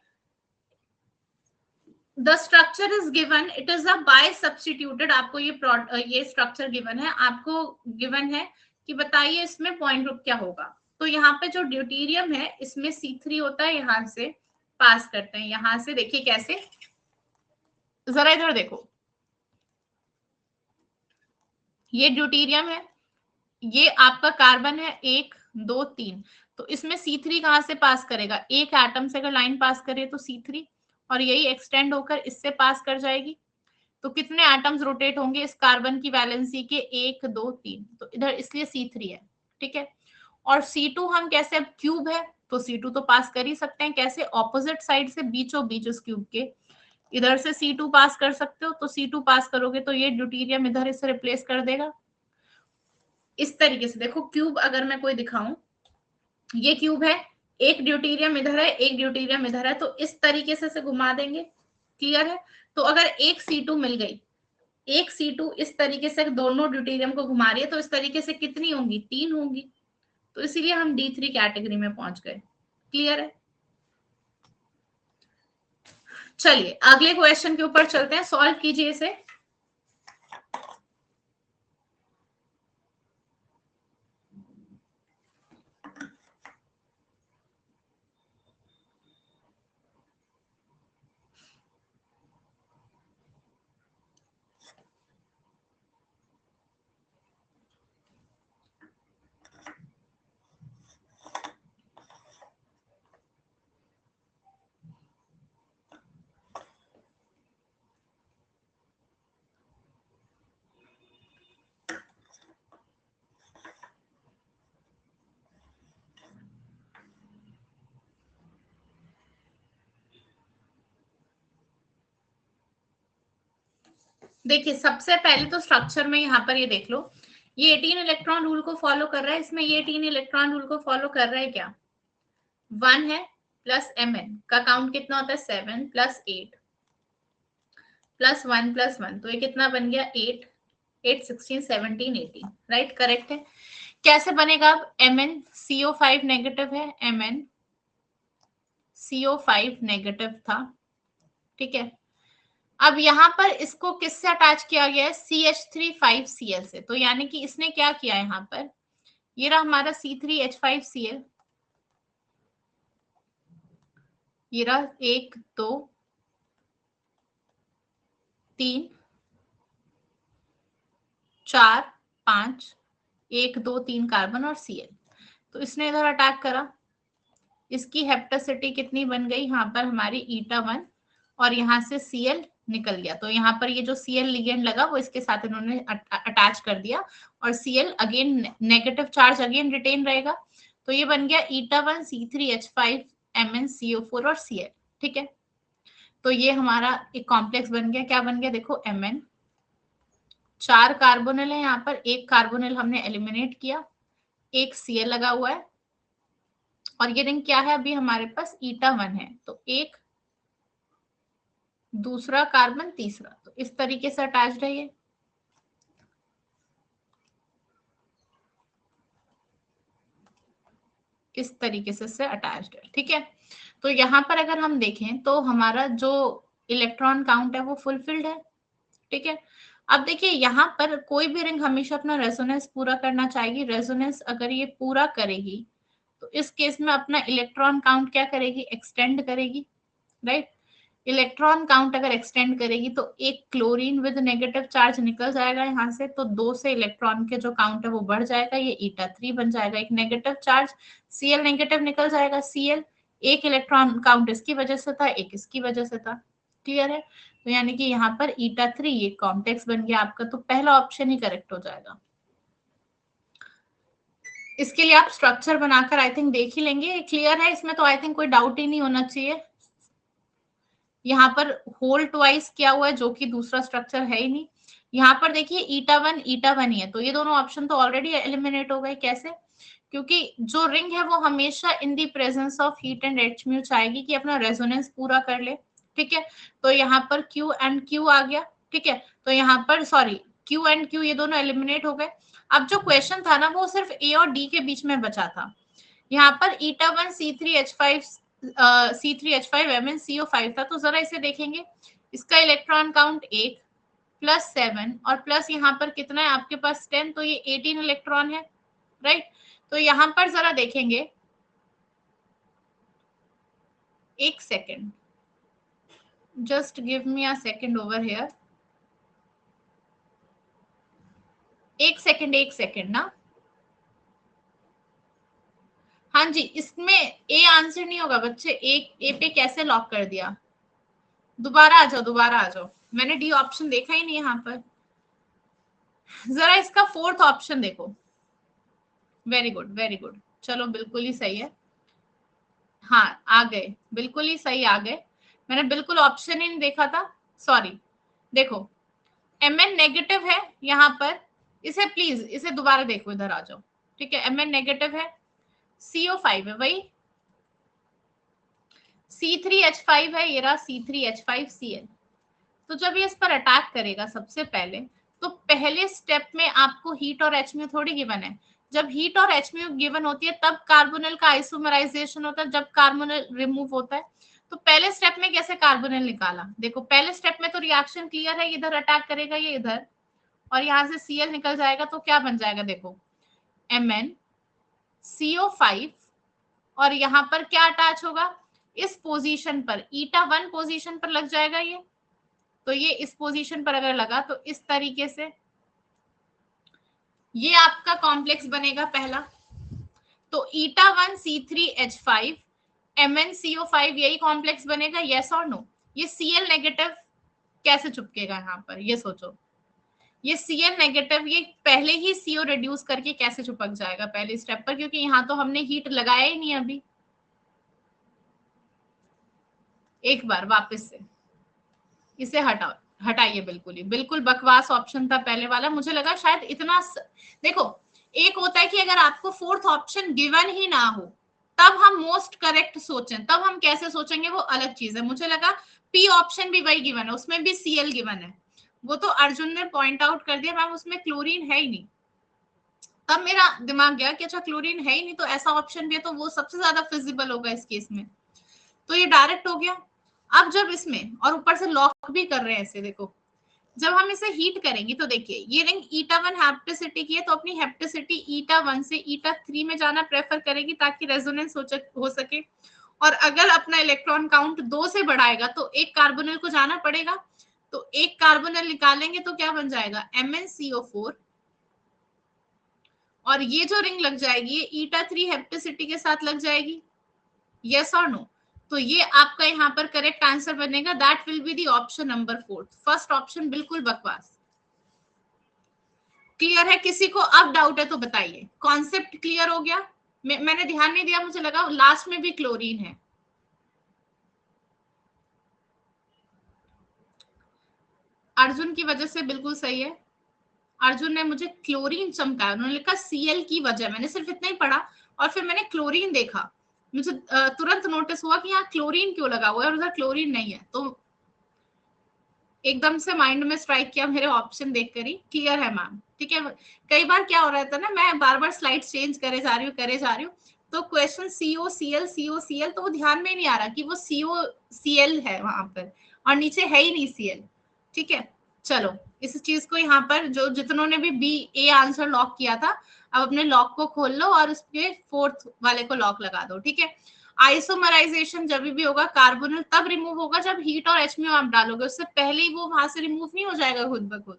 the structure is given, it is a bi substituted, आपको ये स्ट्रक्चर गिवन है, आपको गिवन है कि बताइए इसमें पॉइंट ग्रुप क्या होगा। तो यहाँ पे जो ड्यूटीरियम है इसमें C3 होता है, यहां से पास करते हैं, यहां से देखिए कैसे, जरा इधर देखो, ये ड्यूटीरियम है, ये आपका कार्बन है 1 2 3, तो इसमें C3 कहां से पास करेगा, एक एटम से अगर लाइन पास करे तो C3, और यही एक्सटेंड होकर इससे पास कर जाएगी। तो कितने एटम्स रोटेट होंगे इस कार्बन की वैलेंसी के, 1 2 3, तो इधर इसलिए C3 है। ठीक है, और C2 हम कैसे, अब क्यूब है तो C2 तो पास कर ही सकते हैं, कैसे, ऑपोजिट साइड से बीचों बीच उस क्यूब के, इधर से C2 पास कर सकते हो, तो C2 पास करोगे तो ये ड्यूटीरियम इधर इसे रिप्लेस कर देगा। इस तरीके से देखो, क्यूब अगर मैं कोई दिखाऊं, ये क्यूब है, एक ड्यूटीरियम इधर है, एक ड्यूटीरियम इधर है, तो इस तरीके से घुमा देंगे। क्लियर है, तो अगर एक C2 मिल गई, एक C2 इस तरीके से दोनों ड्यूटीरियम को घुमा रही है, तो इस तरीके से कितनी होंगी, 3 होंगी, तो इसीलिए हम D3 कैटेगरी में पहुंच गए। क्लियर है, चलिए अगले क्वेश्चन के ऊपर चलते हैं, सॉल्व कीजिए इसे। देखिए सबसे पहले तो स्ट्रक्चर में यहाँ पर ये देख लो, ये 18 इलेक्ट्रॉन रूल को फॉलो कर रहा है, इसमें ये 18 इलेक्ट्रॉन रूल को फॉलो कर रहा है क्या, 1 है प्लस Mn का काउंट कितना होता है, 7 प्लस 8 प्लस 1 प्लस 1, तो ये कितना बन गया, 8 8 16 17 18, राइट, करेक्ट है। कैसे बनेगा, अब Mn CO5 नेगेटिव है, Mn CO5 नेगेटिव था। ठीक है, अब यहाँ पर इसको किससे अटैच किया गया है, CH3 5Cl से, तो यानी कि इसने क्या किया यहाँ पर, ये रहा हमारा C3H5Cl, ये रहा 1 2 3 4 5, 1 2 3 कार्बन और Cl, तो इसने इधर अटैक करा, इसकी हेप्टासिटी कितनी बन गई यहाँ पर हमारी eta1, और यहाँ से Cl निकल गया, तो यहाँ पर ये जो Cl लिगेंड लगा वो इसके साथ इन्होंने अटैच कर दिया, और Cl again negative charge again retain रहेगा, तो ये बन गया eta1 C3H5 MnCO4 और Cl। ठीक है, तो ये हमारा एक कॉम्प्लेक्स बन गया, क्या बन गया देखो, Mn, 4 कार्बोनिल है यहाँ पर, एक कार्बोनिल हमने एलिमिनेट किया, एक Cl लगा हुआ है, और ये रिंग क्या है अभी हमारे पास, eta1 है, तो एक दूसरा कार्बन तीसरा, तो इस तरीके से अटैच्ड है ये। इस तरीके से अटैच्ड है। ठीक है, तो यहाँ पर अगर हम देखें तो हमारा जो इलेक्ट्रॉन काउंट है वो फुलफिल्ड है। ठीक है, अब देखिए यहाँ पर कोई भी रिंग हमेशा अपना रेजोनेंस पूरा करना चाहेगी, रेजोनेंस अगर ये पूरा करेगी तो इस केस में अपना इलेक्ट्रॉन काउंट क्या करेगी, एक्सटेंड करेगी, राइट। इलेक्ट्रॉन काउंट अगर एक्सटेंड करेगी तो एक क्लोरीन विद नेगेटिव चार्ज निकल जाएगा यहाँ से, तो 2 से इलेक्ट्रॉन के जो काउंट है वो बढ़ जाएगा, ये eta3 बन जाएगा, एक नेगेटिव चार्ज Cl नेगेटिव निकल जाएगा, Cl एक इलेक्ट्रॉन काउंट इसकी वजह से था, एक इसकी वजह से था। क्लियर है? तो यानी कि यहाँ पर eta3 ये कॉम्प्लेक्स बन गया आपका, तो पहला ऑप्शन ही करेक्ट हो जाएगा। इसके लिए आप स्ट्रक्चर बनाकर आई थिंक देख ही लेंगे। क्लियर है? इसमें तो आई थिंक कोई डाउट ही नहीं होना चाहिए। यहाँ पर होल ट्वाइस किया हुआ है, जो कि दूसरा स्ट्रक्चर है ही नहीं। यहाँ पर देखिए eta1 ही है, तो ये दोनों ऑप्शन तो ऑलरेडी एलिमिनेट हो गए। कैसे? क्योंकि जो रिंग है वो हमेशा in the presence of heat and H mu चाहेगी कि अपना रेजोनेंस पूरा कर ले। ठीक है, तो यहाँ पर Q एंड Q आ गया। ठीक है, तो यहाँ पर सॉरी Q एंड Q ये दोनों एलिमिनेट हो गए। अब जो क्वेश्चन था ना वो सिर्फ A और D के बीच में बचा था। यहाँ पर eta1 C3H5 C3H5 MnCO5 था, तो जरा इसे देखेंगे। इसका इलेक्ट्रॉन काउंट 1 प्लस 7 और प्लस यहाँ पर कितना है आपके पास 10, तो ये 18 इलेक्ट्रॉन है। राइट, तो यहाँ पर जरा देखेंगे, एक second, just give me a second over here. एक सेकेंड ना। हाँ जी, इसमें ए आंसर नहीं होगा बच्चे। ए पे कैसे लॉक कर दिया? दोबारा आ जाओ, मैंने डी ऑप्शन देखा ही नहीं यहाँ पर। जरा इसका फोर्थ ऑप्शन देखो। वेरी गुड, चलो बिल्कुल ही सही है। हाँ आ गए, बिल्कुल ही सही आ गए। मैंने बिल्कुल ऑप्शन ही नहीं देखा था, सॉरी। देखो Mn नेगेटिव है यहाँ पर, इसे प्लीज इसे दोबारा देखो, इधर आ जाओ। ठीक है, Mn नेगेटिव है, CO5 है वही, C3H5 है, ये रहा C3H5Cl। तो जब ये इस पर अटैक करेगा सबसे पहले, तो पहले स्टेप में आपको हीट और एच म्यू थोड़ी गिवन है। जब हीट और एच म्यू गिवन होती है तब कार्बोनिल का आइसोमराइजेशन होता है, जब कार्बोनिल रिमूव होता है। तो पहले स्टेप में कैसे कार्बोनिल निकाला? देखो पहले स्टेप में तो रिएक्शन क्लियर है, इधर अटैक करेगा ये इधर, और यहाँ से Cl निकल जाएगा, तो क्या बन जाएगा? देखो MnCO5, और यहाँ पर क्या अटैच होगा? इस पोजीशन पर eta1 पोजीशन पर लग जाएगा ये। तो ये इस पोजीशन पर अगर लगा तो इस तरीके से ये आपका कॉम्प्लेक्स बनेगा पहला। तो eta1 C3H5 MnCO5 यही कॉम्प्लेक्स बनेगा, यस और नो? ये Cl नेगेटिव कैसे चुपकेगा यहाँ पर, ये सोचो। ये Cl नेगेटिव ये पहले ही CO रिड्यूस करके कैसे चिपक जाएगा पहले स्टेप पर, क्योंकि यहाँ तो हमने हीट लगाया ही नहीं अभी। एक बार वापस से इसे हटाइए, बिल्कुल बकवास ऑप्शन था पहले वाला। मुझे लगा शायद इतना देखो, एक होता है कि अगर आपको फोर्थ ऑप्शन गिवन ही ना हो तब हम मोस्ट करेक्ट सोचें, तब हम कैसे सोचेंगे वो अलग चीज है। मुझे लगा पी ऑप्शन भी वही गिवन है, उसमें भी Cl गिवन है, वो तो अर्जुन ने पॉइंट आउट कर दिया मैम उसमें क्लोरीन है ही नहीं। तब मेरा दिमाग गया कि अच्छा क्लोरीन है ही नहीं तो ऐसा ऑप्शन भी है, तो वो सबसे ज्यादा फिजिबल होगा इस केस में। तो ये डायरेक्ट हो गया। अब जब इसमें और ऊपर से लॉक भी कर रहे हैं ऐसे, देखो जब हम इसे हीट करेंगे तो देखिए ये रिंग eta1 हैप्टिसिटी की है, तो अपनी हैप्टिसिटी eta1 से eta3 में जाना प्रेफर करेगी ताकि रेजोनेंस हो सके। और अगर अपना इलेक्ट्रॉन काउंट 2 से बढ़ाएगा तो एक कार्बोनिल को जाना पड़ेगा, तो एक कार्बोनिल निकालेंगे तो क्या बन जाएगा? MnCO4, और ये जो रिंग लग जाएगी ये eta3 हैप्टिसिटी के साथ लग जाएगी, यस और नो? तो ये आपका यहाँ पर करेक्ट आंसर बनेगा, that will be the option number 4। First option बिल्कुल बकवास। क्लियर है? किसी को अब डाउट है तो बताइए। कॉन्सेप्ट क्लियर हो गया? मैंने ध्यान नहीं दिया, मुझे लगा लास्ट में भी क्लोरीन है। अर्जुन की वजह से बिल्कुल सही है। अर्जुन ने मुझे क्लोरीन चमकाया, उन्होंने लिखा Cl की वजह, मैंने सिर्फ इतना ही पढ़ा और फिर मैंने क्लोरीन देखा, मुझे तुरंत नोटिस हुआ कि यहाँ क्लोरीन क्यों लगा हुआ है और उधर क्लोरीन नहीं है, तो एकदम से माइंड में स्ट्राइक किया मेरे ऑप्शन देखकर ही। क्लियर है मैम? ठीक है, कई बार क्या हो रहा था ना, मैं बार बार स्लाइड चेंज करे जा रही हूँ, तो क्वेश्चन CO Cl तो वो ध्यान में नहीं आ रहा कि वो COCl है वहां पर और नीचे है ही नहीं Cl। ठीक है, चलो इस चीज को यहाँ पर जो जितनों ने भी बी ए आंसर लॉक किया था, अब अपने लॉक को खोल लो और उसके फोर्थ वाले को लॉक लगा दो। ठीक है, आइसोमराइजेशन जब भी होगा कार्बोनिल तब रिमूव होगा जब हीट और एच म्यू आप डालोगे, उससे पहले ही वो वहां से रिमूव नहीं हो जाएगा खुद ब खुद।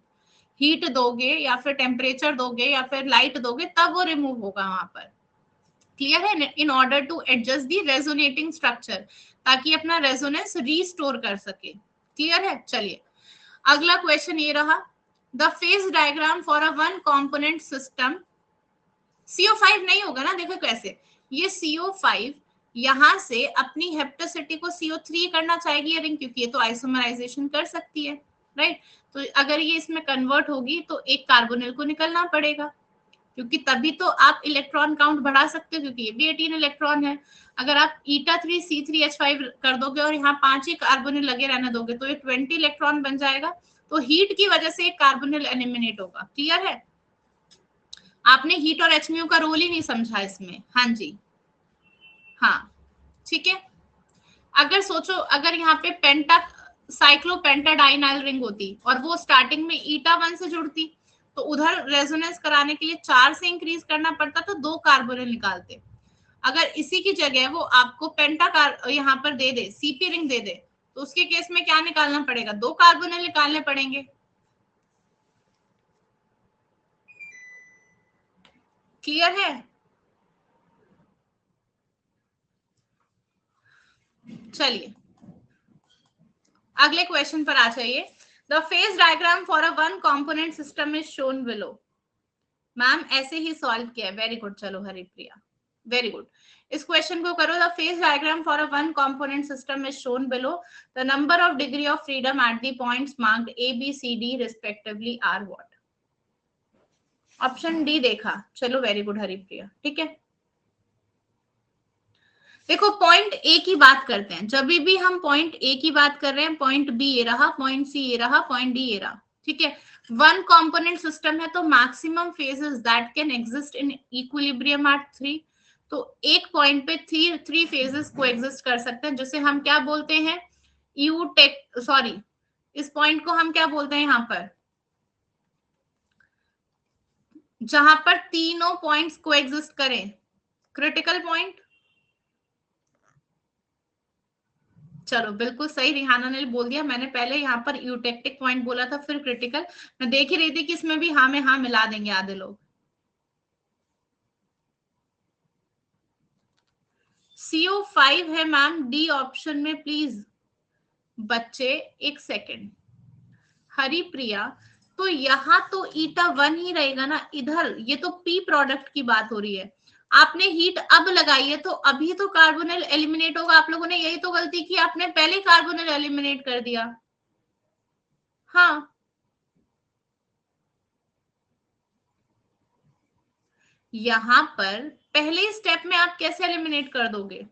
हीट दोगे या फिर टेम्परेचर दोगे या फिर लाइट दोगे तब वो रिमूव होगा वहां पर। क्लियर है? In order to adjust the resonating structure, ताकि अपना रेजोनेंस रीस्टोर कर सके। क्लियर है? चलिए अगला क्वेश्चन ये रहा, the phase diagram for a one component system. CO5 नहीं होगा ना, देखो कैसे, ये CO5 यहां से अपनी हेप्टोसिटी को CO3 करना चाहेगी रिंग, क्योंकि ये तो आइसोमराइजेशन कर सकती है, राइट? तो अगर ये इसमें कन्वर्ट होगी तो एक कार्बोनिल को निकलना पड़ेगा, क्योंकि तभी तो आप इलेक्ट्रॉन काउंट बढ़ा सकते हो, क्योंकि ये भी 18 इलेक्ट्रॉन है। अगर आप eta3C3H5 कर दोगे और यहाँ 5 ही कार्बोनिल लगे रहने दोगे तो ये 20 इलेक्ट्रॉन बन जाएगा, तो हीट की वजह से एक कार्बोनिल एलिमिनेट होगा। क्लियर है? आपने हीट और एचम्यू का रोल ही नहीं समझा इसमें। हाँ जी, हाँ ठीक है। अगर सोचो, अगर यहाँ पे पेंटा साइक्लोपेंटाडाइनाइल रिंग होती और वो स्टार्टिंग में eta1 से जुड़ती, तो उधर रेजोनेंस कराने के लिए 4 से इंक्रीज करना पड़ता, तो 2 कार्बोनिल निकालते। अगर इसी की जगह वो आपको यहाँ पर दे दे, सीपी रिंग दे दे, तो उसके केस में क्या निकालना पड़ेगा? 2 कार्बोनिल निकालने पड़ेंगे। क्लियर है? चलिए अगले क्वेश्चन पर आ जाइए। The phase diagram for a one component system is shown below. Ma'am ऐसे ही सॉल्व किया है, वेरी गुड। चलो हरिप्रिया, वेरी गुड। इस क्वेश्चन को करो, the phase diagram for a one component system is shown below, the number of degree of freedom at the points marked A B C D respectively are what? Option D देखा, चलो very good Haripriya, ठीक है। देखो point A की बात करते हैं, जब भी हम पॉइंट ए की बात कर रहे हैं, पॉइंट बी ये रहा, पॉइंट सी ये रहा, पॉइंट डी ये रहा, ठीक है। वन कंपोनेंट सिस्टम है तो maximum phases that can exist in equilibrium at 3। तो एक पॉइंट पे थ्री फेजेस को एग्जिस्ट कर सकते हैं, जिसे हम क्या बोलते हैं? यू टेक सॉरी, इस पॉइंट को हम क्या बोलते हैं? यहाँ पर जहां पर तीनों पॉइंट्स को एग्जिस्ट करें, क्रिटिकल पॉइंट। चलो बिल्कुल सही, रिहाना ने बोल दिया। मैंने पहले यहाँ पर यूटेक्टिक पॉइंट बोला था, फिर क्रिटिकल। मैं देख ही रही थी कि इसमें भी हाँ में हाँ मिला देंगे आधे लोग। CO5 है मैम डी ऑप्शन में, प्लीज बच्चे एक सेकेंड। हरिप्रिया, तो यहाँ तो eta1 ही रहेगा ना, इधर ये तो पी प्रोडक्ट की बात हो रही है। आपने हीट अब लगाई है तो अभी तो कार्बोनिल एलिमिनेट होगा। आप लोगों ने यही तो गलती की, आपने पहले कार्बोनिल एलिमिनेट कर दिया। हाँ, यहां पर पहले स्टेप में आप कैसे एलिमिनेट कर दोगे?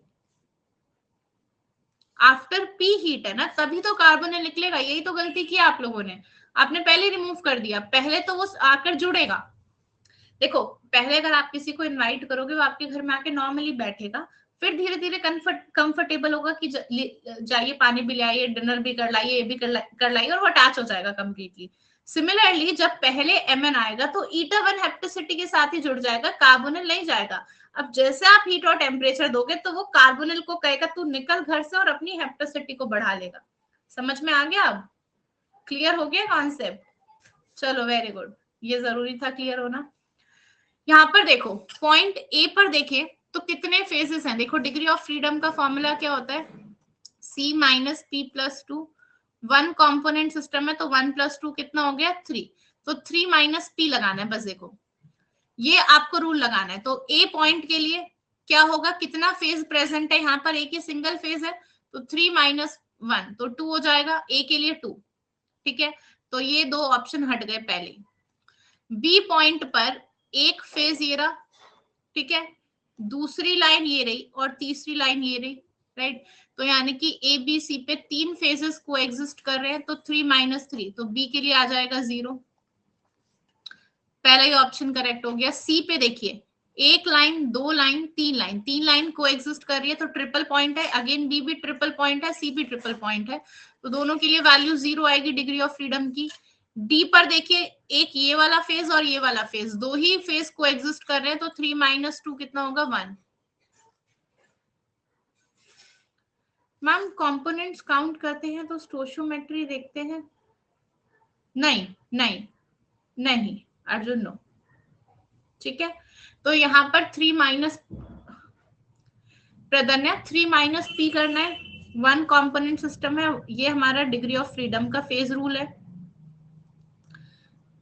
आफ्टर पी हीट है ना, तभी तो कार्बोनिल निकलेगा। यही तो गलती की आप लोगों ने, आपने पहले रिमूव कर दिया। पहले तो वो आकर जुड़ेगा। देखो पहले अगर आप किसी को इनवाइट करोगे, वो आपके घर में आके नॉर्मली बैठेगा, फिर धीरे धीरे कंफर्टेबल होगा कि जाइए पानी भी ले आइए, डिनर भी कर लाइए, ये भी कर लाइए, और वो अटैच हो जाएगा कंप्लीटली। सिमिलरली जब पहले एमएन आएगा तो eta1 हेप्टोसिटी के साथ ही जुड़ जाएगा, कार्बोनिल नहीं जाएगा। अब जैसे आप हीट और टेम्परेचर दोगे तो वो कार्बोनिल को कहेगा तू निकल घर से, और अपनी हेप्टोसिटी को बढ़ा लेगा। समझ में आ गया? अब क्लियर हो गया कॉन्सेप्ट? चलो वेरी गुड, ये जरूरी था क्लियर होना। यहाँ पर देखो पॉइंट ए पर देखें तो कितने फेजेस हैं। देखो डिग्री ऑफ फ्रीडम का फॉर्मूला क्या होता है? C minus P plus two. One component system है तो 1 + 2 कितना हो गया? 3। तो 3 माइनस पी लगाना है बस। देखो ये आपको रूल लगाना है। तो ए पॉइंट के लिए क्या होगा? कितना फेज प्रेजेंट है यहाँ पर? एक ही सिंगल फेज है, तो 3 माइनस 1 तो 2 हो जाएगा। ए के लिए 2, ठीक है। तो ये दो ऑप्शन हट गए पहले। बी पॉइंट पर एक फेज ये रहा, ठीक है, दूसरी लाइन ये रही और तीसरी लाइन ये रही, राइट। तो यानी कि ए बी सी पे 3 फेजेस को एग्जिस्ट कर रहे हैं, तो 3 माइनस 3, तो बी के लिए आ जाएगा 0। पहला ही ऑप्शन करेक्ट हो गया। सी पे देखिए, एक लाइन, दो लाइन, तीन लाइन को एग्जिस्ट कर रही है, तो ट्रिपल पॉइंट है। अगेन बी भी ट्रिपल पॉइंट है, सी भी ट्रिपल पॉइंट है, तो दोनों के लिए वैल्यू 0 आएगी डिग्री ऑफ फ्रीडम की। डी पर देखिए, एक ये वाला फेज और ये वाला फेज, दो ही फेज को एग्जिस्ट कर रहे हैं, तो 3 माइनस 2 कितना होगा? 1। मैम कंपोनेंट्स काउंट करते हैं तो स्टोशियोमेट्री देखते हैं? नहीं नहीं नहीं अर्जुन, नो। ठीक है, तो यहाँ पर 3 माइनस, प्रदन्या 3 माइनस पी करना है, वन कंपोनेंट सिस्टम है, ये हमारा डिग्री ऑफ फ्रीडम का फेज रूल है।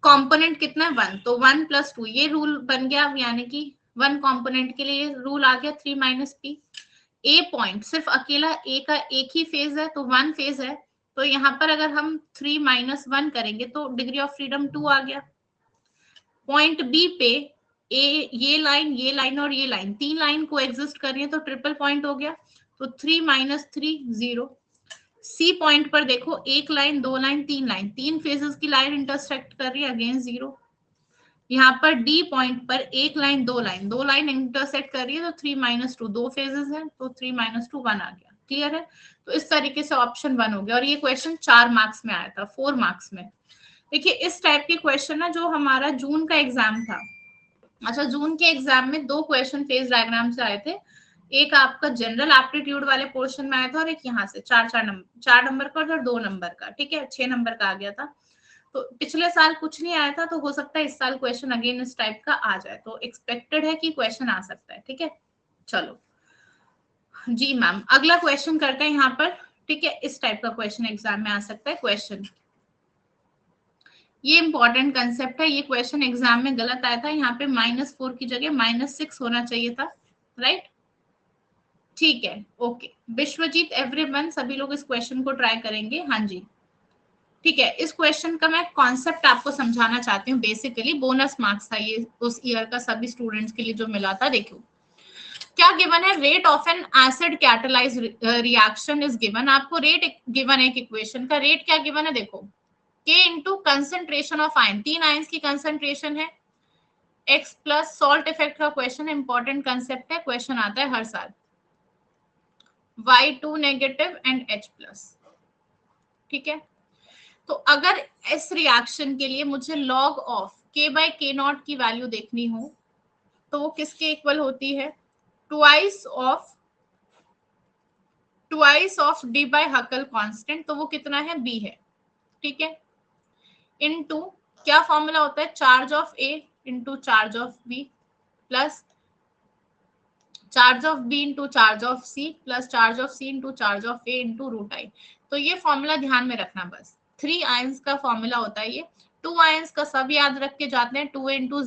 कंपोनेंट कितना है 1, तो 1 + 2 ये रूल बन गया, यानी कि वन कंपोनेंट के लिए रूल आ गया 3 माइनस पी। ए पॉइंट सिर्फ अकेला ए का एक ही फेज है, तो 1 फेज है, तो यहाँ पर अगर हम 3 माइनस 1 करेंगे तो डिग्री ऑफ फ्रीडम 2 आ गया। पॉइंट बी पे ये लाइन और ये लाइन, 3 लाइन को एग्जिस्ट कर रही है, तो ट्रिपल पॉइंट हो गया, तो 3 माइनस 3 0। सी पॉइंट पर देखो, एक लाइन, दो लाइन, तीन लाइन, तीन फेजेस की लाइन इंटरसेक्ट कर रही है, अगेन 0। यहाँ पर डी पॉइंट पर एक लाइन, दो लाइन इंटरसेक्ट कर रही है, तो 3 माइनस 2 दो फेजेस हैं, तो 3 माइनस 2 1 आ गया। क्लियर है? तो इस तरीके से ऑप्शन 1 हो गया, और ये क्वेश्चन 4 मार्क्स में आया था, 4 मार्क्स में। देखिए इस टाइप के क्वेश्चन ना, जो हमारा जून का एग्जाम था, अच्छा जून के एग्जाम में 2 क्वेश्चन फेज डायग्राम से आए थे, एक आपका जनरल एप्टीट्यूड वाले पोर्शन में आया था, और एक यहाँ से 4 नंबर का और 2 नंबर का, ठीक है, 6 नंबर का आ गया था। तो पिछले साल कुछ नहीं आया था, तो हो सकता है इस साल क्वेश्चन अगेन इस टाइप का आ जाए, तो एक्सपेक्टेड है कि क्वेश्चन आ सकता है। ठीक है, चलो जी मैम, अगला क्वेश्चन करते हैं यहाँ पर। ठीक है, इस टाइप का क्वेश्चन एग्जाम में आ सकता है। क्वेश्चन, ये इंपॉर्टेंट कंसेप्ट है, ये क्वेश्चन एग्जाम में गलत आया था, यहाँ पे -4 की जगह -6 होना चाहिए था, राइट? ठीक है, ओके। विश्वजीत, एवरीवन, सभी लोग इस क्वेश्चन को ट्राई करेंगे। हाँ जी, ठीक है। इस क्वेश्चन का मैं कॉन्सेप्ट आपको समझाना चाहती हूँ। बेसिकली बोनस मार्क्स था ये उस ईयर का सभी स्टूडेंट्स के लिए जो मिला था। देखो क्या गिवन है, rate of N acid catalyse reaction is given. आपको रेट गिवन है, एक इक्वेशन का रेट क्या गिवन है, देखो K into concentration of ion, 3 ions की कंसेंट्रेशन है, X प्लस सॉल्ट इफेक्ट का क्वेश्चन, इंपॉर्टेंट कंसेप्ट है, क्वेश्चन आता है हर साल, Y2 negative and H plus. ठीक है, तो अगर इस रिएक्शन के लिए मुझे लॉग ऑफ K/K0 की वैल्यू देखनी हो, तो वो किसके इक्वल होती है, twice of D by Huckel constant, तो वो कितना है, B है। ठीक है, इनटू क्या फॉर्मूला होता है, charge of A into charge of B plus charge of B into charge of C plus charge of C into charge of A into root I. तो ये फॉर्मूला ध्यान में रखना, बस 3 आयंस का फॉर्मूला होता है ये। 2 आयंस का सब याद रख के जाते हैं, 2A into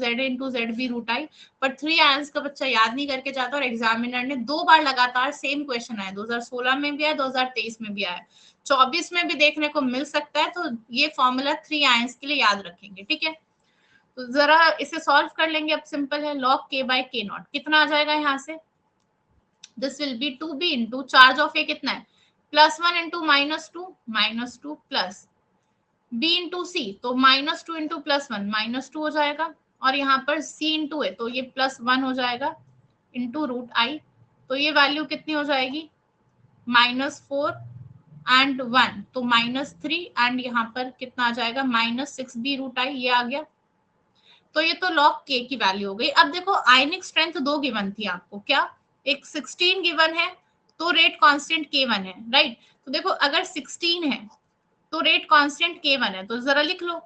Z B root I, पर 3 आयंस का बच्चा याद नहीं करके जाता, और एग्जामिनर ने 2 बार लगातार सेम क्वेश्चन आया, 2016 में भी आया, 2023 में भी आया, 24 में भी देखने को मिल सकता है। तो ये फॉर्मूला 3 आयंस के लिए याद रखेंगे। ठीक है, तो जरा इसे सॉल्व कर लेंगे। अब सिंपल है, log K/K0 कितना आ जाएगा, यहाँ से this will be 2B into charge of A कितना है, +1 into -2 plus B into C, तो -2 into +1 -2 हो जाएगा, और यहाँ पर C into A, तो ये +1 हो जाएगा into रूट आई। तो ये वैल्यू कितनी हो जाएगी, -4 एंड 1, तो -3, एंड यहाँ पर कितना आ जाएगा, -6B रूट आई, ये आ गया। तो ये तो log K की वैल्यू हो गई। अब देखो आयनिक स्ट्रेंथ 2 गिवन थी आपको, क्या एक 16 गिवन है, तो रेट कांस्टेंट K1 है, राइट? तो देखो अगर 16 है तो रेट कांस्टेंट K1 है, तो जरा लिख लो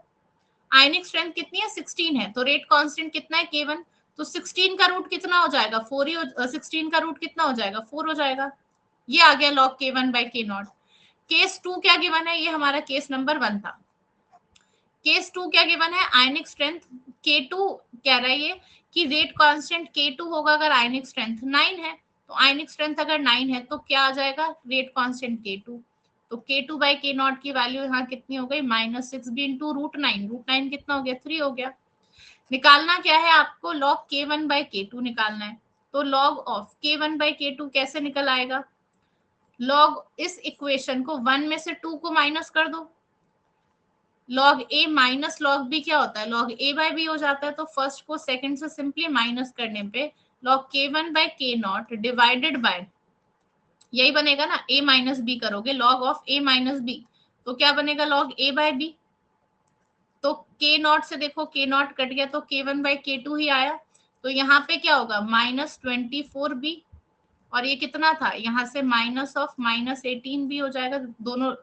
आयनिक स्ट्रेंथ कितनी है, 16 है, तो रेट कांस्टेंट कितना है, K1। तो 16 का रूट कितना हो जाएगा, 4 ही 16 का रूट कितना हो जाएगा, 4 हो जाएगा। ये आ गया log K1/K0। केस 2 क्या गिवन है, ये हमारा केस नंबर 1 था। केस 2 क्या गिवन है, आयनिक स्ट्रेंथ K2 कह रहा है ये कि रेट कांस्टेंट K2 होगा अगर आयनिक स्ट्रेंथ 9 है, तो आयनिक स्ट्रेंथ अगर 9 है तो क्या आ जाएगा, रेट कांस्टेंट K2। तो K2/K0 की वैल्यू यहाँ कितनी हो गई, -6B इंटू रूट 9 कितना हो गया, 3 हो गया। निकालना क्या है आपको, log K1/K2 निकालना है। तो log ऑफ K1/K2 कैसे निकल आएगा, log इस इक्वेशन को 1 में से 2 को माइनस कर दो, log A minus log B क्या होता है, log A/B हो जाता है। तो फर्स्ट को सेकंड से सिंपली माइनस करने पे log K1/K0 डिवाइडेड बाय, यही बनेगा ना, A माइनस B करोगे, log of A minus B, तो क्या बनेगा, log A/B। तो K0 से देखो K0 कट गया, तो K1/K2 ही आया। तो यहाँ पे क्या होगा, -24B, और ये कितना था, यहाँ से माइनस ऑफ -18B हो जाएगा, दोनों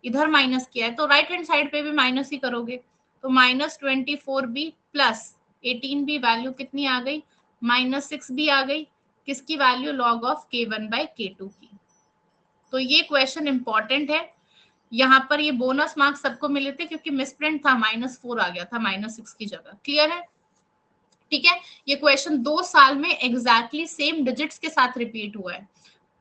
इधर माइनस किया है, तो राइट हैंड साइड पे भी माइनस ही करोगे। तो -24B प्लस 18B, वैल्यू कितनी आ गई, -6B आ गई। किसकी value, log of k1 by k2 की। तो ये क्वेश्चन इंपॉर्टेंट है। यहाँ पर ये बोनस मार्क्स सबको मिले थे क्योंकि मिसप्रिंट था, -4 आ गया था -6 की जगह। क्लियर है? ठीक है, ये क्वेश्चन 2 साल में एग्जैक्टली सेम डिजिट्स के साथ रिपीट हुआ है।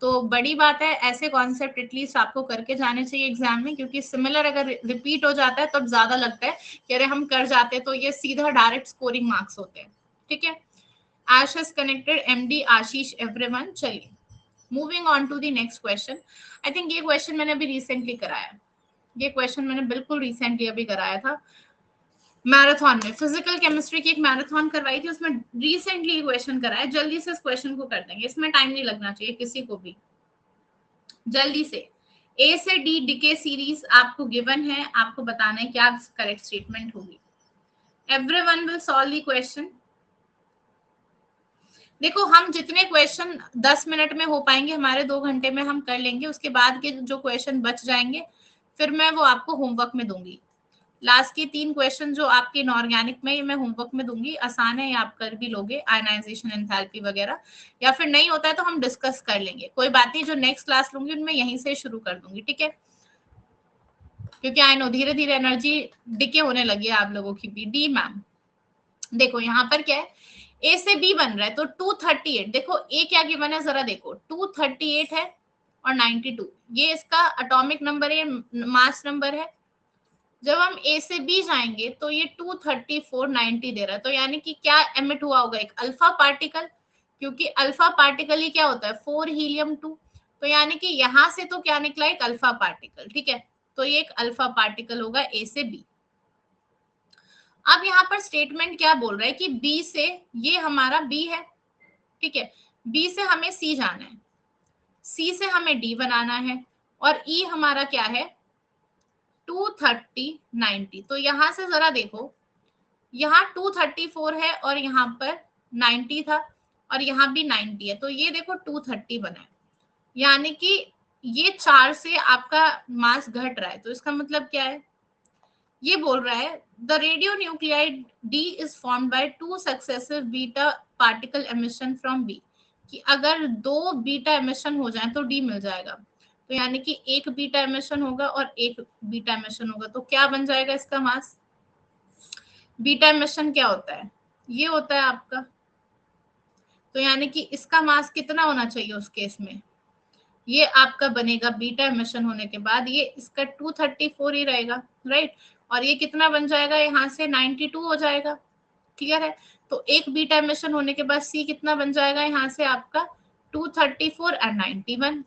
तो बड़ी बात है, ऐसे कॉन्सेप्ट एटलीस्ट आपको करके जाने चाहिए एग्जाम में, क्योंकि सिमिलर अगर रिपीट हो जाता है तब ज्यादा लगता है कि अरे हम कर जाते, तो ये सीधा डायरेक्ट स्कोरिंग मार्क्स होते हैं। ठीक है, Ash has connected, MD Ashish everyone। चलिए moving on to the next question. I think ये क्वेश्चन मैंने अभी रिसेंटली कराया, ये क्वेश्चन मैंने बिल्कुल रिसेंटली अभी कराया था मैराथन में। फिजिकल केमिस्ट्री की एक मैराथन करवाई थी, उसमें रिसेंटली क्वेश्चन कराया। जल्दी से इस क्वेश्चन को कर देंगे, इसमें टाइम नहीं लगना चाहिए किसी को भी। जल्दी से ए से डी डिके सीरीज आपको गिवन है, आपको बताना है क्या करेक्ट स्टेटमेंट होगी। Everyone will solve the question. देखो हम जितने क्वेश्चन 10 मिनट में हो पाएंगे हमारे 2 घंटे में हम कर लेंगे, उसके बाद के जो क्वेश्चन बच जाएंगे फिर मैं वो आपको होमवर्क में दूंगी। लास्ट के 3 क्वेश्चन जो आपके इनऑर्गेनिक में, ये मैं होमवर्क में दूंगी। आसान है, ये आप कर भी लोगे, आयनाइजेशन, एंथैल्पी वगैरह। या फिर नहीं होता है तो हम डिस्कस कर लेंगे, कोई बात नहीं। जो नेक्स्ट क्लास लूंगी उनमें यहीं से शुरू कर दूंगी, ठीक है? क्योंकि आई नो धीरे धीरे एनर्जी डिके होने लगी है आप लोगों की भी। डी मैम, देखो यहाँ पर क्या है, ए से बी बन रहा है तो 238। देखो ए क्या गिवन है जरा देखो, 238 है और 92, ये इसका एटॉमिक नंबर है, मास नंबर है। जब हम ए से बी जाएंगे तो ये 234 90 दे रहा है, तो यानी कि क्या एमिट हुआ होगा, एक अल्फा पार्टिकल, क्योंकि अल्फा पार्टिकल ही क्या होता है 4 हीलियम 2, तो यानी कि यहां से तो क्या निकला, एक अल्फा पार्टिकल। ठीक है, तो ये एक अल्फा पार्टिकल होगा ए से बी। अब यहाँ पर स्टेटमेंट क्या बोल रहा है कि बी से, ये हमारा बी है, ठीक है, बी से हमें सी जाना है, सी से हमें डी बनाना है, और ई हमारा क्या है 230 90। तो यहां से जरा देखो, यहाँ 234 है और यहाँ पर 90 था और यहाँ भी 90 है, तो ये देखो 230 बना है, यानी कि ये 4 से आपका मास घट रहा है। तो इसका मतलब क्या है, ये बोल रहा है the radio nuclide D is formed by 2 successive beta particle emission from B, कि अगर 2 बीटा एमिशन हो जाए तो डी मिल जाएगा। तो यानी कि एक बीटा एमिशन होगा और एक बीटा एमिशन होगा, तो क्या बन जाएगा इसका मास। बीटा एमिशन क्या होता है, ये होता है आपका, तो यानी कि इसका मास कितना होना चाहिए उस केस में, ये आपका बनेगा बीटा एमिशन होने के बाद ये इसका 234 ही रहेगा, राइट। और ये कितना बन जाएगा, यहाँ से 92 हो जाएगा। क्लियर है? तो एक बीटा एमिशन होने के बाद सी कितना बन जाएगा, यहाँ से आपका 234 एंड 91।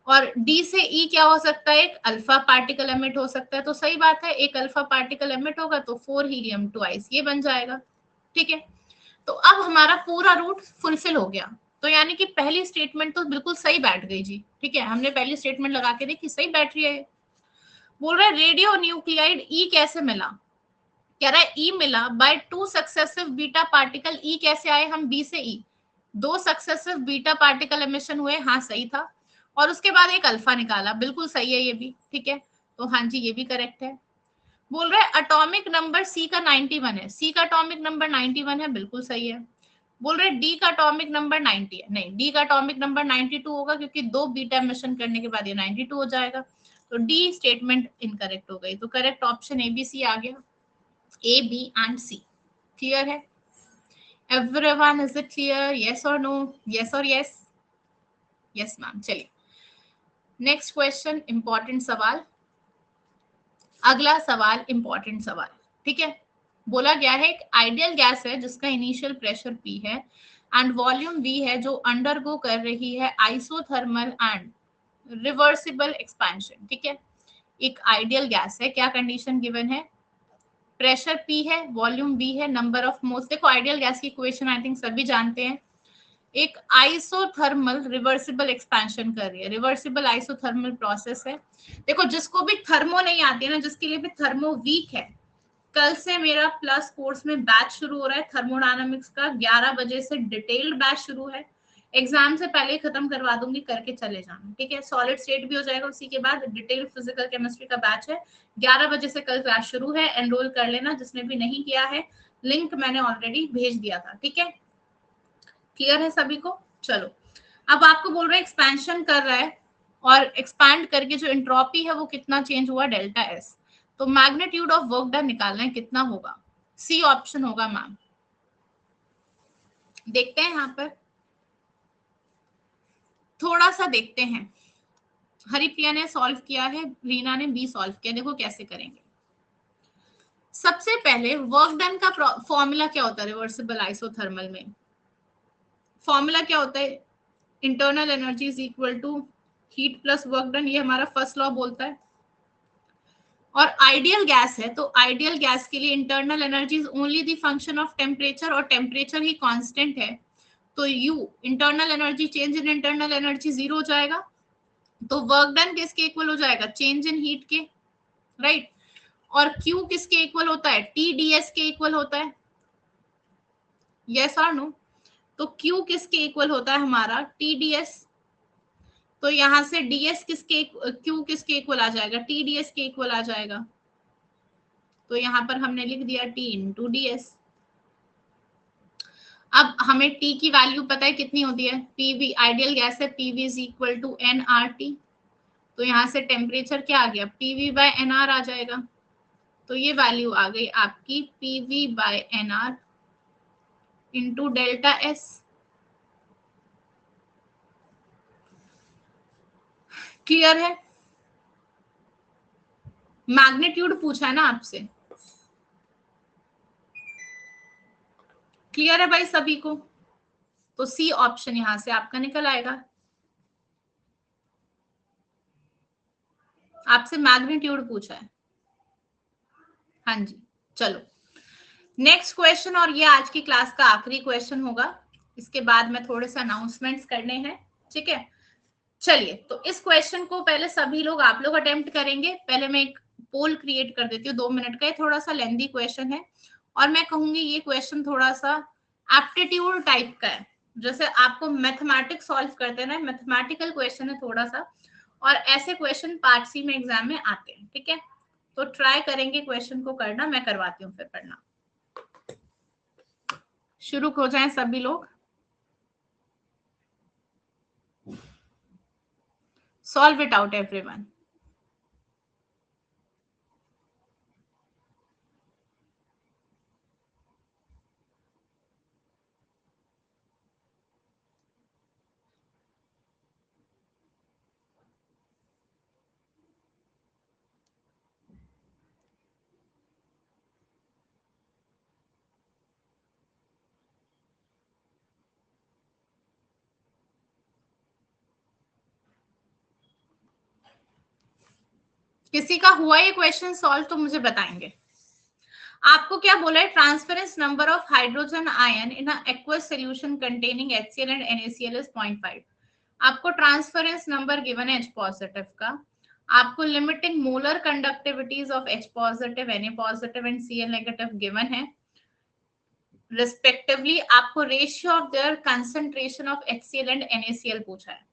और डी से ई क्या हो सकता है, एक अल्फा पार्टिकल एमिट हो सकता है। तो सही बात है, एक अल्फा पार्टिकल एमिट होगा तो 4 हीलियम ट्वाइस ये बन जाएगा। ठीक है, तो अब हमारा पूरा रूट फुलफिल हो गया। तो यानी कि पहली स्टेटमेंट तो बिल्कुल सही बैठ गई जी। ठीक है, हमने पहली स्टेटमेंट लगा के देखी, सही बैठ रही है। बोल रहा है रेडियो न्यूक्लियाइड ई कैसे मिला, कह रहा है ई मिला बाय 2 सक्सेसिव बीटा पार्टिकल। ई कैसे आए हम, बी से ई, 2 सक्सेसिव बीटा पार्टिकल एमिशन हुए, हाँ सही था, और उसके बाद एक अल्फा निकाला, बिल्कुल सही है ये भी। ठीक है, तो हाँ जी ये भी करेक्ट है। बोल रहा है अटोमिक नंबर सी का 91 है, सी का अटोमिक नंबर 91 है, बिल्कुल सही है। बोल रहे डी का अटोमिक नंबर 90 है, नहीं डी का अटोमिक नंबर 92 होगा, क्योंकि 2 बीटा एमिशन करने के बाद ये 92 हो जाएगा। तो डी स्टेटमेंट इनकरेक्ट हो गई। तो correct option A B C आ गया, A B and C. Clear है everyone, is it clear, yes और नो, यस और यस, यस मैम। चलिए नेक्स्ट क्वेश्चन, इंपॉर्टेंट सवाल, अगला सवाल इंपॉर्टेंट सवाल। ठीक है, बोला गया है एक आइडियल गैस है जिसका इनिशियल प्रेशर P है एंड वॉल्यूम V है, जो अंडरगो कर रही है आइसोथर्मल एंड रिवर्सिबल एक्सपेंशन। ठीक है, एक आइडियल गैस है, क्या कंडीशन गिवन है, प्रेशर P है, वॉल्यूम V है, नंबर ऑफ मोल्स। देखो आइडियल गैस की इक्वेशन आई थिंक सभी जानते हैं, एक आइसोथर्मल रिवर्सिबल एक्सपेंशन कर रही है, रिवर्सिबल आइसोथर्मल प्रोसेस है। देखो जिसको भी थर्मो नहीं आती है ना, जिसके लिए भी थर्मो वीक है, कल से मेरा प्लस कोर्स में बैच शुरू हो रहा है थर्मोडायनामिक्स का, 11 बजे से डिटेल्ड बैच शुरू है, एग्जाम से पहले खत्म करवा दूंगी, करके चले जाना। ठीक है, सॉलिड स्टेट भी हो जाएगा, उसी के बाद डिटेल्ड फिजिकल केमिस्ट्री का बैच है, 11 बजे से कल क्लास शुरू है, एनरोल कर लेना जिसने भी नहीं किया है, लिंक मैंने ऑलरेडी भेज दिया था। ठीक है, क्लियर है सभी को। चलो, अब आपको बोल रहे हैं एक्सपेंशन कर रहा है और एक्सपैंड करके जो एंट्रोपी है वो कितना चेंज हुआ, डेल्टा एस। तो मैग्नीट्यूड ऑफ वर्क डन निकालना है, कितना होगा, सी ऑप्शन होगा मैम। देखते हैं यहाँ पर, थोड़ा सा देखते हैं। हरिप्रिया ने सॉल्व किया है, रीना ने बी सॉल्व किया। देखो कैसे करेंगे। सबसे पहले वर्क डन का फॉर्मूला क्या होता है रिवर्सिबल आइसोथर्मल में? फॉर्मूला क्या होता है? Internal energy is equal to heat plus work done, ये हमारा फर्स्ट लॉ बोलता है। और आइडियल गैस है तो आइडियल गैस के लिए internal energy is only the function of temperature, और टेम्परेचर ही कांस्टेंट है, तो you internal energy change in internal energy zero हो जाएगा। तो वर्क डन किसके इक्वल हो जाएगा, चेंज इन हीट के, राइट। और Q किसके इक्वल होता है, TdS के इक्वल होता है, यस और नो? तो Q किसके इक्वल होता है हमारा, TdS। तो यहां से ds किसके, Q किसके इक्वल आ जाएगा, TdS के इक्वल आ जाएगा। तो यहां पर हमने लिख दिया T इंटू ds। अब हमें T की वैल्यू पता है कितनी होती है, PV आइडियल गैस है, PV is equal to nRT। तो यहां से टेम्परेचर क्या आ गया, PV बाय nR आ जाएगा। तो ये वैल्यू आ गई आपकी PV by nR into delta S. Clear है? मैग्नीट्यूड पूछा है ना आपसे, क्लियर है भाई सभी को? तो सी ऑप्शन यहां से आपका निकल आएगा। आपसे मैग्नीट्यूड पूछा है, हाँ जी। चलो नेक्स्ट क्वेश्चन, और ये आज की क्लास का आखिरी क्वेश्चन होगा, इसके बाद में थोड़े से अनाउंसमेंट्स करने हैं, ठीक है। चलिए, तो इस क्वेश्चन को पहले सभी लोग, आप लोग अटेम्प्ट करेंगे। पहले मैं एक पोल क्रिएट कर देती हूँ 2 मिनट का, ये थोड़ा सा लेंथी क्वेश्चन है, और मैं कहूंगी ये क्वेश्चन थोड़ा सा एप्टीट्यूड टाइप का है, जैसे आपको मैथमेटिक्स सॉल्व करते हैं ना, मैथमेटिकल क्वेश्चन है थोड़ा सा, और ऐसे क्वेश्चन पार्ट सी में एग्जाम में आते हैं, ठीक है। तो ट्राई करेंगे क्वेश्चन को करना, मैं करवाती हूँ फिर पढ़ना। शुरू हो जाएं सभी लोग, सॉल्व इट आउट एवरीवन। किसी का हुआ ये क्वेश्चन सॉल्व तो मुझे बताएंगे। आपको क्या बोला है, transference number of hydrogen ion in aqueous solution containing HCl and NaCl is 0.5। आपको ट्रांसफरेंस नंबर गिवन है H पॉजिटिव का, आपको limiting molar conductivities of H positive, Na positive and Cl negative given है रिस्पेक्टिवली, आपको ratio of their concentration of HCl and NaCl पूछा है।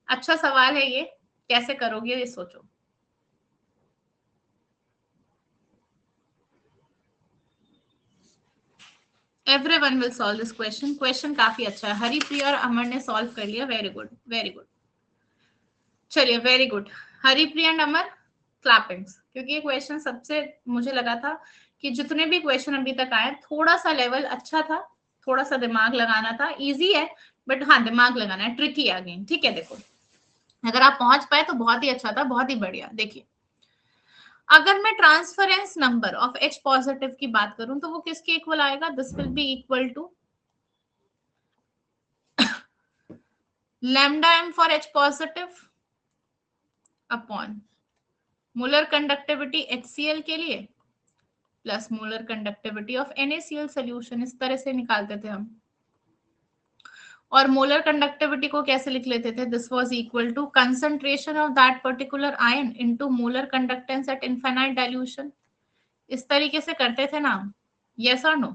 अच्छा सवाल है ये, कैसे करोगे ये सोचो। Everyone will solve this question, question काफी अच्छा है। हरिप्रिया और अमर ने सॉल्व कर लिया, वेरी गुड वेरी गुड। चलिए very good, Haripriya and Amar clappings, क्योंकि ये क्वेश्चन सबसे मुझे लगा था कि जितने भी क्वेश्चन अभी तक आए थोड़ा सा लेवल अच्छा था, थोड़ा सा दिमाग लगाना था, इजी है बट हाँ दिमाग लगाना है, ट्रिकी है अगेन, ठीक है। देखो अगर आप पहुंच पाए तो बहुत ही अच्छा था, बहुत ही बढ़िया। देखिए अगर मैं transference number of H positive की बात करूं तो वो किसके इक्वल आएगा, this will be equal to lambda m for H positive upon molar conductivity HCl के लिए plus molar conductivity of NaCl solution, इस तरह से निकालते थे हम। और मोलर कंडक्टिविटी को कैसे लिख लेते थे, this was equal to concentration of that particular ion into molar conductance at infinite dilution. इस तरीके से करते थे ना, यस और नो,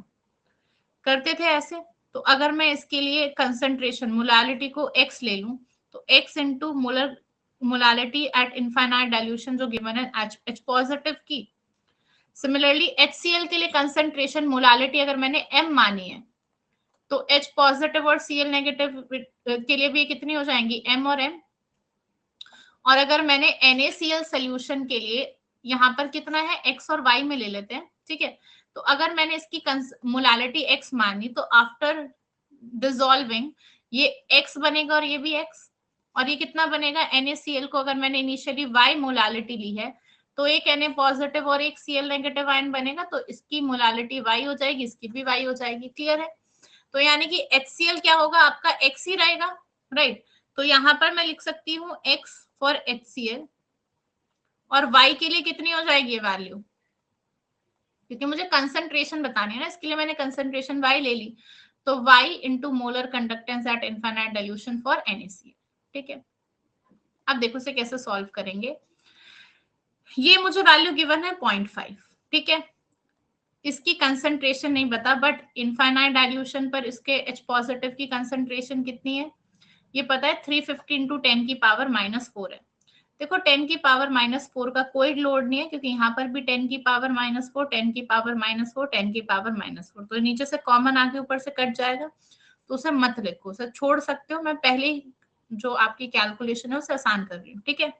करते थे ऐसे। तो अगर मैं इसके लिए कंसंट्रेशन मोलालिटी को x ले लूं तो x into molar molality eight infinite dilution जो गिवन है H पॉजिटिव की। सिमिलरली HCl के लिए कंसंट्रेशन मोलालिटी अगर मैंने m मानी है तो H पॉजिटिव और Cl नेगेटिव के लिए भी कितनी हो जाएंगी, M और M। और अगर मैंने NaCl सोल्यूशन के लिए यहाँ पर कितना है, X और Y में ले लेते हैं, ठीक है। तो अगर मैंने इसकी मोलालिटी X मानी तो आफ्टर डिसॉल्विंग ये X बनेगा और ये भी X, और ये कितना बनेगा, NaCl को अगर मैंने इनिशियली Y मोलालिटी ली है तो एक Na पॉजिटिव और एक Cl नेगेटिव आयन बनेगा, तो इसकी मोलालिटी Y हो जाएगी, इसकी भी Y हो जाएगी। क्लियर है? तो यानी कि HCl क्या होगा, आपका X ही रहेगा, राइट। तो यहाँ पर मैं लिख सकती हूँ X फॉर HCl, और Y के लिए कितनी हो जाएगी ये वैल्यू, क्योंकि मुझे कंसंट्रेशन बतानी है ना, इसके लिए मैंने कंसंट्रेशन Y ले ली। तो Y into molar conductance at infinite dilution for NaCl। ठीक है, अब देखो इसे कैसे सॉल्व करेंगे। ये मुझे वैल्यू गिवन है 0.5, ठीक है। इसकी कंसंट्रेशन नहीं बता, बट इनफाइनाइट डाइल्यूशन पर इसके H पॉजिटिव की कंसंट्रेशन कितनी है ये पता है, 350 इंटू 10 की पावर -4 है। देखो 10 की पावर -4 का कोई लोड नहीं है, क्योंकि यहाँ पर भी 10 की पावर -4, 10 की पावर -4, 10 की पावर -4, तो नीचे से कॉमन आके ऊपर से कट जाएगा, तो उसे मत लिखो, उसे छोड़ सकते हो। मैं पहले ही जो आपकी कैलकुलेशन है उसे आसान कर रही हूँ, ठीक है।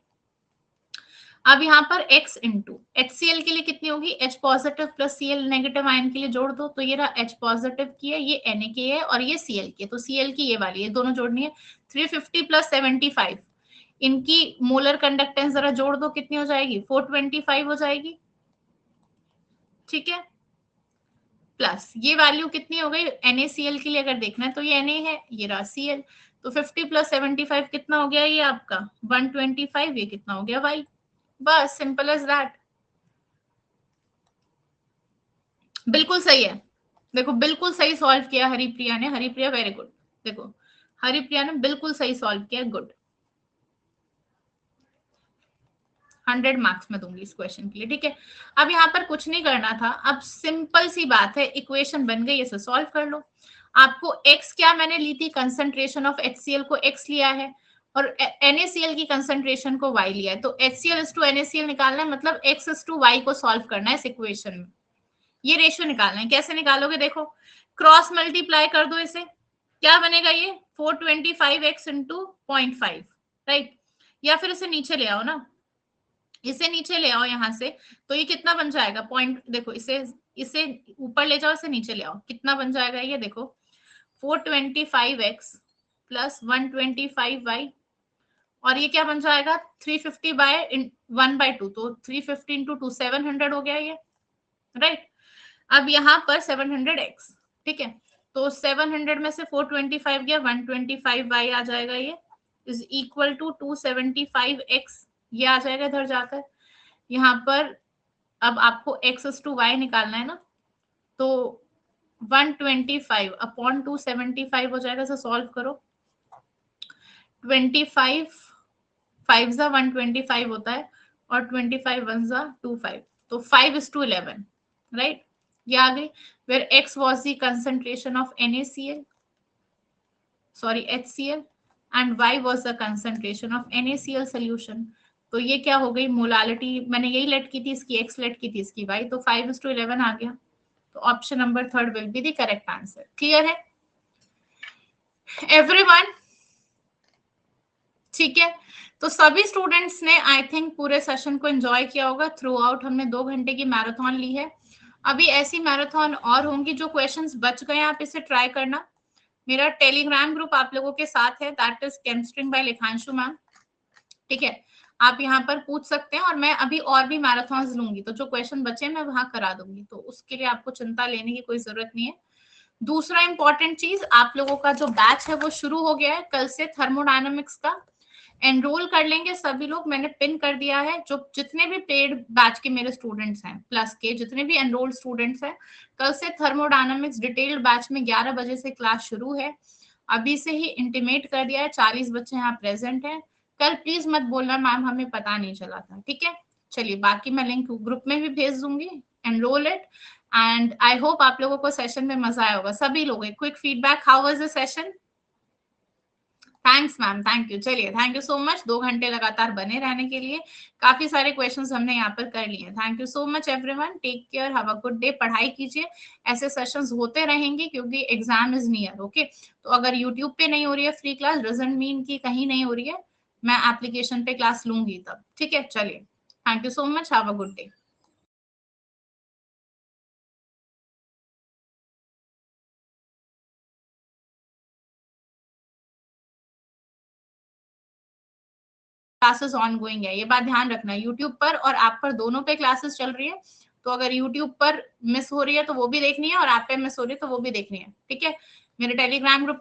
अब यहाँ पर X इंटू HCl के लिए कितनी होगी, H positive plus Cl negative ion के लिए जोड़ दो, तो ये रहा H पॉजिटिव की है, ये Na की है, और ये Cl की है, तो Cl की ये वाली है, दोनों जोड़नी है। 350 प्लस 75, इनकी मोलर कंडक्टेंस जरा जोड़ दो, कितनी हो जाएगी, 425 हो जाएगी, ठीक है। प्लस ये वैल्यू कितनी हो गई, NaCl के लिए अगर देखना है तो ये Na है, ये रहा Cl, तो 50 प्लस 75 कितना हो गया, ये आपका 125, ये कितना हो गया Y। बस सिंपल एज दैट। बिल्कुल सही है, देखो बिल्कुल सही सॉल्व किया हरिप्रिया ने, हरिप्रिया वेरी गुड। देखो हरिप्रिया ने बिल्कुल सही सॉल्व किया, गुड। 100 मार्क्स में दूंगी इस क्वेश्चन के लिए, ठीक है। अब यहाँ पर कुछ नहीं करना था, अब सिंपल सी बात है, इक्वेशन बन गई, इसे सॉल्व कर लो। आपको X क्या मैंने ली थी, कंसंट्रेशन ऑफ HCl को X लिया है, और NaCl की कंसंट्रेशन को Y लिया है, तो HCl इज टू NaCl निकालना है, मतलब X इज टू Y को सॉल्व करना है इस इक्वेशन में। ये रेशियो निकालना है, कैसे निकालोगे, देखो क्रॉस मल्टीप्लाई कर दो इसे, क्या बनेगा ये 425x इंटू 0.5, राइट। या फिर इसे नीचे ले आओ ना, इसे नीचे ले आओ यहाँ से, तो ये कितना बन जाएगा, पॉइंट देखो, इसे इसे ऊपर ले जाओ, इसे नीचे ले आओ, कितना बन जाएगा ये देखो, 425x प्लस 125y, और ये क्या बन जाएगा 350 बाय 1/2, तो 350 इंटू 2 700 हो गया ये, राइट। अब यहाँ पर 700x, ठीक है, तो 700 में से 425 गया, 125y आ जाएगा, ये इज इक्वल टू 275x, ये आ जाएगा इधर जाकर। यहाँ पर अब आपको x टू y निकालना है ना, तो 125 अपॉन 275 हो जाएगा, इसे सॉल्व करो। 25 5 जा 125 होता है, और 25 1 जा 25, तो 5:11, राइट। ये आ गई, where X was the concentration of NaCl, sorry HCl, and Y was the concentration of NaCl solution। तो ये क्या हो गई, मोलालिटी मैंने यही लेट की थी, इसकी X लेट की थी, इसकी Y, तो 5:11 आ गया, तो option number 3 will be the correct answer. Clear है एवरीवन? ठीक है, तो सभी स्टूडेंट्स ने आई थिंक पूरे सेशन को एंजॉय किया होगा। थ्रू आउट हमने 2 घंटे की मैराथन ली है, अभी ऐसी मैराथन और होंगी। जो क्वेश्चंस बच गए आप इसे ट्राई करना। मेरा टेलीग्राम ग्रुप आप लोगों के साथ है, that is chemistry by Likhanshu ma'am, ठीक है। आप यहाँ पर पूछ सकते हैं, और मैं अभी और भी मैराथन लूंगी, तो जो क्वेश्चन बचे मैं वहां करा दूंगी, तो उसके लिए आपको चिंता लेने की कोई जरूरत नहीं है। दूसरा इंपॉर्टेंट चीज, आप लोगों का जो बैच है वो शुरू हो गया है कल से, थर्मोडायनामिक्स का एनरोल कर लेंगे सभी लोग, मैंने पिन कर दिया है। जो जितने भी पेड बैच के मेरे स्टूडेंट्स हैं, प्लस के जितने भी एनरोल्ड स्टूडेंट्स हैं, कल से थर्मोडायनामिक्स डिटेल्ड बैच में 11 बजे से क्लास शुरू है। अभी से ही इंटीमेट कर दिया है, 40 बच्चे यहाँ प्रेजेंट हैं। कल प्लीज मत बोलना मैम हमें पता नहीं चला था, ठीक है। चलिए, बाकी मैं लिंक ग्रुप में भी भेज दूंगी, enrol it, and I hope आप लोगों को सेशन में मजा आया होगा। सभी लोग quick feedback, how was the session? Thank thanks ma'am, thank you. चलिए, थैंक यू सो मच 2 घंटे लगातार बने रहने के लिए। काफी सारे क्वेश्चंस हमने यहाँ पर कर लिए। Thank you so much everyone, take care, have a good day. पढ़ाई कीजिए, ऐसे सेशंस होते रहेंगे क्योंकि एग्जाम इज नियर। ओके, तो अगर यूट्यूब पे नहीं हो रही है फ्री क्लास, डजंट मीन कि कहीं नहीं हो रही है, मैं एप्लीकेशन पे क्लास लूंगी तब। ठीक है, चलिए, thank you so much, have a good day. Classes on going है, ये बात ध्यान रखना। यूट्यूब पर और ऐप पर दोनों पे क्लासेस चल रही है, तो अगर यूट्यूब पर मिस हो रही है तो वो भी देखनी है, और ऐप पे मिस हो रही है तो वो भी देखनी है। ठीक है, मेरे टेलीग्राम ग्रुप